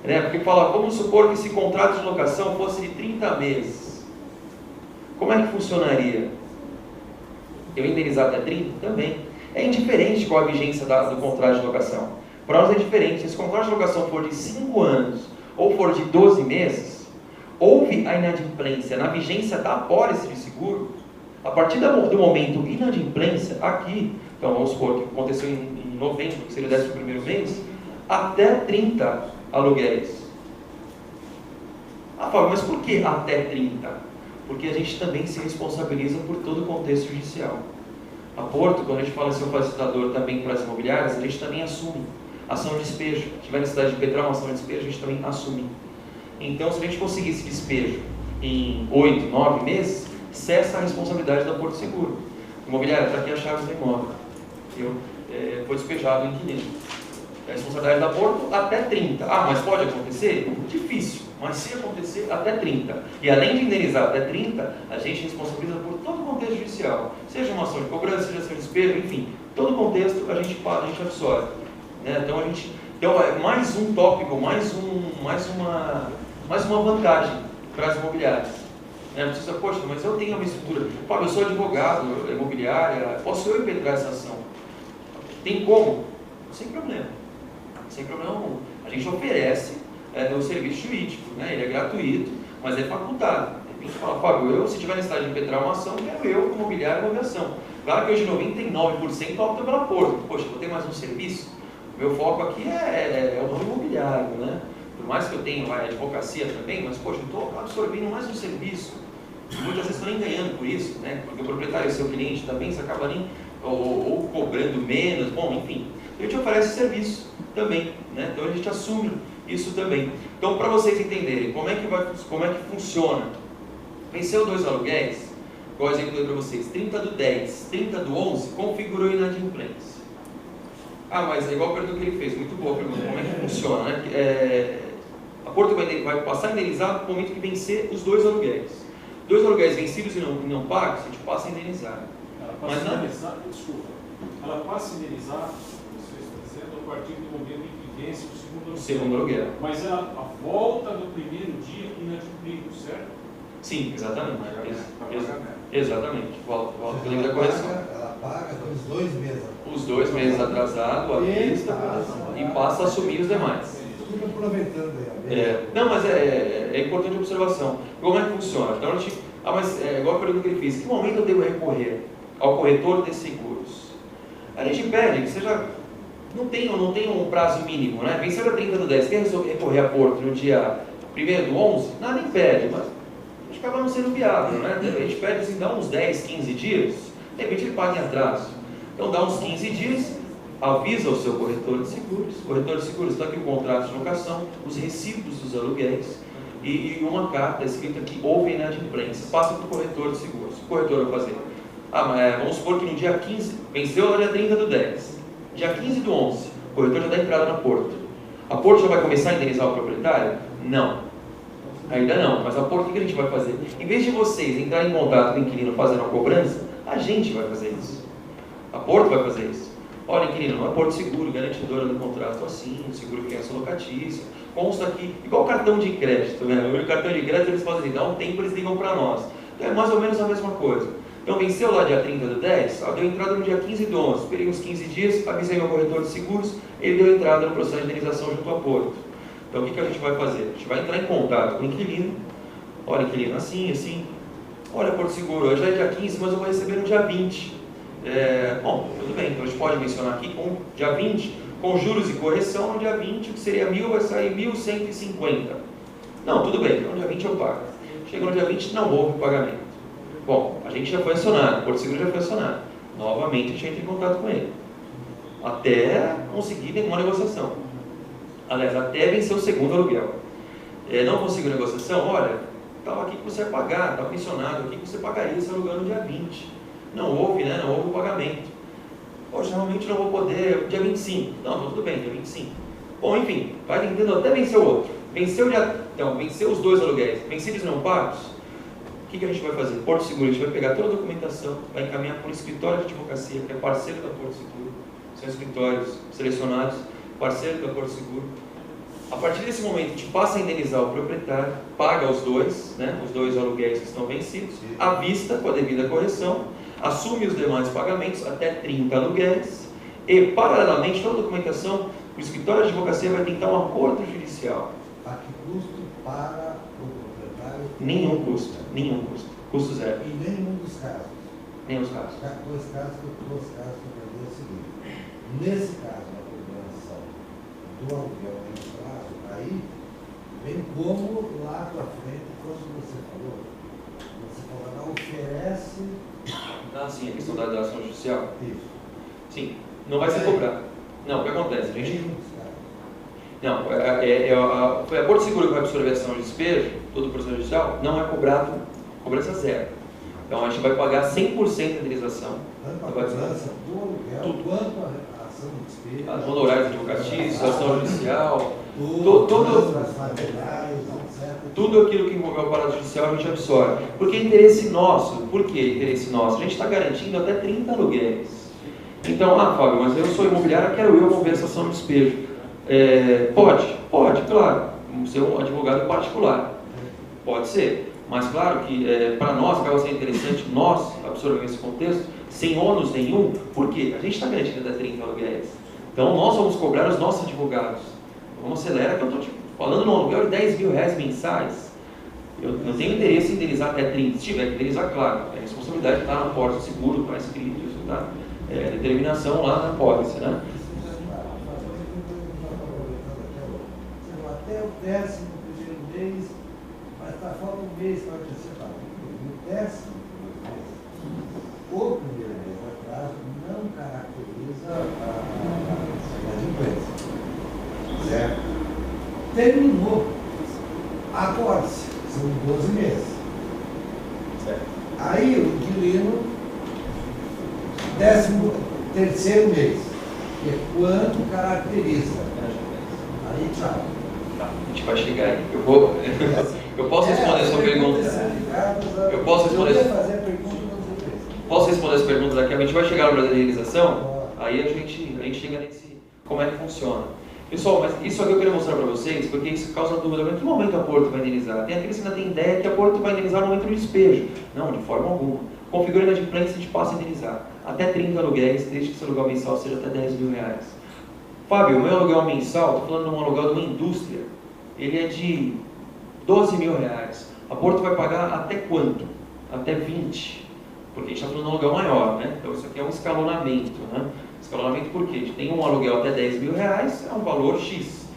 Porque fala, vamos supor que esse contrato de locação fosse de 30 meses. Como é que funcionaria? Eu indenizar até 30? Também. É indiferente qual a vigência do contrato de locação. Para nós é diferente. Se esse contrato de locação for de 5 anos ou for de 12 meses, houve a inadimplência na vigência da apólice de seguro, a partir do momento inadimplência, aqui, então vamos supor que aconteceu em novembro, que seria o 11º mês, até 30 aluguéis. Ah, Fábio, mas por que até 30? Porque a gente também se responsabiliza por todo o contexto judicial. A Porto, quando a gente fala em ser um facilitador também para as imobiliárias, a gente também assume ação de despejo. Se tiver necessidade de impetrar uma ação de despejo, a gente também assume. Então, se a gente conseguir esse despejo em 8, 9 meses, cessa a responsabilidade da Porto Seguro. Imobiliária, está aqui a chave do imóvel. Foi despejado o inquilino. A responsabilidade da Porto até 30. Ah, mas pode acontecer? Difícil, mas se acontecer, até 30. E além de indenizar até 30, a gente responsabiliza por todo o contexto judicial. Seja uma ação de cobrança, seja ação de despejo, enfim, todo o contexto a gente absorve. Né? Então é mais um tópico, mais uma vantagem para as imobiliárias. Não precisa, poxa, mas eu tenho uma estrutura. Fábio, eu sou advogado, imobiliária, posso eu impetrar essa ação? Tem como? Sem problema. Sem problema algum. A gente oferece o serviço jurídico, né? Ele é gratuito, mas é facultado. A gente fala, Fábio, se tiver necessidade de impetrar uma ação, quero eu, como imobiliária, uma ação. Claro que hoje 99% opta pela Porto. Poxa, vou ter mais um serviço? Meu foco aqui é o ramo imobiliário, né? Por mais que eu tenha a advocacia também, mas, poxa, eu estou absorvendo mais um serviço. Muitas vezes estou nem ganhando por isso, né? Porque o proprietário é seu cliente também, você acaba nem ou cobrando menos, bom, enfim. A gente oferece serviço também, né? Então a gente assume isso também. Então, para vocês entenderem como é que funciona, venceu 2 aluguéis, igual exemplo que eu dei para vocês, 30/10, 30/11, configurou inadimplência. Ah, mas é igual a pergunta que ele fez, muito boa a pergunta, como é que funciona, né? A Porto vai passar a indenizar no momento que vencer os 2 aluguéis. 2 aluguéis vencidos e não pagos, a gente passa a indenizar. Ela passa a indenizar, desculpa, ela passa a indenizar, você está dizendo, a partir do momento em que vence o segundo aluguel. Mas é a volta do primeiro dia inadimplido, certo? Sim, exatamente. Exatamente. Volta. Eu lembro da correção. Ela paga os 2 meses. Os 2 meses atrasado, à vista, e passa a assumir os demais. Fica aproveitando aí. Não, mas é importante a observação. Como é que funciona? Então, mas igual a pergunta que ele fez, em que momento eu devo recorrer ao corretor de seguros? A gente pede que seja, não tem um prazo mínimo, né? Venceu a 30/10, quer recorrer a Porto no dia primeiro do 11, nada impede, mas a gente acaba não sendo viável, né? A gente pede assim, dá uns 10, 15 dias, de repente ele paga em atraso. Então dá uns 15 dias, avisa o seu corretor de seguros está aqui o contrato de locação, os recibos dos aluguéis e uma carta escrita que houve inadimplência, passa para o corretor de seguros. O corretor vai fazer, vamos supor que no dia 15, venceu no dia 30 do 10, dia 15 do 11, o corretor já dá entrada na Porto. A Porto já vai começar a indenizar o proprietário? Não. Ainda não, mas a Porto o que a gente vai fazer? Em vez de vocês entrarem em contato com o inquilino fazendo a cobrança, a gente vai fazer isso. A Porto vai fazer isso. Olha, inquilino, não é Porto Seguro, garantidora do contrato assim, o seguro que é locatício, consta aqui, igual cartão de crédito, né? O cartão de crédito eles fazem assim, dá um tempo, eles ligam para nós. Então é mais ou menos a mesma coisa. Então venceu lá dia 30 do 10, deu entrada no dia 15 do 11, esperei uns 15 dias, avisei meu corretor de seguros, ele deu entrada no processo de indenização junto à Porto. Então o que a gente vai fazer? A gente vai entrar em contato com o inquilino, olha inquilino, assim, olha Porto Seguro, hoje é dia 15, mas eu vou receber no dia 20. Bom, tudo bem, então a gente pode mencionar aqui com dia 20, com juros e correção no dia 20, o que seria 1.000 vai sair 1.150. Não, tudo bem, então no dia 20 eu pago. Chega no dia 20, não houve pagamento. Bom, a gente já foi acionado, o Porto Seguro já foi acionado. Novamente a gente entra em contato com ele. Até conseguir uma negociação. Aliás, até vencer o segundo aluguel. Não conseguiu negociação, olha, estava aqui que você ia pagar, estava mencionado aqui que você pagaria esse aluguel no dia 20. Não houve, né? Não houve o pagamento. Poxa, realmente não vou poder, dia 25. Não, tudo bem, dia 25. Bom, enfim, vai tentando até vencer o outro. Venceu os dois aluguéis, vencidos não pagos. O que a gente vai fazer? Porto Seguro, a gente vai pegar toda a documentação, vai encaminhar para um escritório de advocacia, que é parceiro da Porto Seguro. São escritórios selecionados, parceiro da Porto Seguro. A partir desse momento, a gente passa a indenizar o proprietário, paga os dois, né, os dois aluguéis que estão vencidos, à vista, com a devida correção, assume os demais pagamentos, até 30 aluguéis, e, paralelamente, toda a documentação, o escritório de advocacia vai tentar um acordo judicial. A que custo para o proprietário? Nenhum custo. Custo zero. Em nenhum dos casos. Nenhum dos casos. Dois casos que eu perdi o seguinte. Nesse caso, a cobrança do aluguel em prazo, aí vem como lá para frente, quando você falou, ela oferece. Sim, a questão da ação judicial. Isso. Sim, não vai ser cobrado. Não, o que acontece? A gente. Nenhum dos casos. Não, foi a Porto Seguro que vai absorver a ação de despejo, todo o processo judicial, não é cobrado, cobrança zero. Então a gente vai pagar 100% da indenização. Tanto a cobrança do aluguel, quanto a ação de despejo. As honorários advocatícios, a ação judicial, tudo aquilo que envolveu o aparato judicial a gente absorve. Porque é interesse nosso. Por que interesse nosso? A gente está garantindo até 30 aluguéis. Então, Fábio, mas eu sou imobiliário, quero eu mover essa ação de despejo. Pode, claro. Ser um advogado particular. Pode ser. Mas claro que para nós acaba sendo interessante nós absorvermos esse contexto sem ônus nenhum, porque a gente está garantindo até 30 aluguéis. Então nós vamos cobrar os nossos advogados. Vamos acelerar que eu estou falando no aluguel de R$10.000 mensais. Eu tenho interesse em indenizar até 30. Se tiver que indenizar, claro, a responsabilidade está na Porto Seguro, está escrito, isso está determinação lá na pólice, né? Até o 11º mês, mas falta um mês para antecipar. No 10º mês, o primeiro mês de atraso não caracteriza a inadimplência. Certo? Terminou. Agora, são 12 meses. Certo. Aí o inquilino, 13º mês, que é quando caracteriza. Aí tchau. A gente vai chegar aí. Eu posso responder a sua pergunta. Eu posso responder essa pergunta daqui. A gente vai chegar na realização, aí a gente chega nesse como é que funciona. Pessoal, mas isso aqui eu queria mostrar para vocês, porque isso causa dúvida. Em que momento a Porto vai indenizar? Tem aqueles que ainda tem ideia que a Porto vai indenizar no momento do despejo. Não, de forma alguma. Configura a inadimplência e a gente passa a indenizar. Até 30 aluguéis, desde que seu aluguel mensal seja até R$10.000. Fábio, o meu aluguel mensal, estou falando de um aluguel de uma indústria, ele é de R$12.000. A Porto vai pagar até quanto? Até 20. Porque a gente está falando de um aluguel maior, né? Então isso aqui é um escalonamento, né? Escalonamento por quê? A gente tem um aluguel até R$10.000, é um valor X.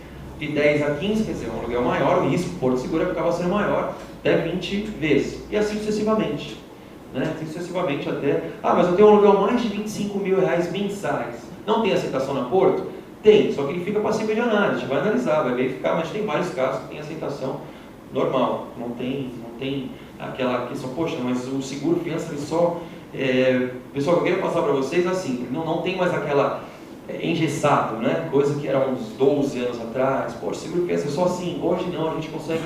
de 10 a 15, quer dizer, um aluguel maior, o risco, o porto seguro acaba sendo maior, até 20 vezes, e assim sucessivamente. Assim sucessivamente até, mas eu tenho um aluguel mais de 25 mil reais mensais, não tem aceitação na porto? Tem, só que ele fica passivo de análise, a gente vai analisar, vai verificar, mas tem vários casos que tem aceitação normal, não tem aquela questão, poxa, mas o seguro fiança ele só... pessoal, eu queria passar para vocês assim, não tem mais aquela engessado, né? Coisa que era uns 12 anos atrás, poxa, seguro fiança é só assim, hoje não, a gente consegue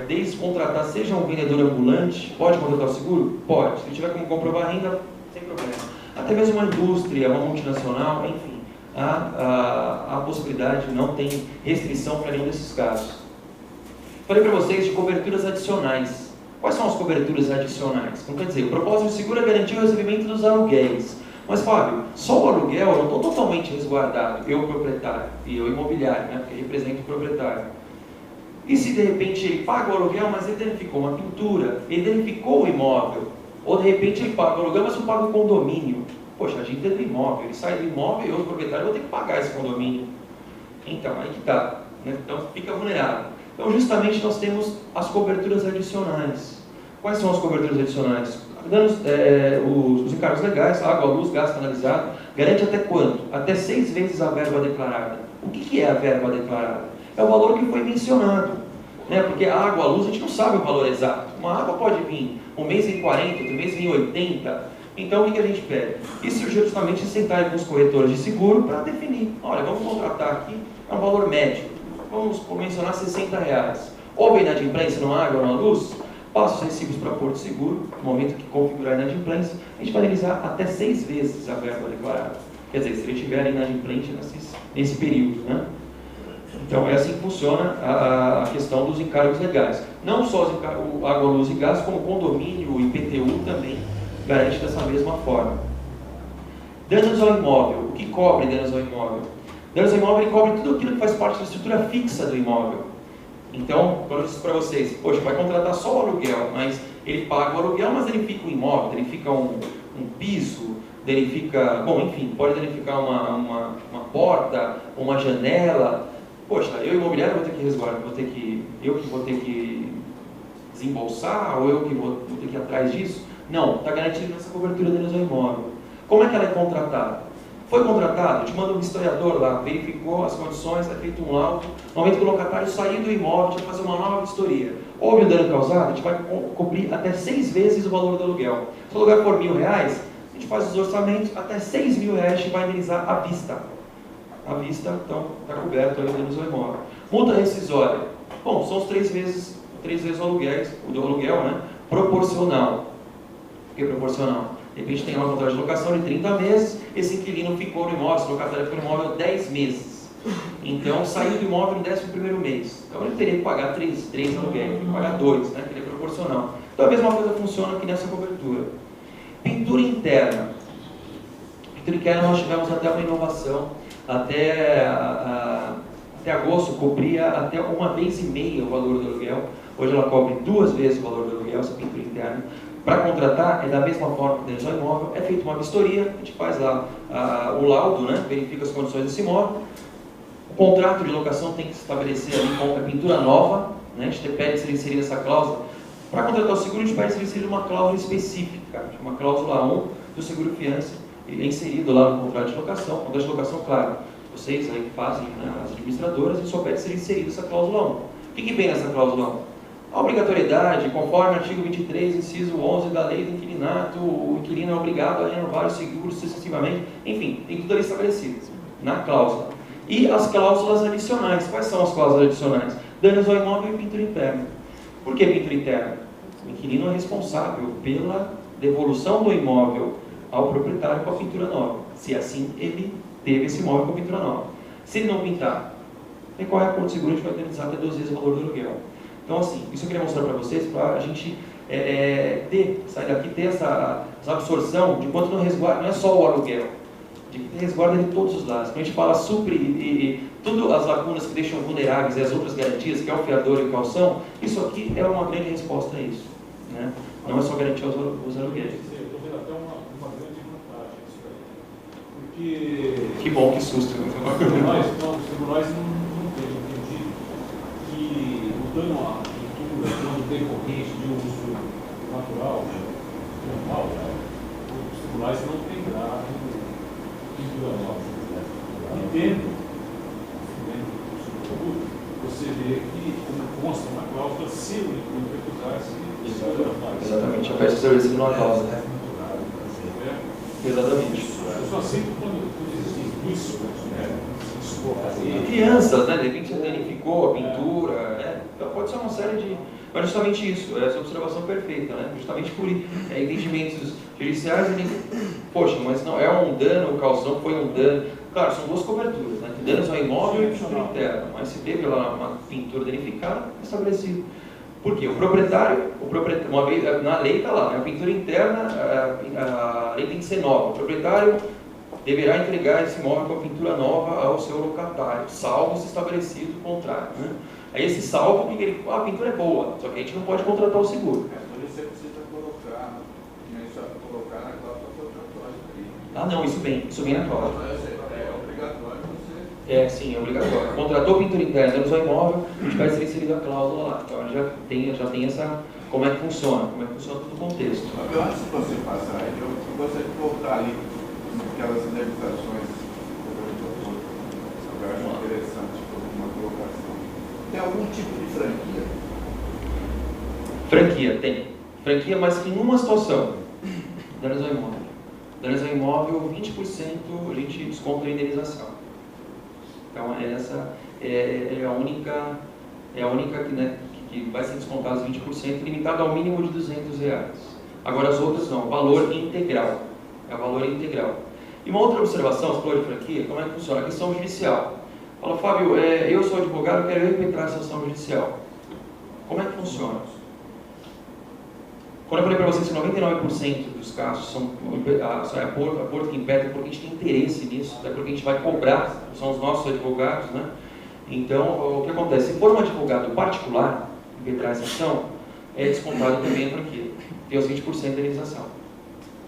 desde contratar, seja um vendedor ambulante, pode contratar o seguro? Pode, se tiver como comprovar a renda, sem problema. Até mesmo uma indústria, uma multinacional, enfim, a possibilidade, não tem restrição para nenhum desses casos. Falei para vocês de coberturas adicionais. Quais são as coberturas adicionais? Então, quer dizer, o propósito do seguro é garantir o recebimento dos aluguéis. Mas, Fábio, só o aluguel eu não estou totalmente resguardado, eu proprietário e eu imobiliário, né, porque represento o proprietário. E se de repente ele paga o aluguel, mas ele danificou uma pintura, ele danificou o imóvel, ou de repente ele paga o aluguel, mas não paga o condomínio. Poxa, a gente é do imóvel, ele sai do imóvel e eu, proprietário, vou ter que pagar esse condomínio. Então, aí que está, né? Então fica vulnerável. Então, justamente, nós temos as coberturas adicionais. Quais são as coberturas adicionais? Os encargos legais, água, luz, gás canalizado, garante até quanto? Até 6 vezes a verba declarada. O que é a verba declarada? É o valor que foi mencionado, né? Porque a água, a luz, a gente não sabe o valor exato. Uma água pode vir um mês em 40, outro mês em 80. Então, o que a gente pede? Isso surgiu justamente de sentar com os corretores de seguro para definir. Olha, vamos contratar aqui, é um valor médio. Vamos mencionar R$60. Houve inadimplência numa água ou numa luz? Passa os recibos para Porto Seguro, no momento que configurar a inadimplência, a gente vai analisar até 6 vezes a verba declarada. Quer dizer, se ele estiver inadimplente nesse período, né? Então, é assim que funciona a questão dos encargos legais. Não só o água, luz e gás, como o condomínio, o IPTU também garante dessa mesma forma. Danos ao imóvel. O que cobre danos ao imóvel? Danos ao imóvel cobre tudo aquilo que faz parte da estrutura fixa do imóvel. Então, quando eu disse para vocês, poxa, vai contratar só o aluguel, mas ele paga o aluguel, mas danifica o imóvel, danifica um piso, danifica, bom, enfim, pode danificar uma porta, uma janela. Poxa, eu imobiliário vou ter que resguardar, eu que vou ter que desembolsar, ou eu que vou ter que ir atrás disso? Não, está garantido nessa cobertura de danos ao imóvel. Como é que ela é contratada? Foi contratado, te manda um historiador lá, verificou as condições, é feito um laudo. No momento que o locatário sair do imóvel, a gente vai fazer uma nova vistoria. Houve um dano causado, a gente vai cobrir até 6 vezes o valor do aluguel. Se o aluguel for R$1.000, a gente faz os orçamentos, até R$6.000 a gente vai indenizar à vista. À vista, então, está coberto aí o danos ao imóvel. Multa rescisória. Bom, são os 3 vezes o aluguel, né? Proporcional. Por que proporcional? De repente tem uma contrato de locação de 30 meses, esse inquilino ficou no imóvel, esse locatário ficou no imóvel 10 meses. Então, saiu do imóvel no 11º mês. Então, ele teria que pagar 3 aluguéis, tem que pagar 2, né? Que ele é proporcional. Então, a mesma coisa funciona aqui nessa cobertura. Pintura interna. Pintura interna nós tivemos até uma inovação. Até agosto cobria até 1,5 vezes o valor do aluguel. Hoje ela cobre 2 vezes o valor do aluguel, essa pintura interna. Para contratar, é da mesma forma que dentro do imóvel, é feita uma vistoria, a gente faz lá o laudo, né, verifica as condições desse imóvel. O contrato de locação tem que estabelecer ali com a pintura nova, né, a gente pede ser inserida essa cláusula. Para contratar o seguro, a gente pede ser inserida uma cláusula específica, uma cláusula 1 do seguro fiança, ele é inserido lá no contrato de locação. Contrato de locação, claro, vocês aí que fazem, né, as administradoras, a gente só pede ser inserida essa cláusula 1. O que vem nessa cláusula 1? A obrigatoriedade, conforme o artigo 23, inciso 11 da lei do inquilinato, o inquilino é obrigado a renovar os seguros sucessivamente, enfim, tem tudo ali estabelecido na cláusula. E as cláusulas adicionais, quais são as cláusulas adicionais? Danos ao imóvel e pintura interna. Por que pintura interna? O inquilino é responsável pela devolução do imóvel ao proprietário com a pintura nova, se assim ele teve esse imóvel com a pintura nova. Se ele não pintar, recorre a Porto Seguro, a gente vai indenizar até 2 vezes o valor do aluguel. Então, assim, isso eu queria mostrar para vocês, para a gente sair daqui, ter essa absorção de quanto não resguarda, não é só o aluguel, de que resguarda de todos os lados. Quando a gente fala supre tudo as lacunas que deixam vulneráveis e as outras garantias, que é o fiador e o calção, isso aqui é uma grande resposta a isso, né? Não é só garantir os aluguéis. Eu estou vendo até uma grande vantagem isso aí. Porque... Que bom, que susto. Os tribunais não tem dano à pintura quando decorrente de um uso natural, normal, os tribunais não têm grado pintura nova. E dentro do subproduto, você vê que, como consta na cláusula, se o inquilino recusar-se, exatamente, a peça estabelecida numa cláusula. Exatamente. Eu só sinto quando existem riscos, crianças, né? De repente você danificou a pintura, então pode ser uma série de... Mas justamente isso, essa observação perfeita, né? Justamente por entendimentos judiciais, poxa, mas não é um dano, causou, foi um dano. Claro, são duas coberturas, né? Danos ao imóvel e pintura interna, mas se teve lá uma pintura danificada, é estabelecido. Por quê? O proprietário, uma vez, na lei está lá, né? A pintura interna, a lei tem que ser nova. O proprietário deverá entregar esse imóvel com a pintura nova ao seu locatário, salvo se estabelecido o contrário, né? Aí esse salvo, porque ele, a pintura é boa, só que a gente não pode contratar o seguro. Por isso você precisa colocar na cláusula contratual. Ah não, isso vem na cláusula. É obrigatório você... Sim, é obrigatório. Contratou pintura interna, danos ao imóvel, a gente vai ser inserido a cláusula lá. Então já tem essa, como é que funciona todo o contexto. Antes de você passar, eu gostaria de voltar ali aquelas indenizações que eu acho interessante uma colocação. Tem algum tipo de franquia? Franquia, tem. Franquia, mas em uma situação. Danos ao imóvel. Danos ao imóvel, 20% a gente desconta a indenização. Então essa é a única que vai ser descontada os 20%, limitado ao mínimo de R$200. Agora as outras não, valor integral. É o valor integral. E uma outra observação, você falou de franquia, como é que funciona? A questão judicial. Fala, Fábio, eu sou advogado, quero impetrar essa ação judicial. Como é que funciona? Quando eu falei para vocês que 99% dos casos são a Porto que impetra, porque a gente tem interesse nisso, é porque a gente vai cobrar, são os nossos advogados, né? Então, o que acontece? Se for um advogado particular impetrar essa ação, é descontado também a franquia. Tem os 20% da indenização.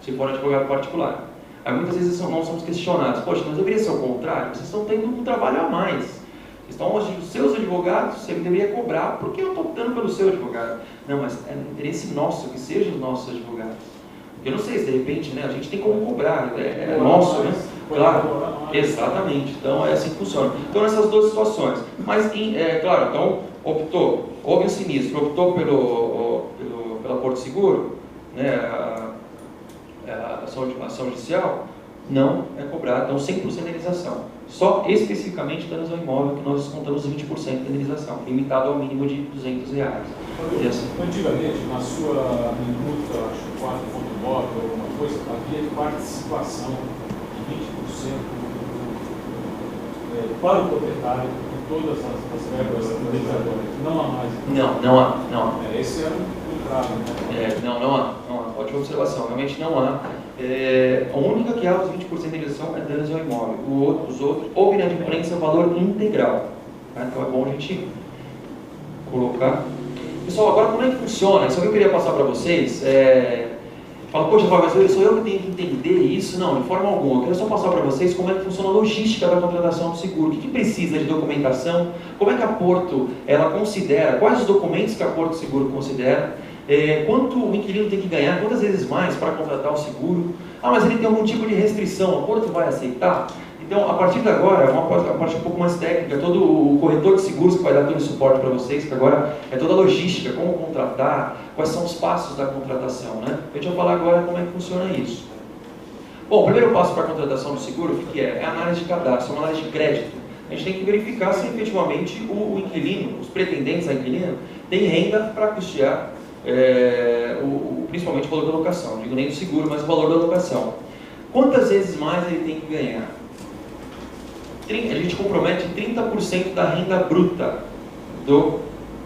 Se for um advogado particular. Aí muitas vezes não somos questionados, poxa, mas deveria ser o contrário, vocês estão tendo um trabalho a mais. Os seus advogados, você deveria cobrar, porque eu estou dando pelo seu advogado. Não, mas é interesse nosso que sejam os nossos advogados. Eu não sei se de repente, né, a gente tem como cobrar, é nosso, né? Claro, exatamente. Então é assim que funciona. Então nessas duas situações. Mas, claro, então houve um sinistro, optou pela Porto Seguro, né, a ação judicial, não é cobrado, então 100% de indenização. Só especificamente danos ao imóvel que nós descontamos 20% de indenização, limitado ao mínimo de R$200. Antigamente, na sua minuta, acho 4.9 ou alguma coisa, havia participação de 20% para o proprietário em todas as verbas indenizatórias. Não há mais. Não há. Esse era o entrave, né? Não há. Ótima observação. Realmente não há. A única que há os 20% de indenização é danos ao imóvel. Os outros, houve inadimplência, valor integral. Tá? Então é bom a gente colocar. Pessoal, agora como é que funciona? Isso que eu queria passar para vocês. Fala, poxa, mas sou eu que tenho que entender isso? Não, de forma alguma. Eu quero só passar para vocês como é que funciona a logística da contratação do seguro. O que precisa de documentação? Como é que a Porto ela considera? Quais os documentos que a Porto Seguro considera? Quanto o inquilino tem que ganhar? Quantas vezes mais para contratar o seguro? Ah, mas ele tem algum tipo de restrição. A Porto vai aceitar? Então, a partir de agora, uma parte um pouco mais técnica, todo o corretor de seguros que vai dar todo o suporte para vocês, que agora é toda a logística, como contratar, quais são os passos da contratação, né? A gente vai falar agora como é que funciona isso. Bom, o primeiro passo para a contratação do seguro, o que é? É a análise de cadastro, uma análise de crédito. A gente tem que verificar se efetivamente o inquilino, os pretendentes a inquilino, têm renda para custear principalmente o valor da locação. Não digo nem do seguro, mas o valor da locação. Quantas vezes mais ele tem que ganhar? A gente compromete 30% da renda bruta do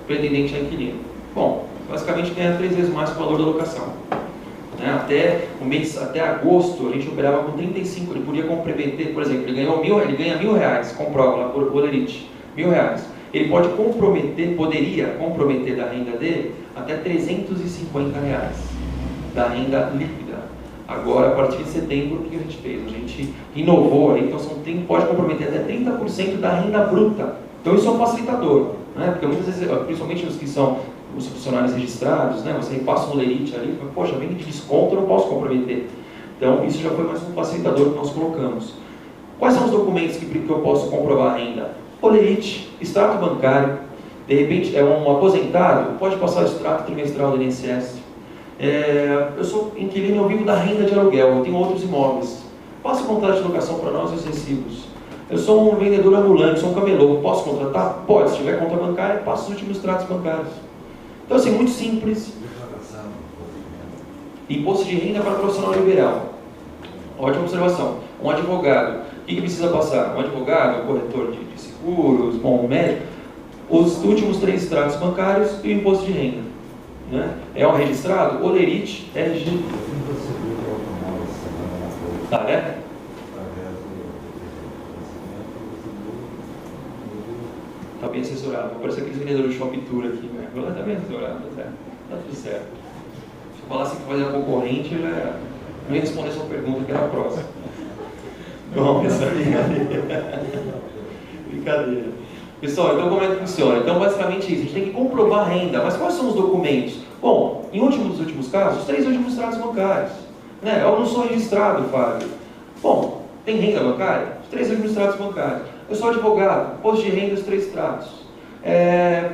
pretendente a inquilino. Bom, basicamente ganha 3 vezes mais que o valor da locação. Até agosto a gente operava com 35, ele podia comprometer, por exemplo, ele ganha R$1.000, comprova lá por Bolerite, R$1.000. Ele poderia comprometer da renda dele até R$350 da renda líquida. Agora, a partir de setembro, o que a gente fez? A gente inovou aí, então pode comprometer até 30% da renda bruta Então isso é um facilitador, né? Porque muitas vezes, principalmente os que são os funcionários registrados, né? Você passa um lerite ali, fala, poxa, vem de desconto, eu não posso comprometer. Então isso já foi mais um facilitador que nós colocamos. Quais são os documentos que eu posso comprovar a renda? Olerite, extrato bancário, de repente é um aposentado, pode passar o extrato trimestral do INSS. Eu sou inquilino, eu vivo da renda de aluguel, eu tenho outros imóveis. Passa o contrato de locação para nós e os recibos. Eu sou um vendedor ambulante, sou um camelô, posso contratar? Pode, se tiver conta bancária, passa os últimos extratos bancários. Então assim, muito simples. Imposto de renda para profissional liberal. Ótima observação. Um advogado, o que precisa passar? Um advogado, um corretor de seguros, um médico, os últimos 3 extratos bancários e o imposto de renda. Né? É um registrado? Olerite é registrado. Ah, é? Está bem assessorado. Parece aqueles vendedores de shopping tour aqui, né? Está bem assessorado, tá certo. Está tudo certo. Se eu falasse que fazer a concorrente, eu não ia responder a sua pergunta, que era a próxima. Bom, essa é brincadeira. Brincadeira. Pessoal, então como é que funciona? Então, basicamente isso. A gente tem que comprovar a renda. Mas quais são os documentos? Bom, nos últimos casos, os 3 últimos extratos bancários. Né? Eu não sou registrado, Fábio. Bom, tem renda bancária? Os 3 últimos extratos bancários. Eu sou advogado, imposto de renda, os 3 extratos.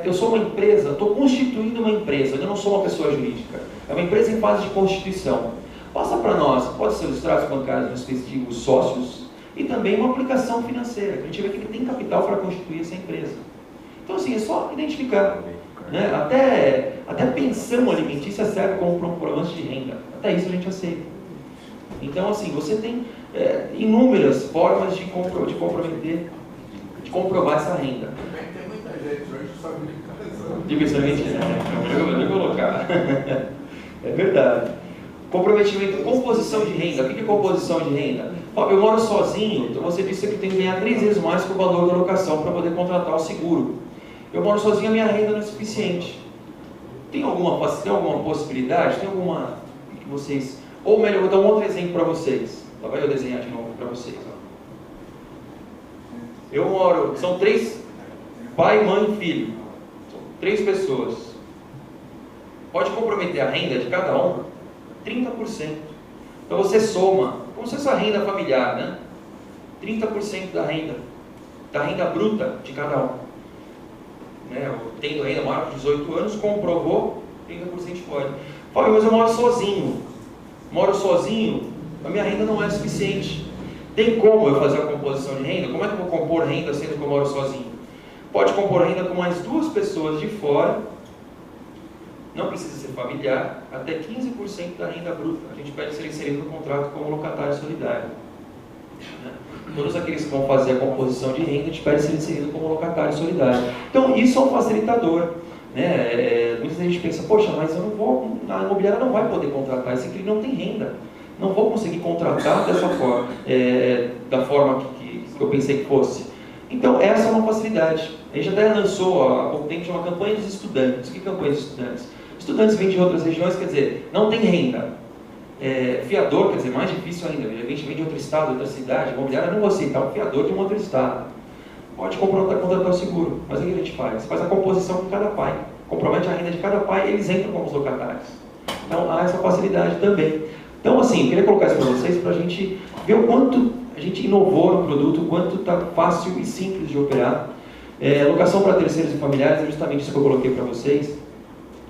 Eu sou uma empresa, estou constituindo uma empresa, eu não sou uma pessoa jurídica. É uma empresa em fase de constituição. Passa para nós, pode ser os extratos bancários dos respectivos sócios e também uma aplicação financeira, que a gente vê que ele tem capital para constituir essa empresa. Então, assim, é só identificar. Né? Até pensão alimentícia serve como comprovante de renda. Até isso a gente aceita. Então, assim, você tem inúmeras formas de comprometer, de comprovar essa renda. Tem muita gente hoje que sabe Divisionamente, eu vou colocar. É verdade. Comprometimento, composição de renda. O que é composição de renda? Eu moro sozinho, então você disse que tem que ganhar 3 vezes mais que o valor da locação para poder contratar o seguro. Eu moro sozinho, a minha renda não é suficiente. Tem alguma possibilidade? Tem alguma que vocês... Ou melhor, vou dar um outro exemplo para vocês. Lá vai eu desenhar de novo para vocês. Ó. Eu moro... São 3... Pai, mãe e filho. São 3 pessoas. Pode comprometer a renda de cada um? 30%. Então você soma, como se fosse a renda familiar, né? 30% da renda bruta de cada um. Né? Tendo renda maior de 18 anos, comprovou, 30% pode. Fábio, mas eu moro sozinho, a minha renda não é suficiente. Tem como eu fazer a composição de renda? Como é que eu vou compor renda sendo que eu moro sozinho? Pode compor renda com mais 2 pessoas de fora, não precisa ser familiar, até 15% da renda bruta. A gente pede ser inserido no contrato como locatário solidário. Né? Todos aqueles que vão fazer a composição de renda, a gente pede ser inserido como locatário solidário. Então, isso é um facilitador. Né? Muitas vezes a gente pensa, poxa, mas a imobiliária não vai poder contratar, esse inquilino não tem renda. Não vou conseguir contratar dessa forma, da forma que eu pensei que fosse. Então, essa é uma facilidade. A gente até lançou há pouco tempo uma campanha dos estudantes. Que campanha dos estudantes? Estudantes vêm de outras regiões, quer dizer, não tem renda. Fiador, quer dizer, mais difícil ainda. A gente vem de outro estado, outra cidade, imobiliária não vou aceitar um fiador de um outro estado. Pode contratar o seguro, mas o que a gente faz? Faz a composição com cada pai. Compromete a renda de cada pai e eles entram como os locatários. Então, há essa facilidade também. Então, assim, eu queria colocar isso para vocês, para a gente ver o quanto a gente inovou no produto, o quanto está fácil e simples de operar. Locação para terceiros e familiares é justamente isso que eu coloquei para vocês.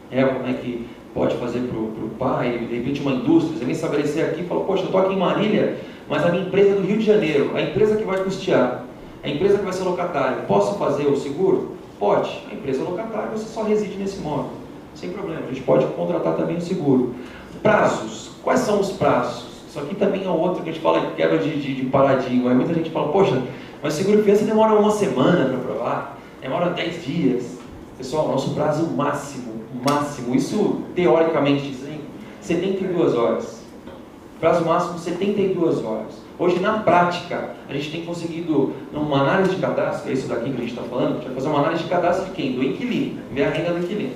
Como é que pode fazer para o pai, de repente uma indústria, você vem estabelecer aqui e fala, poxa, eu estou aqui em Marília, mas a minha empresa é do Rio de Janeiro, a empresa que vai custear, a empresa que vai ser locatária, posso fazer o seguro? Pode. A empresa é locatária, você só reside nesse imóvel, sem problema, a gente pode contratar também o seguro. Prazos, quais são os prazos? Isso aqui também é outro que a gente fala, quebra de paradigma. Muita gente fala, poxa, mas seguro fiança demora 1 semana para aprovar, demora 10 dias. Pessoal, nosso prazo máximo, isso teoricamente dizem, 72 horas. Prazo máximo, 72 horas. Hoje, na prática, a gente tem conseguido, numa análise de cadastro, é isso daqui que a gente está falando, a gente vai fazer uma análise de cadastro de quem? Do inquilino, ver a renda do inquilino.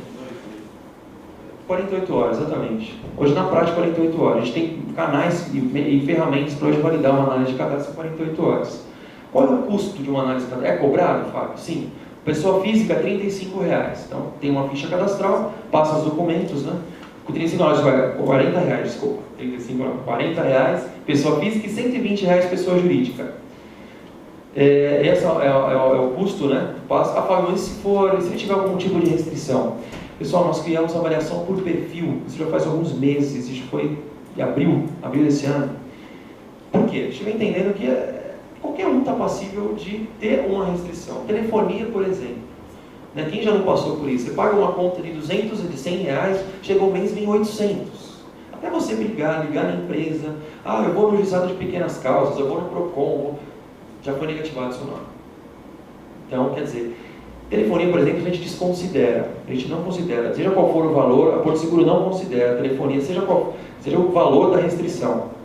48 horas, exatamente. Hoje, na prática, 48 horas. A gente tem canais e ferramentas para hoje validar uma análise de cadastro em 48 horas. Qual é o custo de uma análise de cadastro? É cobrado, Fábio? Sim. Pessoa física, R$ 35. Então, tem uma ficha cadastral, passa os documentos, né? Com 35 reais, vai, com 40 reais, desculpa. 35 não, 40 reais, pessoa física e 120 reais, pessoa jurídica. Esse é o custo, né? A favor, se ele tiver algum tipo de restrição. Pessoal, nós criamos avaliação por perfil, isso já faz alguns meses, isso foi em abril desse ano. Por quê? A gente vem entendendo que qualquer um está passível de ter uma restrição. Telefonia, por exemplo. Né? Quem já não passou por isso? Você paga uma conta de 200 de 100 reais, chegou o mês e vem 800. Até você ligar na empresa, eu vou no juizado de pequenas causas, eu vou no PROCON, já foi negativado o seu nome. Então, quer dizer, telefonia, por exemplo, a gente desconsidera, a gente não considera, seja qual for o valor, a Porto Seguro não considera a telefonia, seja o valor da restrição.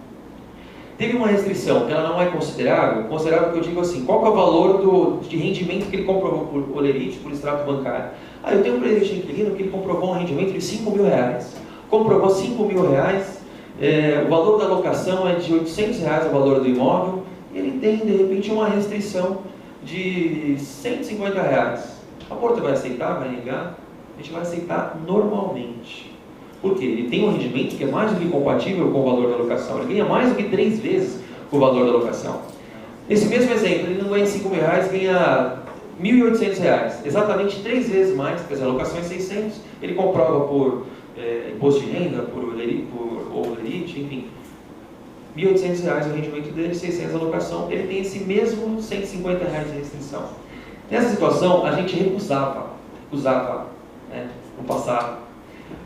Teve uma restrição que ela não é considerável que eu digo assim, qual que é o valor de rendimento que ele comprovou por olerite, por extrato bancário? Eu tenho um presente inquilino que ele comprovou um rendimento de R$5.000. Comprovou R$5.000, o valor da locação é de R$800 o valor do imóvel, e ele tem, de repente, uma restrição de R$150. A Porto vai aceitar, vai negar? A gente vai aceitar normalmente. Por quê? Ele tem um rendimento que é mais do que compatível com o valor da locação. Ele ganha mais do que 3 vezes o valor da locação. Nesse mesmo exemplo, ele não ganha R$5.000, ganha R$1.800. Exatamente 3 vezes mais, quer dizer, a locação é 600, ele comprova por imposto de renda, por olerite, enfim. R$1.800 o rendimento dele, 600 a locação, ele tem esse mesmo R$150 de restrição. Nessa situação, a gente recusava, né, no passado.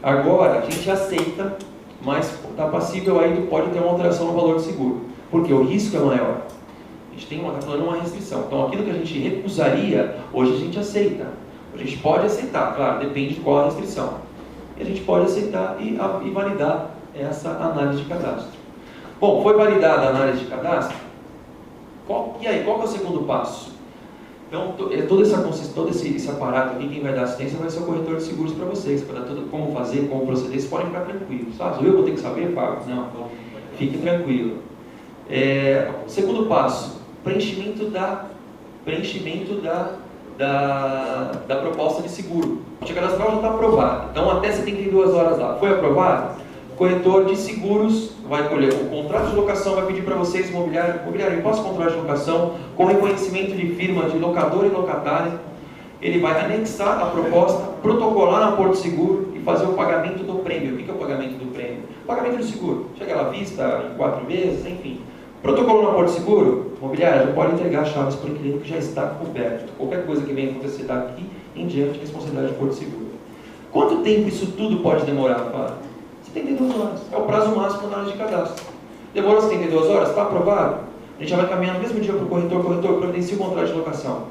Agora, a gente aceita, mas está passível aí, pode ter uma alteração no valor do seguro, porque o risco é maior. A gente tem uma restrição. Então, aquilo que a gente recusaria, hoje a gente aceita. A gente pode aceitar, claro, depende de qual a restrição. E a gente pode aceitar e validar essa análise de cadastro. Bom, foi validada a análise de cadastro? Qual que é o segundo passo? Então, todo esse aparato aqui, quem vai dar assistência vai ser o corretor de seguros para vocês, para dar tudo como fazer, como proceder, vocês podem ficar tranquilos. Eu vou ter que saber, Fábio? Não, fique tranquilo. Segundo passo, preenchimento da proposta de seguro. O cadastral já está aprovado, então até 72 horas lá. Foi aprovado? O corretor de seguros vai colher o contrato de locação, vai pedir para vocês, imobiliário, eu posso contrato de locação com reconhecimento de firma de locador e locatário. Ele vai anexar a proposta, protocolar na Porto Seguro e fazer o pagamento do prêmio. O que é o pagamento do prêmio? O pagamento do seguro. Chega lá à vista em 4 meses, enfim. Protocolou na Porto Seguro, imobiliário já pode entregar chaves para o inquilino que já está coberto. Qualquer coisa que venha acontecer daqui em diante, responsabilidade de Porto Seguro. Quanto tempo isso tudo pode demorar, Fábio? 72 horas. É o prazo máximo da análise de cadastro. Demorou 72 horas? Está aprovado? A gente já vai caminhar no mesmo dia para o corretor providencia o contrato de locação.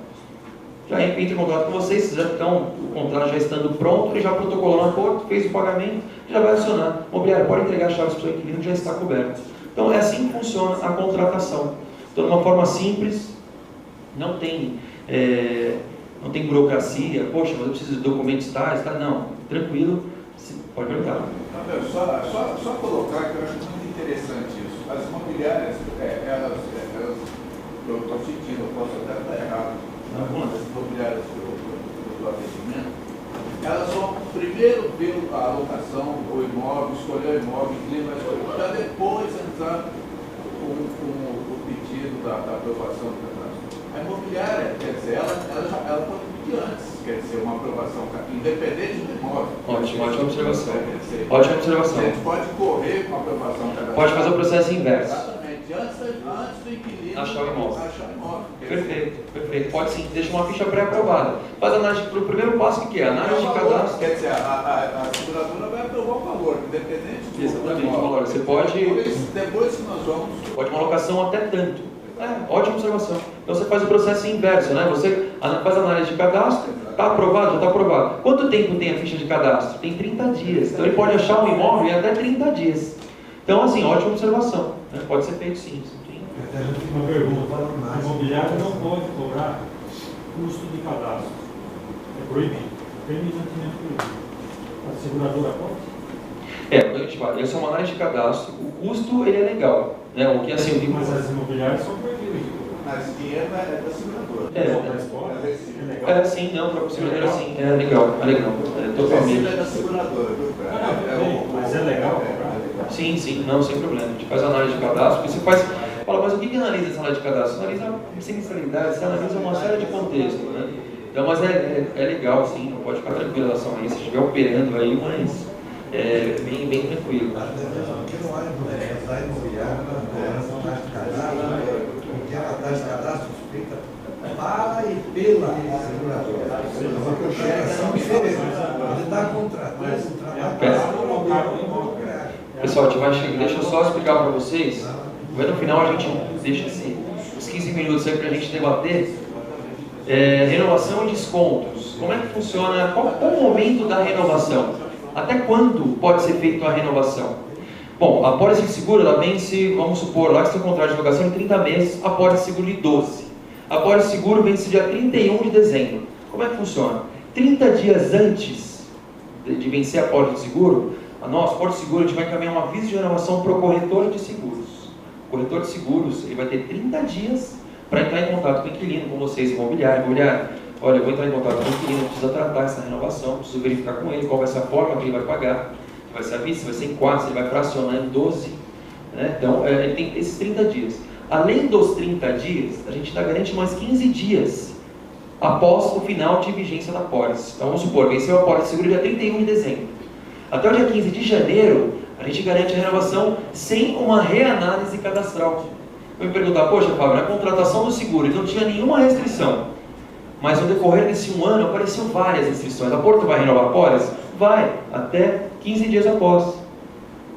Já entra em contato com vocês, o contrato já estando pronto, ele já protocolou na Porto, fez o pagamento, já vai acionar. O imobiliário pode entregar a chave para o seu inquilino, já está coberto. Então é assim que funciona a contratação. Então, de uma forma simples, não tem burocracia, poxa, mas eu preciso de documentos tais, tá? Não, tranquilo, pode perguntar. Só colocar que eu acho muito interessante isso. As imobiliárias, eu estou sentindo, eu posso até estar errado, as imobiliárias do atendimento, elas vão primeiro ver a locação, o imóvel, escolher o imóvel, para depois entrar com o pedido da aprovação do cadastro. A imobiliária, quer dizer, ela pode pedir antes, quer dizer, uma aprovação, independente do imóvel. Ótima observação. Dizer, ótima observação. A gente pode correr com a aprovação cadastral. Pode fazer o processo inverso. Exatamente, antes do inquilino achar o imóvel. Perfeito. Pode sim, deixa uma ficha pré-aprovada. Faz a análise, o primeiro passo que é? Análise de cadastro. Quer dizer, a seguradora vai aprovar o valor, independente do exatamente, o valor. Você pode. Depois que nós vamos. Pode uma locação até tanto. Ótima observação. Então você faz o processo inverso, né? Você faz a análise de cadastro, está aprovado? Já está aprovado. Quanto tempo tem a ficha de cadastro? Tem 30 dias. Então ele pode achar um imóvel em até 30 dias. Então, assim, ótima observação. Né? Pode ser feito sim. Até já tem uma pergunta. O imobiliário não pode cobrar custo de cadastro. É proibido. Terminantemente proibido. A seguradora pode? A gente vai. Essa é uma análise de cadastro. O custo, ele é legal. Né? O que, assim, mas as imobiliárias são proibidas. Mas dinheiro é da seguradora. É legal. É, sim, não, para o seguro sim, é legal, totalmente. É da seguradora, viu, cara? Mas é legal. Sim, não, sem problema. A gente faz análise de cadastro, porque você fala, mas o que analisa essa análise de cadastro? Você analisa a sinistralidade, você analisa uma série de contextos, né? Então, mas é legal, sim, não pode ficar tranquilo em relação a isso, se estiver operando aí, mas é bem tranquilo. Porque não olha para a imobiliária, essa taxa de cadastro, porque a taxa de cadastro feita para e pela seguradora. É uma contratação diferente. Ele está contratando um trabalho. Pessoal, a gente vai chegar, deixa eu só explicar para vocês, mas no final a gente deixa assim, uns 15 minutos aí para a gente debater. Renovação e descontos. Como é que funciona? Qual o momento da renovação? Até quando pode ser feita a renovação? Bom, a pólice de seguro, ela vence, vamos supor, lá que você tem um contrato de locação em 30 meses, a pólice de seguro de 12. A pólice de seguro vence dia 31 de dezembro. Como é que funciona? 30 dias antes de vencer a pólice de seguro, a nossa pólice de seguro, a gente vai encaminhar um aviso de renovação para o corretor de seguros. O corretor de seguros, ele vai ter 30 dias para entrar em contato com o inquilino, com vocês, imobiliário, olha, eu vou entrar em contato com o inquilino, precisa tratar essa renovação, preciso verificar com ele qual vai ser a forma que ele vai pagar, se vai ser à vista, se vai ser em 4, se ele vai fracionar em 12, né? Então, ele tem esses 30 dias. Além dos 30 dias, a gente ainda garante mais 15 dias após o final de vigência da pólice. Então, vamos supor, venceu a pólice de seguro dia 31 de dezembro. Até o dia 15 de janeiro, a gente garante a renovação sem uma reanálise cadastral. Eu me perguntar, poxa, Fábio, na contratação do seguro ele não tinha nenhuma restrição, mas no decorrer desse um ano apareceram várias restrições. A Porto vai renovar a pólice? Vai, até 15 dias após.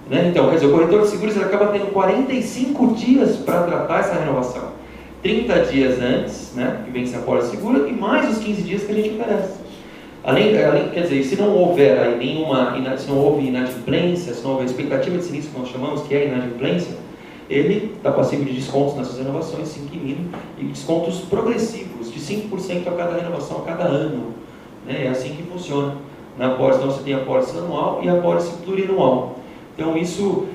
Né? Então, quer dizer, o corretor de seguros ele acaba tendo 45 dias para tratar essa renovação. 30 dias antes, né, que vence a pólice de seguro, e mais os 15 dias que a gente oferece. Além, quer dizer, se não houver aí se não houve inadimplência, se não houver expectativa de sinistro, que nós chamamos, que é inadimplência, ele está passivo de descontos nessas renovações, sim, inquilino, e descontos progressivos, de 5% a cada renovação, a cada ano. Né? É assim que funciona. Na pólice, então, você tem a pólice anual e a pólice plurianual. Então, isso,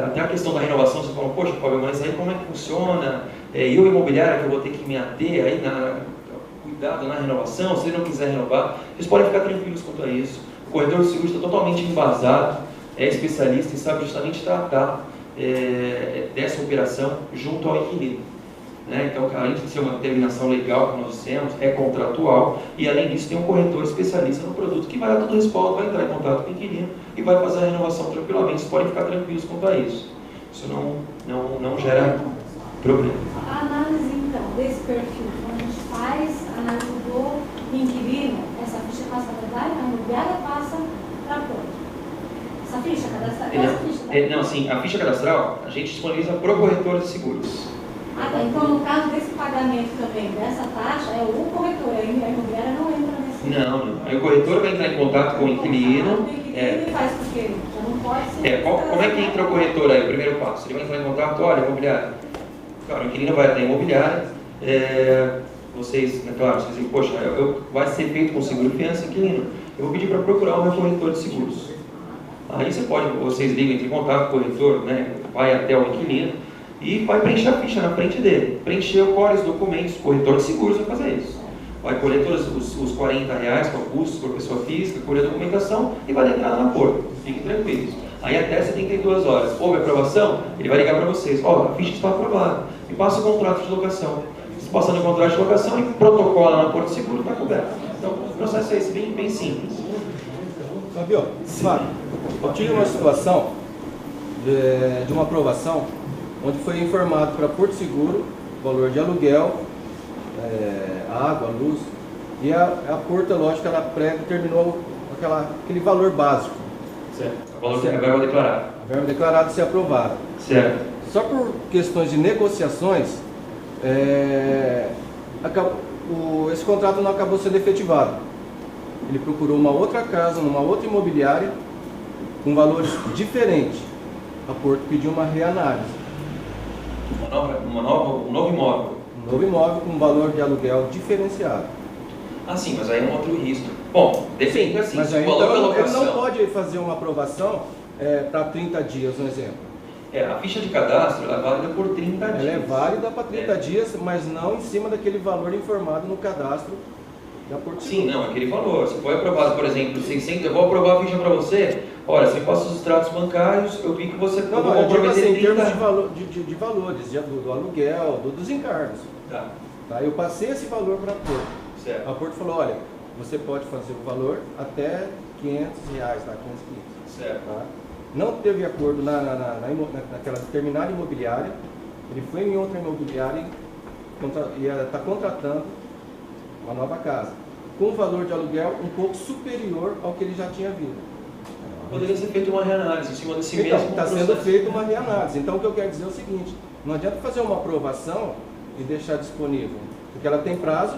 até a questão da renovação, você fala, poxa, Fábio, mas aí como é que funciona? Eu, imobiliária, que eu vou ter que me ater aí cuidado na renovação, se ele não quiser renovar, vocês podem ficar tranquilos quanto a isso. O corretor de seguros está totalmente embasado, é especialista e sabe justamente tratar dessa operação junto ao inquilino. Né? Então, além de ser uma determinação legal que nós dissemos, é contratual, e além disso tem um corretor especialista no produto que vai dar todo o respaldo, vai entrar em contato com o inquilino e vai fazer a renovação tranquilamente. Vocês podem ficar tranquilos quanto a isso. Isso não gera problema. A análise, então, desse perfil, quando a gente faz a análise do inquilino, essa ficha passa para a imobiliária, passa para a Porto. Essa ficha cadastral? Não, sim, a ficha cadastral a gente disponibiliza para o corretor de seguros. Ah, tá. Então, no caso desse pagamento também, dessa taxa, é o corretor, a imobiliária não entra nesse... Não. Aí o corretor vai entrar em contato com o inquilino. E faz porque já não pode ser... Como é que entra o corretor aí? O primeiro passo, ele vai entrar em contato, olha, imobiliária. Claro, o inquilino vai até a imobiliária, vocês, claro, vocês dizem, poxa, vai ser feito com seguro de fiança, inquilino. Eu vou pedir para procurar o meu corretor de seguros. Aí vocês ligam, entrem em contato com o corretor, né, vai até o inquilino e vai preencher a ficha na frente dele. Preencher, colhe os documentos, o corretor de seguros vai fazer isso. Vai colher todos os R$40 com custos por pessoa física, colher a documentação e vai entrar na Porto. Fiquem tranquilos. Aí até 72 horas, houve aprovação, ele vai ligar para vocês. A ficha está aprovada. E passa o contrato de locação. Se passando o contrato de locação e protocola na Porto Seguro, está coberto. Então o processo é esse, bem simples. Fábio, eu tive uma situação de uma aprovação onde foi informado para Porto Seguro valor de aluguel, água, luz, e a Porto, lógico, ela pré-determinou aquele valor básico. Certo. O valor da verba declarada. A verba declarada ser aprovada. Certo. Só por questões de negociações, esse contrato não acabou sendo efetivado. Ele procurou uma outra casa, numa outra imobiliária, com valores diferentes. A Porto pediu uma reanálise. Um novo imóvel. Um novo imóvel com valor de aluguel diferenciado. Ah, sim, mas aí é um outro risco. Bom, depende assim, mas se aí, o valor da então, locação... ele não pode fazer uma aprovação para 30 dias, um exemplo. A ficha de cadastro ela é válida por 30 dias. Ela é válida para 30 dias, mas não em cima daquele valor informado no cadastro da Porto Sim, Seguro. não, aquele valor. Se foi aprovado, por exemplo, 600, eu vou aprovar a ficha para você. Olha, você passa os extratos bancários, eu vi que você Não, vou eu digo comprometer assim, em termos 30. de, valores, do aluguel, dos encargos. Tá, Tá? Eu passei esse valor para a Porto. certo, A Porto falou, olha, você pode fazer o valor até R$500, tá? 500. certo. Tá? Não teve acordo naquela determinada imobiliária, ele foi em outra imobiliária e está contratando uma nova casa, com um valor de aluguel um pouco superior ao que ele já tinha vindo. Poderia ser feita uma reanálise em cima desse Então, mesmo está sendo processo. feita uma reanálise. Então, o que eu quero dizer é o seguinte, não adianta fazer uma aprovação e deixar disponível, porque ela tem prazo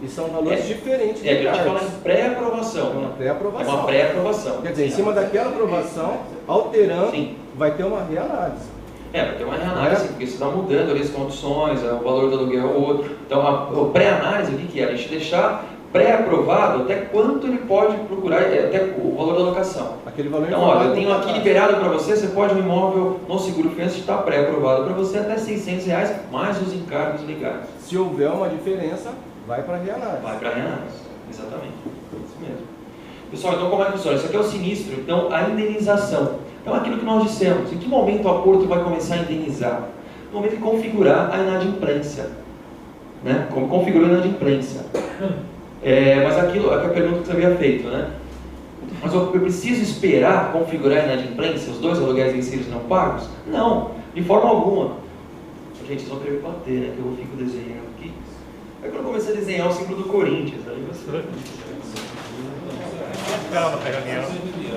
e são valores diferentes de É que a gente encargos. fala em pré-aprovação. É uma né? pré-aprovação. É uma pré-aprovação. Quer dizer, em cima daquela aprovação, alterando, Sim. vai ter uma reanálise. Vai ter uma reanálise, porque você está mudando ali as condições, o valor do aluguel é outro. Então, a pré-análise, o que é? A gente deixar pré-aprovado até quanto ele pode procurar, até o valor da locação. Aquele valor Então, olha, eu informado tenho no aqui contrato. liberado para você pode um imóvel no seguro fiança está pré-aprovado para você até R$600, mais os encargos legais. Se houver uma diferença, vai para a reanálise. Vai para a reanálise, exatamente. Isso mesmo. Pessoal, então como é que funciona? Isso aqui é o sinistro, então a indenização. Então aquilo que nós dissemos, em que momento a Porto vai começar a indenizar? No momento de configurar a inadimplência. Né? Como configurou a inadimplência. Mas aquilo é a pergunta que você havia feito, né? Mas eu preciso esperar configurar a inadimplência, os dois aluguéis vencidos não pagos? Não, de forma alguma. Gente, vocês vão querer bater, né? Que eu fico desenhando aqui. Aí quando eu comecei a desenhar o símbolo do Corinthians,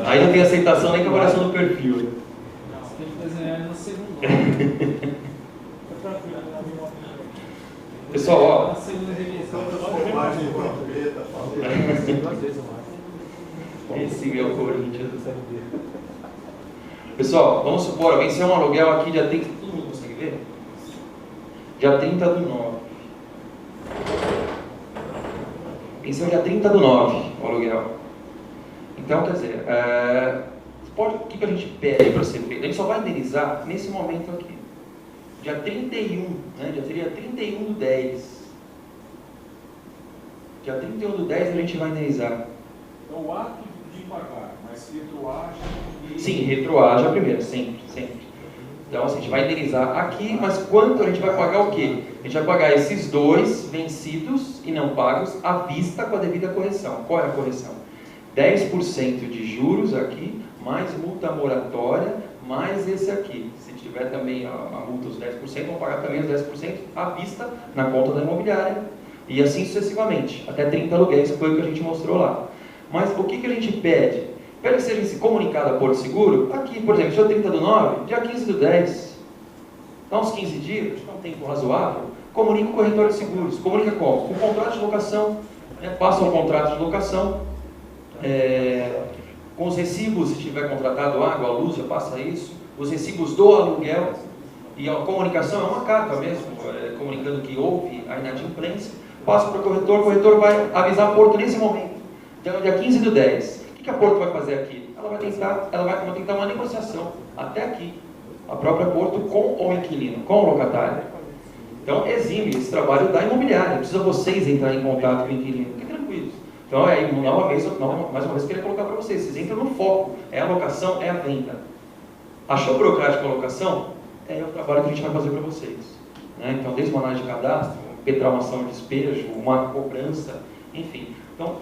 aí não tem aceitação nem com a avaliação do perfil. Tem que desenhar no segundo. Pessoal, ó. Na segunda revisão. Duas vezes mais. Esse é o Corinthians. Pessoal, vamos supor, venceu um aluguel aqui dia 30. Todo mundo consegue ver? Dia 30/9. Venceu dia 30/9 o aluguel. Então, quer dizer, o que a gente pede para ser feito? A gente só vai indenizar nesse momento aqui. Dia 31, né? Dia 31/10. Dia 31/10 a gente vai indenizar. Então, o ato de pagar, mas retroaja e... Sim, retroaja primeiro, sempre, sempre. Então, assim, a gente vai indenizar aqui, mas quanto a gente vai pagar o quê? A gente vai pagar esses dois vencidos e não pagos à vista com a devida correção. Qual é a correção? 10% de juros aqui, mais multa moratória, mais esse aqui. Se tiver também a multa dos 10%, vão pagar também os 10% à vista na conta da imobiliária. E assim sucessivamente, até 30 aluguéis, que foi o que a gente mostrou lá. Mas o que a gente pede? Pede que seja comunicado a Porto Seguro, aqui, por exemplo, dia 30/9, dia 15/10. Dá uns 15 dias, acho que é um tempo razoável, comunica o corretor de seguros. Comunica como? Com o contrato de locação, né? Passa o contrato de locação, com os recibos, se tiver contratado água, luz, já passa isso, os recibos do aluguel, e a comunicação é uma carta mesmo, comunicando que houve a inadimplência, passa para o corretor vai avisar a Porto nesse momento, então dia 15/10. O que a Porto vai fazer aqui? Ela vai tentar uma negociação, até aqui, a própria Porto com o inquilino, com o locatário. Então exime esse trabalho da imobiliária, precisa vocês entrarem em contato com o inquilino, fiquem tranquilos. Então, mais uma vez, eu queria colocar para vocês entram no foco, é a locação, é a venda. Achou burocrático a locação? É o trabalho que a gente vai fazer para vocês. Né? Então, desde uma análise de cadastro, petrar uma ação de despejo, uma cobrança, enfim. Então,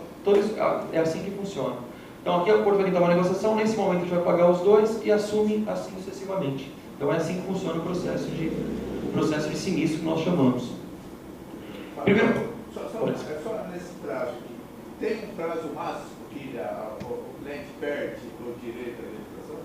é assim que funciona. Então, aqui a Porto vai tentar uma negociação, nesse momento a gente vai pagar os dois e assume assim sucessivamente. Então, é assim que funciona o processo de sinistro que nós chamamos. Primeiro, só nesse prazo aqui. Tem um prazo máximo que o cliente perde o direito à legislação?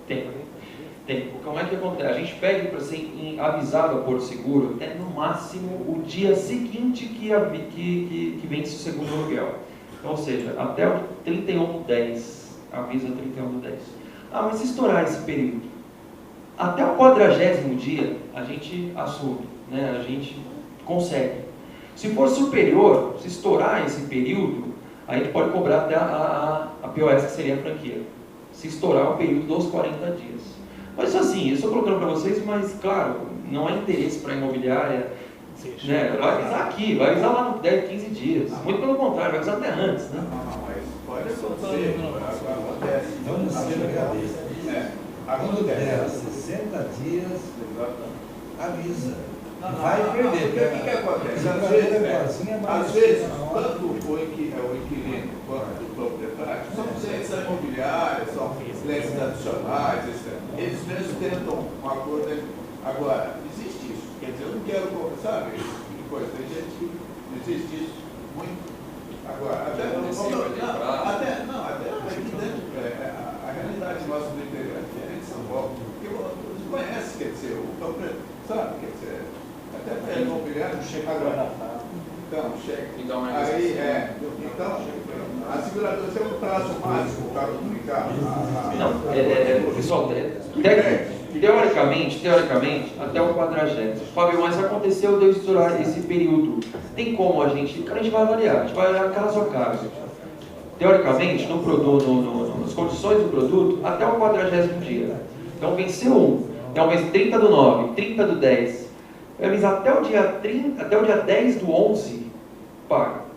Tem. Como é que acontece? A gente pede para ser avisado a Porto Seguro até no máximo o dia seguinte que vence o segundo aluguel. Então, ou seja, até o 31/10. Avisa 31/10. Mas se estourar esse período, até o 40º dia, a gente assume, né? A gente consegue. Se for superior, se estourar esse período, a gente pode cobrar até a POS, que seria a franquia. Se estourar o período dos 40 dias. Mas assim, eu estou colocando para vocês, mas claro, não é interesse para a imobiliária Né? Vai avisar aqui, vai avisar lá no 10, 15 dias. Muito pelo contrário, vai avisar até antes. Né? Não, mas pode acontecer, acontece. Vamos chegar nisso. Quando der 60 dias, avisa. Vai perder. Porque o que acontece? Às vezes, tanto o inquilino quanto o proprietário são ciências imobiliárias, são leis tradicionais, etc. Eles mesmos tentam um acordo. Agora, existe isso. Quer dizer, eu não quero, sabe, que coisa. Tem gente que existe isso muito. Agora, até aqui dentro, a realidade nossa do interior é diferente de São Paulo. Porque você conhece, quer dizer, o proprietário, sabe, quer dizer, até para ele imobiliário, chega agora. Então, chega. Aí, então, a seguradora tem um prazo máximo para comunicar. Não, pessoal, teoricamente, até o 40º. Fábio, mas aconteceu de eu estourar esse período. Tem como a gente vai avaliar, a gente vai olhar caso a caso. Teoricamente, no produto, nas condições do produto, até o 40º dia. Então, venceu um, então vence 30/9, 30/10. Mas até o dia 10/11, paga.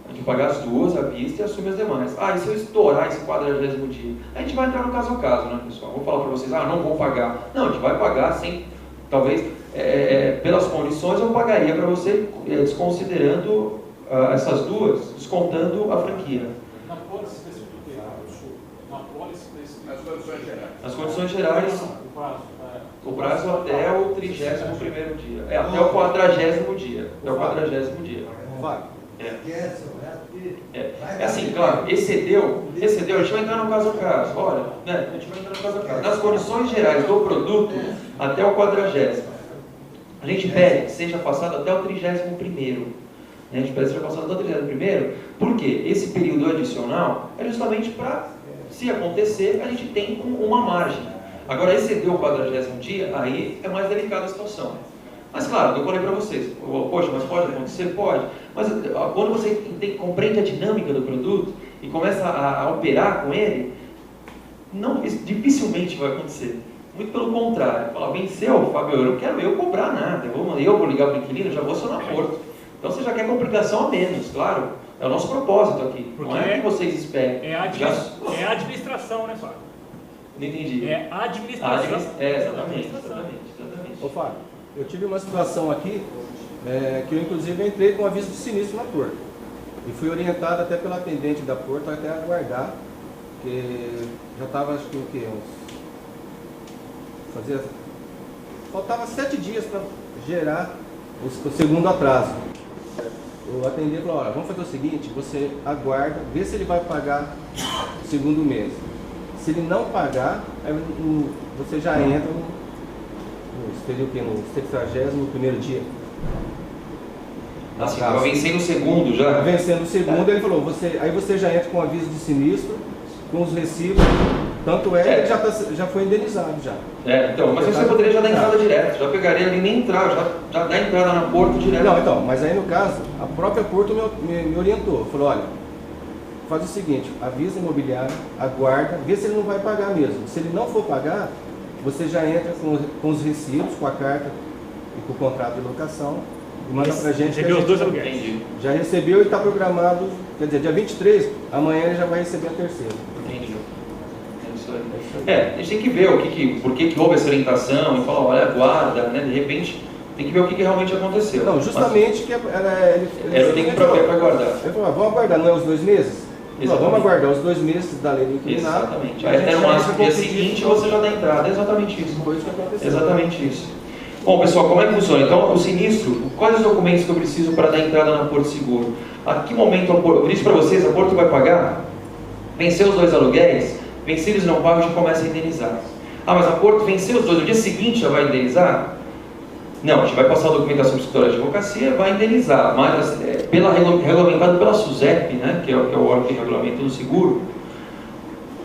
A gente paga as duas à vista e assume as demais. E se eu estourar esse 40º dia? A gente vai entrar no caso a caso, né, pessoal? Vou falar para vocês, não vou pagar. Não, a gente vai pagar sem, talvez, pelas condições eu pagaria para você, desconsiderando essas duas, descontando a franquia. Na pólice específica, na pólice específica. Nas condições gerais. Nas condições gerais, o prazo até o 31º dia. Até o 40º dia. Até o 40º dia. Vai. Esquece o resto. É assim, claro, excedeu, a gente vai entrar no caso a caso. Olha, né, a gente vai entrar no caso a caso. Nas condições gerais do produto, até o 40º. A gente pede que seja passado até o 31º. A gente pede que seja passado até o 31º, porque esse período adicional é justamente para, se acontecer, a gente tem uma margem. Agora, excedeu o 40º dia, aí é mais delicada a situação. Mas claro, eu falei para vocês, poxa, mas pode acontecer? Pode. Mas quando você compreende a dinâmica do produto e começa a operar com ele, dificilmente vai acontecer. Muito pelo contrário. Fala, venceu, Fábio, eu não quero eu cobrar nada. Eu vou ligar para o inquilino, já vou acionar Porto. Então você já quer complicação a menos, claro. É o nosso propósito aqui. Porque não é o que vocês esperam. É a administração, né, Fábio? Não entendi. É a administração. Exatamente. Ô Fábio, eu tive uma situação aqui que eu inclusive entrei com aviso de sinistro na Porto. E fui orientado até pela atendente da Porto até aguardar, porque já estava, acho que o quê? Faltava 7 dias para gerar o segundo atraso. O atendente falou, olha, vamos fazer o seguinte, você aguarda, vê se ele vai pagar o segundo mês. Se ele não pagar, aí você já entra no 61º dia. Assim, estava vencendo o segundo já. Vencendo o segundo, ele falou, aí você já entra com aviso de sinistro, com os recibos, tanto que ele já foi indenizado já. Então, mas você poderia já dar entrada direto, já pegaria ali nem entrar, já dá entrada na Porto direto. Não, então, mas aí no caso, a própria Porto me orientou, falou, olha, faz o seguinte, avisa o imobiliário, aguarda, vê se ele não vai pagar mesmo. Se ele não for pagar, você já entra com os recibos, com a carta e com o contrato de locação e manda pra gente. Recebeu os dois aluguéis. Já recebeu e está programado, quer dizer, dia 23, amanhã ele já vai receber a terceira. Entendi. É isso aí. A gente tem que ver por que houve essa orientação e falar, olha, aguarda, né? De repente, tem que ver o que realmente aconteceu. Não, justamente que ele tem que prover para aguardar. Ele falou, vamos aguardar, não é os 2 meses? Não, vamos aguardar os 2 meses da lei do inquilinato. Exatamente. Aí até no dia seguinte você já dá entrada. É exatamente isso. Foi isso que aconteceu. Exatamente isso. Bom, pessoal, como é que funciona? Então, o sinistro, quais os documentos que eu preciso para dar entrada na Porto Seguro? A que momento eu disse para vocês, a Porto vai pagar? Venceu os 2 aluguéis, vencidos e não pagos, a gente começa a indenizar. Mas a Porto venceu os 2, no dia seguinte já vai indenizar? Não, a gente vai passar a documentação para o escritório de advocacia, vai indenizar, mas regulamentado pela SUSEP, né, que é o órgão de regulamento do seguro,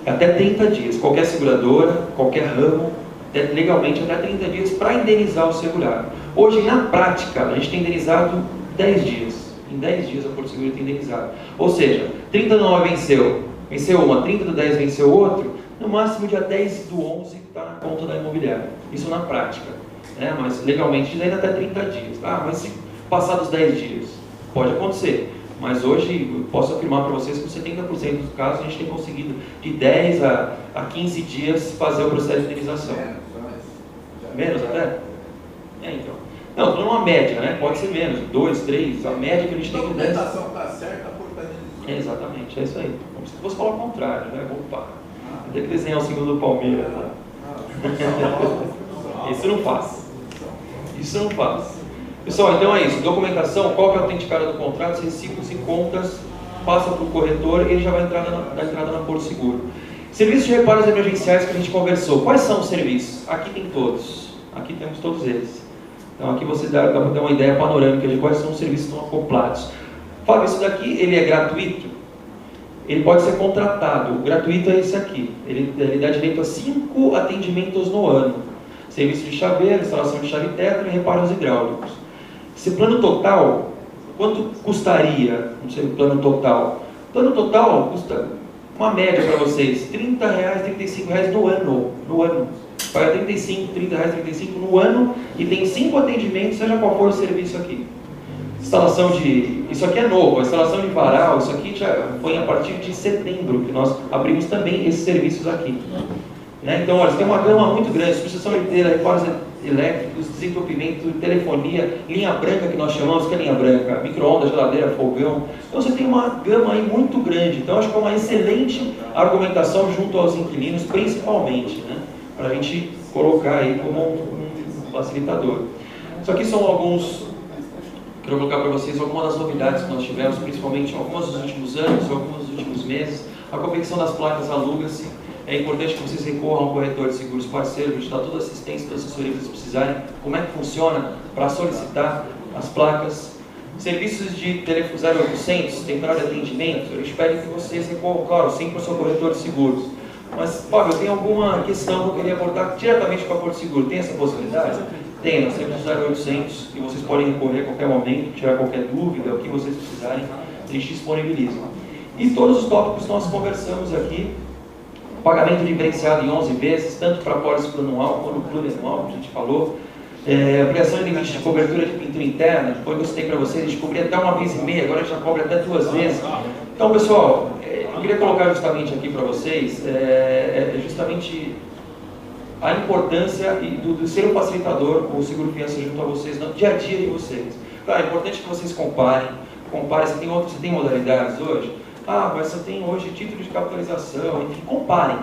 até 30 dias. Qualquer seguradora, qualquer ramo, legalmente até 30 dias para indenizar o segurado. Hoje, na prática, a gente tem indenizado 10 dias. Em 10 dias a Porto Seguro tem indenizado. Ou seja, 30/9 venceu uma, 30/10 venceu outro, no máximo dia 10/11 está na conta da imobiliária. Isso na prática. Mas legalmente diz ainda até 30 dias. Mas passados 10 dias. Pode acontecer, mas hoje eu posso afirmar para vocês que 70% dos casos a gente tem conseguido de 10 a 15 dias fazer o processo de indenização. Menos até? Então. Não, estou numa média, né? Pode ser menos, 2, 3, a média que a gente tem que 10. A documentação está certa, a portaria. Exatamente, é isso aí. Como se fosse falar o contrário, né? Opa, tem que desenhar o símbolo do Palmeiras. Né? Isso não faz. Isso não faz. Pessoal, então é isso. Documentação, qual que é a autenticada do contrato, recibos e contas, passa para o corretor e ele já vai entrar na entrada na Porto Seguro. Serviços de reparos emergenciais que a gente conversou. Quais são os serviços? Aqui tem todos. Aqui temos todos eles. Então aqui você dá para ter uma ideia panorâmica de quais são os serviços que estão acoplados. Fábio, isso daqui ele é gratuito? Ele pode ser contratado. O gratuito é esse aqui. Ele dá direito a 5 atendimentos no ano. Serviço de chaveiro, instalação de chave tetra e reparos hidráulicos. Esse plano total, quanto custaria o plano total? O plano total custa uma média para vocês, R$30, R$35 no ano. No ano. Paga R$35, R$35 no ano e tem 5 atendimentos, seja qual for o serviço aqui. Instalação de... Isso aqui é novo, a instalação de varal, isso aqui já foi a partir de setembro que nós abrimos também esses serviços aqui. Né? Então, olha, você tem uma gama muito grande, substituição inteira, reparos elétricos, desentupimento, telefonia, linha branca que nós chamamos, que é linha branca, micro-ondas, geladeira, fogão. Então você tem uma gama aí muito grande. Então acho que é uma excelente argumentação junto aos inquilinos, principalmente, né? Para a gente colocar aí como um facilitador. Isso aqui são alguns, quero colocar para vocês algumas das novidades que nós tivemos, principalmente algumas dos últimos anos, alguns dos últimos meses. A convecção das placas aluga-se. É importante que vocês recorram ao corretor de seguros parceiro, a gente dá toda a assistência, toda a assessoria que vocês precisarem, como é que funciona para solicitar as placas. Serviços de telefone 0800, temporário de atendimento, a gente pede que vocês recorram, claro, sempre ao seu corretor de seguros. Mas, Fábio, eu tenho alguma questão que eu queria abordar diretamente com a Porto Seguro, tem essa possibilidade? Tem, nós temos o 0800 e vocês podem recorrer a qualquer momento, tirar qualquer dúvida, o que vocês precisarem, a gente disponibiliza. E todos os tópicos que nós conversamos aqui, pagamento diferenciado em 11 vezes, tanto para apólice plurianual quanto plurianual, que a gente falou. Ampliação de limite de cobertura de pintura interna, depois eu citei para vocês, a gente cobria até 1,5 vezes, agora já cobre até 2 vezes. Então, pessoal, eu queria colocar justamente aqui para vocês, justamente a importância do ser um facilitador com o seguro fiança junto a vocês, no dia a dia de vocês. Claro, é importante que vocês comparem, você tem modalidades hoje? Ah, mas você tem hoje título de capitalização, enfim, comparem,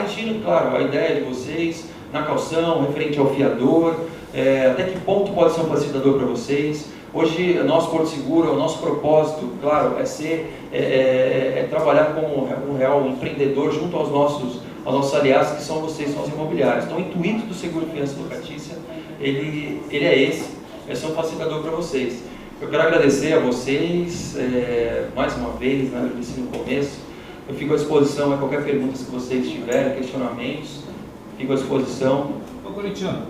tiro, claro, a ideia de vocês, na calção, referente ao fiador, até que ponto pode ser um facilitador para vocês. Hoje, o nosso Porto Seguro, o nosso propósito, claro, é trabalhar como um real empreendedor junto aos nossos aliados, que são vocês, são os imobiliários. Então, o intuito do seguro fiança locatícia, ele é ser um facilitador para vocês. Eu quero agradecer a vocês, mais uma vez, né, eu disse no começo, eu fico à disposição a qualquer pergunta que vocês tiverem, questionamentos, fico à disposição. Ô, corintiano.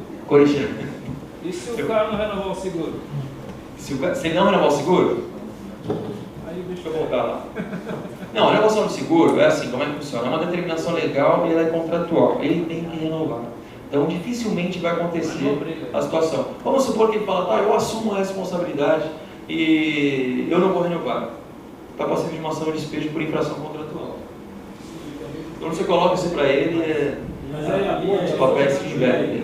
E se o cara não renovar o seguro? Se ele não renovar o seguro? Aí deixa eu voltar lá. Não, a renovação do seguro é assim, como é que funciona? É uma determinação legal e ela é contratual, ele tem que renovar. Então, dificilmente vai acontecer a situação. Vamos supor que ele fala, tá, eu assumo a responsabilidade e eu não vou renovar. Está passível de uma ação de despejo por infração contratual. Então, você coloca isso para ele, os papéis que tiverem.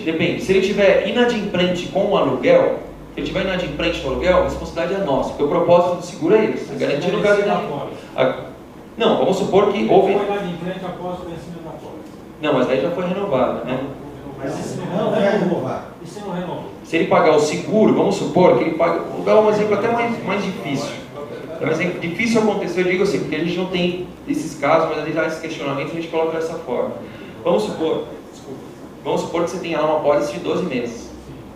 Depende. Se ele estiver inadimplente com o aluguel, se ele estiver inadimplente com o aluguel, a responsabilidade é nossa, porque o propósito do seguro é esse, garantir o caso dele. Não, vamos supor que houve... Não, mas aí já foi renovado, né? Mas isso não vai renovar. Isso não renova. Se ele pagar o seguro, vamos supor que ele paga... Vou dar um exemplo até mais difícil. É um exemplo difícil acontecer, eu digo assim, porque a gente não tem esses casos, mas às vezes há esse questionamento a gente coloca dessa forma. Vamos supor que você tenha lá uma apólice de 12 meses.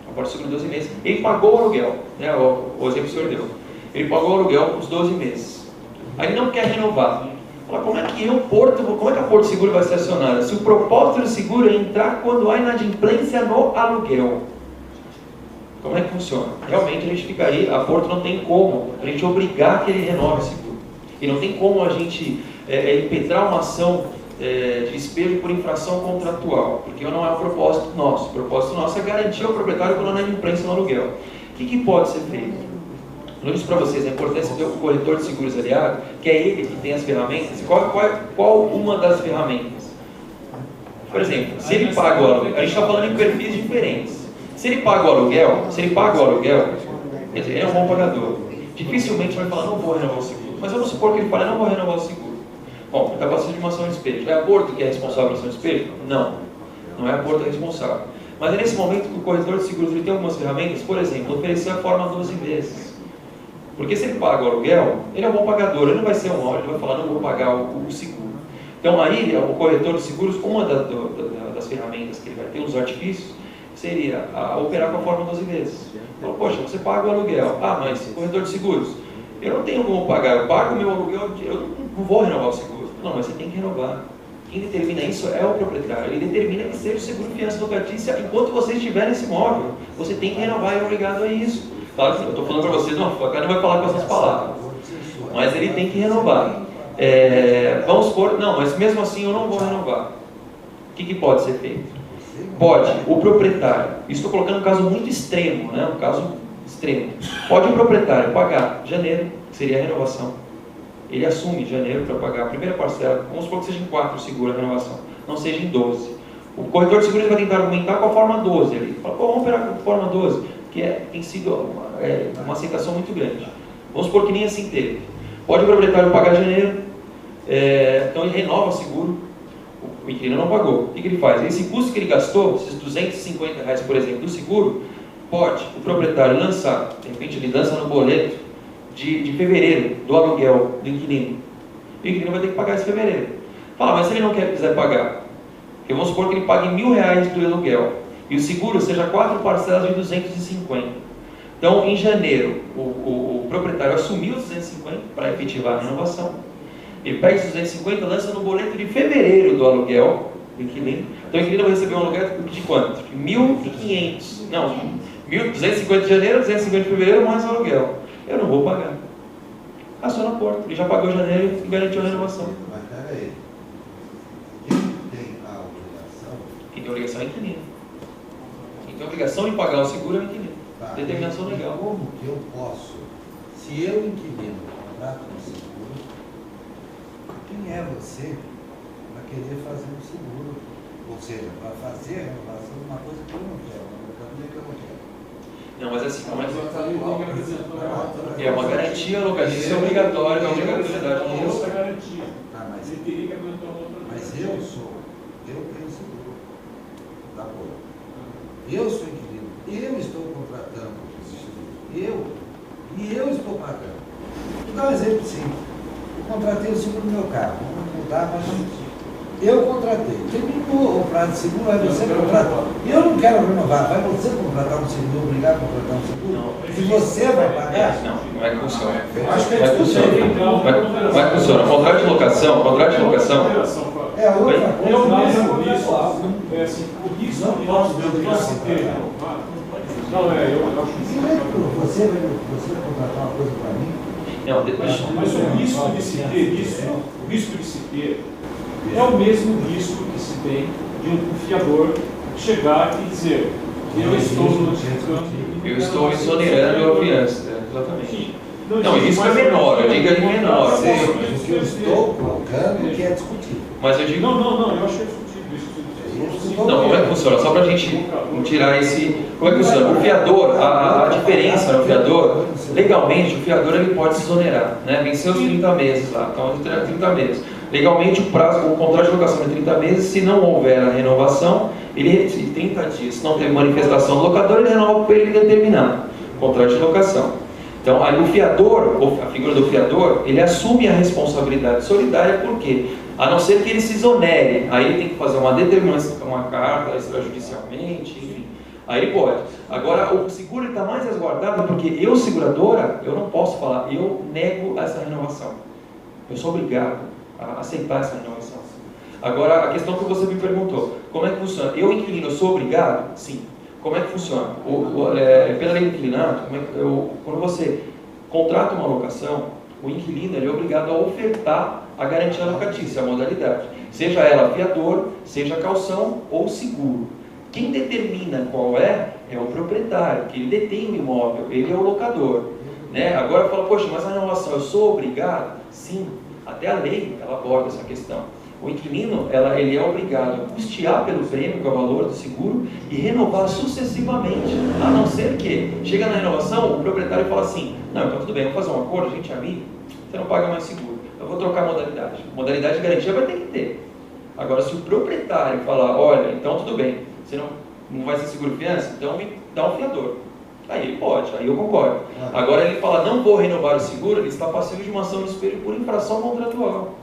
Uma apólice de 12 meses. Ele pagou o aluguel, né? O exemplo que o senhor deu. Ele pagou o aluguel os 12 meses. Aí ele não quer renovar. Como é que a Porto Seguro vai ser acionada? Se o propósito do seguro é entrar quando há inadimplência no aluguel. Como é que funciona? Realmente a gente ficaria, a Porto não tem como a gente obrigar que ele renove o seguro. E não tem como a gente impetrar uma ação de despejo por infração contratual, porque não é o propósito nosso. O propósito nosso é garantir ao proprietário quando não é imprensa no aluguel. O que pode ser feito? Eu disse para vocês a importância do corretor de seguros aliado, que é ele que tem as ferramentas. Qual uma das ferramentas? Por exemplo, se ele paga o aluguel, a gente está falando em perfis diferentes. Se ele paga o aluguel, quer dizer, ele é um bom pagador. Dificilmente vai falar, não vou renovar o seguro. Mas vamos supor que ele fala, não vou renovar o seguro. Bom, ele está passando de uma ação de despejo. É a Porto que é responsável pela ação de despejo? Não. Não é a Porto que é responsável. Mas é nesse momento que o corretor de seguros ele tem algumas ferramentas, por exemplo, oferecer a forma 12 vezes. Porque se ele paga o aluguel, ele é um bom pagador, ele não vai ser um mal, ele vai falar, não vou pagar o seguro. Então aí, o corretor de seguros, uma das ferramentas que ele vai ter, os artifícios, seria operar com a forma 12 vezes. Então, poxa, você paga o aluguel. Ah, mas corretor de seguros, eu não tenho como pagar, eu pago o meu aluguel, eu não vou renovar o seguro. Não, mas você tem que renovar. Quem determina isso é o proprietário. Ele determina que seja o seguro fiança locatícia enquanto você estiver nesse imóvel. Você tem que renovar e é obrigado a isso. Claro que eu estou falando para vocês, não, o cara não vai falar com essas palavras. Mas ele tem que renovar. Vamos supor, não, mas mesmo assim eu não vou renovar. O que pode ser feito? Pode, o proprietário, estou colocando um caso muito extremo, né? Um caso extremo. Pode o proprietário pagar janeiro, que seria a renovação. Ele assume janeiro para pagar a primeira parcela, vamos supor que seja em 4 seguro a renovação, não seja em 12. O corretor de seguros vai tentar argumentar com a forma 12. Ele fala, pô, vamos operar com a forma 12, que tem sido uma aceitação muito grande. Vamos supor que nem assim teve. Pode o proprietário pagar janeiro, então ele renova o seguro, o inquilino não pagou. O que ele faz? Esse custo que ele gastou, esses R$250, por exemplo, do seguro, pode o proprietário lançar, de repente ele lança no boleto de fevereiro, do aluguel do inquilino. E o inquilino vai ter que pagar esse fevereiro. Fala, mas se ele não quiser pagar, porque vamos supor que ele pague R$1.000 do aluguel, e o seguro seja 4 parcelas de 250. Então, em janeiro, o proprietário assumiu os 250 para efetivar a renovação. Ele pega esses 250 e lança no boleto de fevereiro do aluguel do inquilino. Então, o inquilino vai receber um aluguel de quanto? De 1.500. Não, 1.250 de janeiro, 250 de fevereiro, mais o aluguel. Eu não vou pagar. Aciona a porta. Ele já pagou janeiro e garantiu a renovação. Mas peraí. Quem tem a obrigação? Quem tem a obrigação é o inquilino. Quem tem a obrigação de pagar o seguro é o inquilino. Tá. Determinação legal. Como que eu posso, se eu, inquilino, contrato um seguro, quem é você para querer fazer um seguro? Ou seja, para fazer a renovação de uma coisa que eu não quero, uma mercadoria que eu não quero. Não, mas assim, Mas o atual que apresentou é uma garantia locatícia obrigatória, uma obrigatoriedade. não outra garantia. Ah, mas Ele teria que aguentar outra Mas garantia. eu tenho seguro. Tá bom. Eu sou inquilino. Eu estou contratando esse seguro. Eu estou pagando. Vou dar um exemplo simples. Eu contratei o seguro do meu carro. Vamos mudar, mas não. Eu contratei. Terminou o prazo de seguro, aí você contrata. E eu não quero renovar. Vai você contratar um seguro, obrigar a contratar um seguro? Se você vai pagar. Não é que funciona. Acho que Vai funcionar. Vai funcionar. Contrato de locação. É outra É o coisa. mesmo risco. É assim, o risco Não posso de deixar você ter. Não, eu acho que Você vai contratar uma coisa para mim? Não, deixa. Mas o risco de se ter isso, o risco de se ter, é o mesmo risco que se tem de um confiador chegar e dizer eu estou notificando. Eu estou exonerando a fiança. Exatamente. Sim. Não, isso é menor, eu digo é menor. O que eu estou colocando que é discutível. Mas eu digo. Não, eu acho que é discutível isso. Não, como é que funciona? Só para a gente tirar esse. Como é que funciona? O fiador, a diferença no fiador, legalmente, o fiador ele pode se exonerar, né? Venceu os 30 meses lá, então 30 meses. Legalmente, o contrato de locação é 30 meses, se não houver a renovação, ele 30 dias, se não tem manifestação do locador, ele renova por ele determinado, contrato de locação. Então, aí o fiador, a figura do fiador, ele assume a responsabilidade solidária, por quê? A não ser que ele se exonere, aí ele tem que fazer uma determinação, uma carta extrajudicialmente, enfim, aí ele pode. Agora, o seguro está mais resguardado porque eu, seguradora, eu não posso falar, eu nego essa renovação. Eu sou obrigado a aceitar essa renovação. Agora, a questão que você me perguntou, como é que funciona? Eu, inquilino, eu sou obrigado? Sim. Como é que funciona? Pela lei do inquilinato, quando você contrata uma locação, o inquilino ele é obrigado a ofertar a garantia locatícia, a modalidade. Seja ela fiador, seja calção ou seguro. Quem determina qual é o proprietário, que ele detém o imóvel, ele é o locador. Né? Agora fala, poxa, mas a renovação, eu sou obrigado? Sim, até a lei ela aborda essa questão. O inquilino, ele é obrigado a custear pelo prêmio, que é o valor do seguro, e renovar sucessivamente, a não ser que chega na renovação, o proprietário fala assim, não, então tudo bem, vamos fazer um acordo, a gente é amigo, você não paga mais seguro, eu vou trocar a modalidade. Modalidade de garantia vai ter que ter. Agora, se o proprietário falar, olha, então tudo bem, você não vai ser seguro fiança, então me dá um fiador. Aí ele pode, aí eu concordo. Agora ele fala, não vou renovar o seguro, ele está passivo de uma ação de despejo por infração contratual.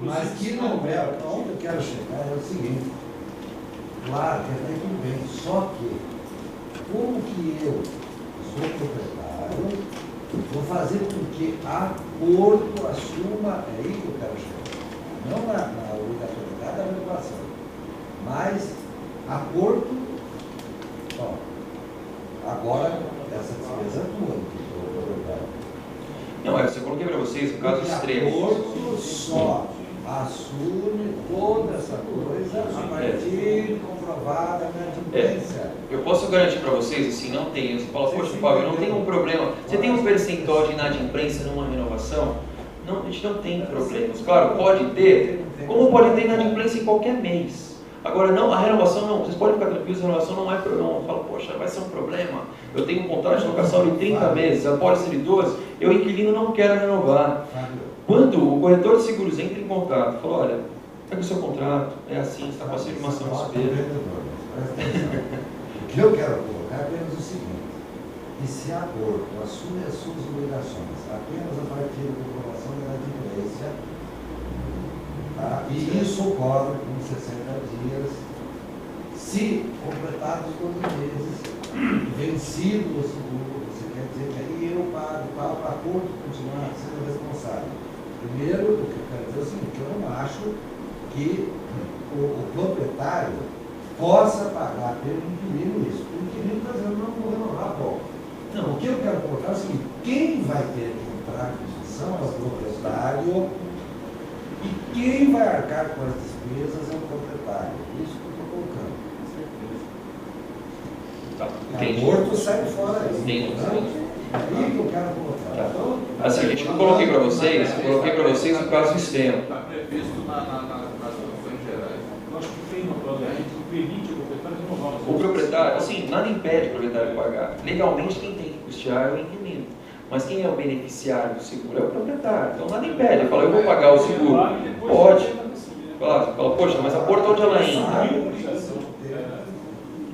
Mas que não é, onde eu quero chegar é o seguinte, claro que até tudo bem, só que, como que eu sou proprietário, vou fazer com que a Porto assuma, é aí que eu quero chegar, não na obrigatoriedade da renovação, mas a Porto, ó, agora essa despesa é tua, proprietário. Não, eu coloquei para vocês o caso extremo. A Porto só assume toda essa coisa a partir de comprovada a inadimplência. Eu posso garantir para vocês, assim, não tem. Você fala, poxa, Fábio, não tem um problema. Você tem um percentual de inadimplência numa renovação? Não, a gente não tem problemas. Claro, pode ter, como pode ter inadimplência em qualquer mês. Agora, não, a renovação não, vocês podem ficar tranquilos, a renovação não é problema. Eu falo, poxa, vai ser um problema. Eu tenho um contrato de locação de 30 meses, a pólice de 12, eu, inquilino, não quero renovar. Quando o corretor de seguros entra em contato, fala, olha, é que o seu contrato é assim, está passivo de uma ação de despejo. O que eu quero colocar é apenas o seguinte, que se a Porto assume as suas obrigações apenas a partir da comprovação da inadimplência, tá? E isso ocorre com 60 dias, se completados 12 meses, vencido o seguro, você quer dizer que aí eu pago para a Porto continuar sendo responsável. Primeiro, o que eu quero dizer é o seguinte, eu não acho que o proprietário possa pagar pelo inquilino isso. O inquilino está dizendo, não vou renovar, bom. Não, o que eu quero colocar é o seguinte, quem vai ter que entrar em posição é o proprietário e quem vai arcar com as despesas é o proprietário. Isso que eu estou colocando. Tá, A Porto sai fora aí. Entendi. É aí que eu quero colocar. Tá. Então, Assim, gente, eu coloquei para vocês o caso extremo. Está previsto nas condições gerais. Eu acho que tem uma prova aí que permite o proprietário renovar. O proprietário, assim, nada impede o proprietário de pagar. Legalmente, quem tem que custear é o inquilino. Mas quem é o beneficiário do seguro é o proprietário. Então, nada impede. Ele fala, eu vou pagar o seguro. Pode. Fala, poxa, mas a Porto onde ela entra?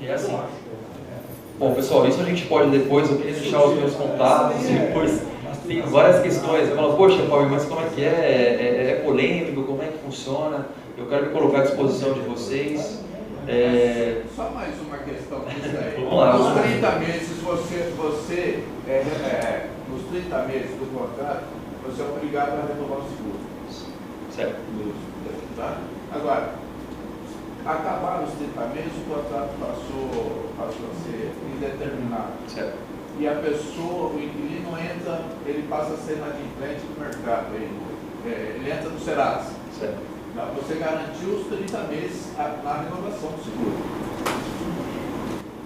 É assim. Bom, pessoal, isso a gente pode depois, eu queria deixar os meus contatos, depois tem várias questões. Eu falo, poxa, Fábio, mas como é que é? É polêmico? Como é que funciona? Eu quero me colocar à disposição de vocês. Só mais uma questão disso aí. Vamos lá. Nos 30 meses, nos 30 meses do contrato, você é obrigado a renovar o seguro. Certo. Tá? Agora, acabar os 30 meses, o contrato passou a ser indeterminado. Certo. E a pessoa, o inquilino entra, ele passa a ser inadimplente no mercado. Ele entra no Serasa. Certo. Você garantiu os 30 meses na renovação do seguro.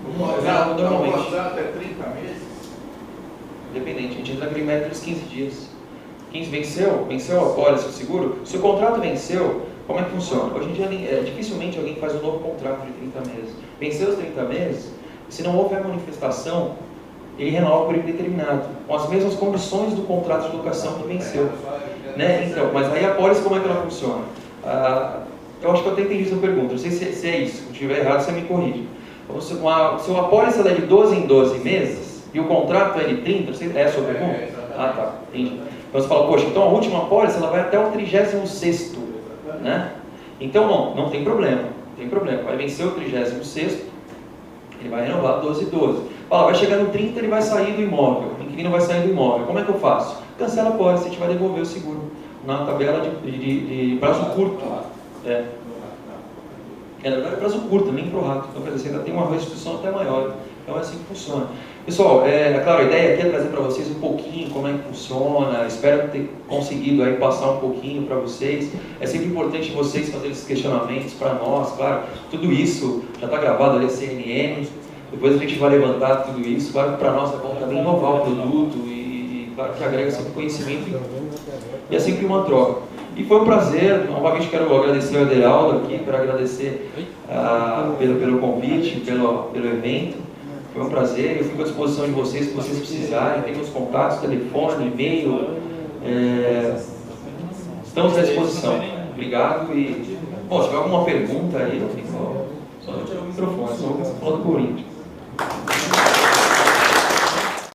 O contrato é 30 meses? Independente, a gente entra naquele método dos 15 dias. 15 venceu a pólice do seguro. Se o contrato venceu, como é que funciona? Hoje em dia, dificilmente alguém faz um novo contrato de 30 meses. Venceu os 30 meses, se não houver manifestação, ele renova por indeterminado, com as mesmas condições do contrato de locação que venceu. Né? Então, mas aí a pólice, como é que ela funciona? Eu acho que eu até entendi a sua pergunta, não sei se é isso, se eu estiver errado, você me corrige. Se a pólice é de 12 em 12 meses, e o contrato é de 30, é a sua pergunta? Ah, tá, entendi. Então você fala, poxa, então a última pólice ela vai até o 36º, né? Então, não tem problema, vai vencer o 36º, ele vai renovar 12 e 12. Fala, vai chegar no 30, ele vai sair do imóvel, o inquilino vai sair do imóvel. Como é que eu faço? Cancela a pólice, a gente vai devolver o seguro na tabela de prazo curto. Na verdade é prazo curto, nem pro rato. Então, quer dizer, você ainda tem uma restituição até maior. Então é assim que funciona. Pessoal, claro, a ideia aqui é trazer para vocês um pouquinho como é que funciona, espero ter conseguido aí passar um pouquinho para vocês. É sempre importante vocês fazerem esses questionamentos para nós, claro, tudo isso já está gravado ali, a CNN, depois a gente vai levantar tudo isso, claro que para nós é bom também inovar o produto e claro que agrega sempre conhecimento e é sempre uma troca. E foi um prazer, novamente quero agradecer ao Ederaldo aqui, quero agradecer pelo convite, pelo evento. Foi um prazer, eu fico à disposição de vocês, se vocês precisarem, tem meus contatos, telefone, e-mail, estamos à disposição. Obrigado e, bom, se tiver alguma pergunta aí, eu fico só no microfone, só falando do Corinthians.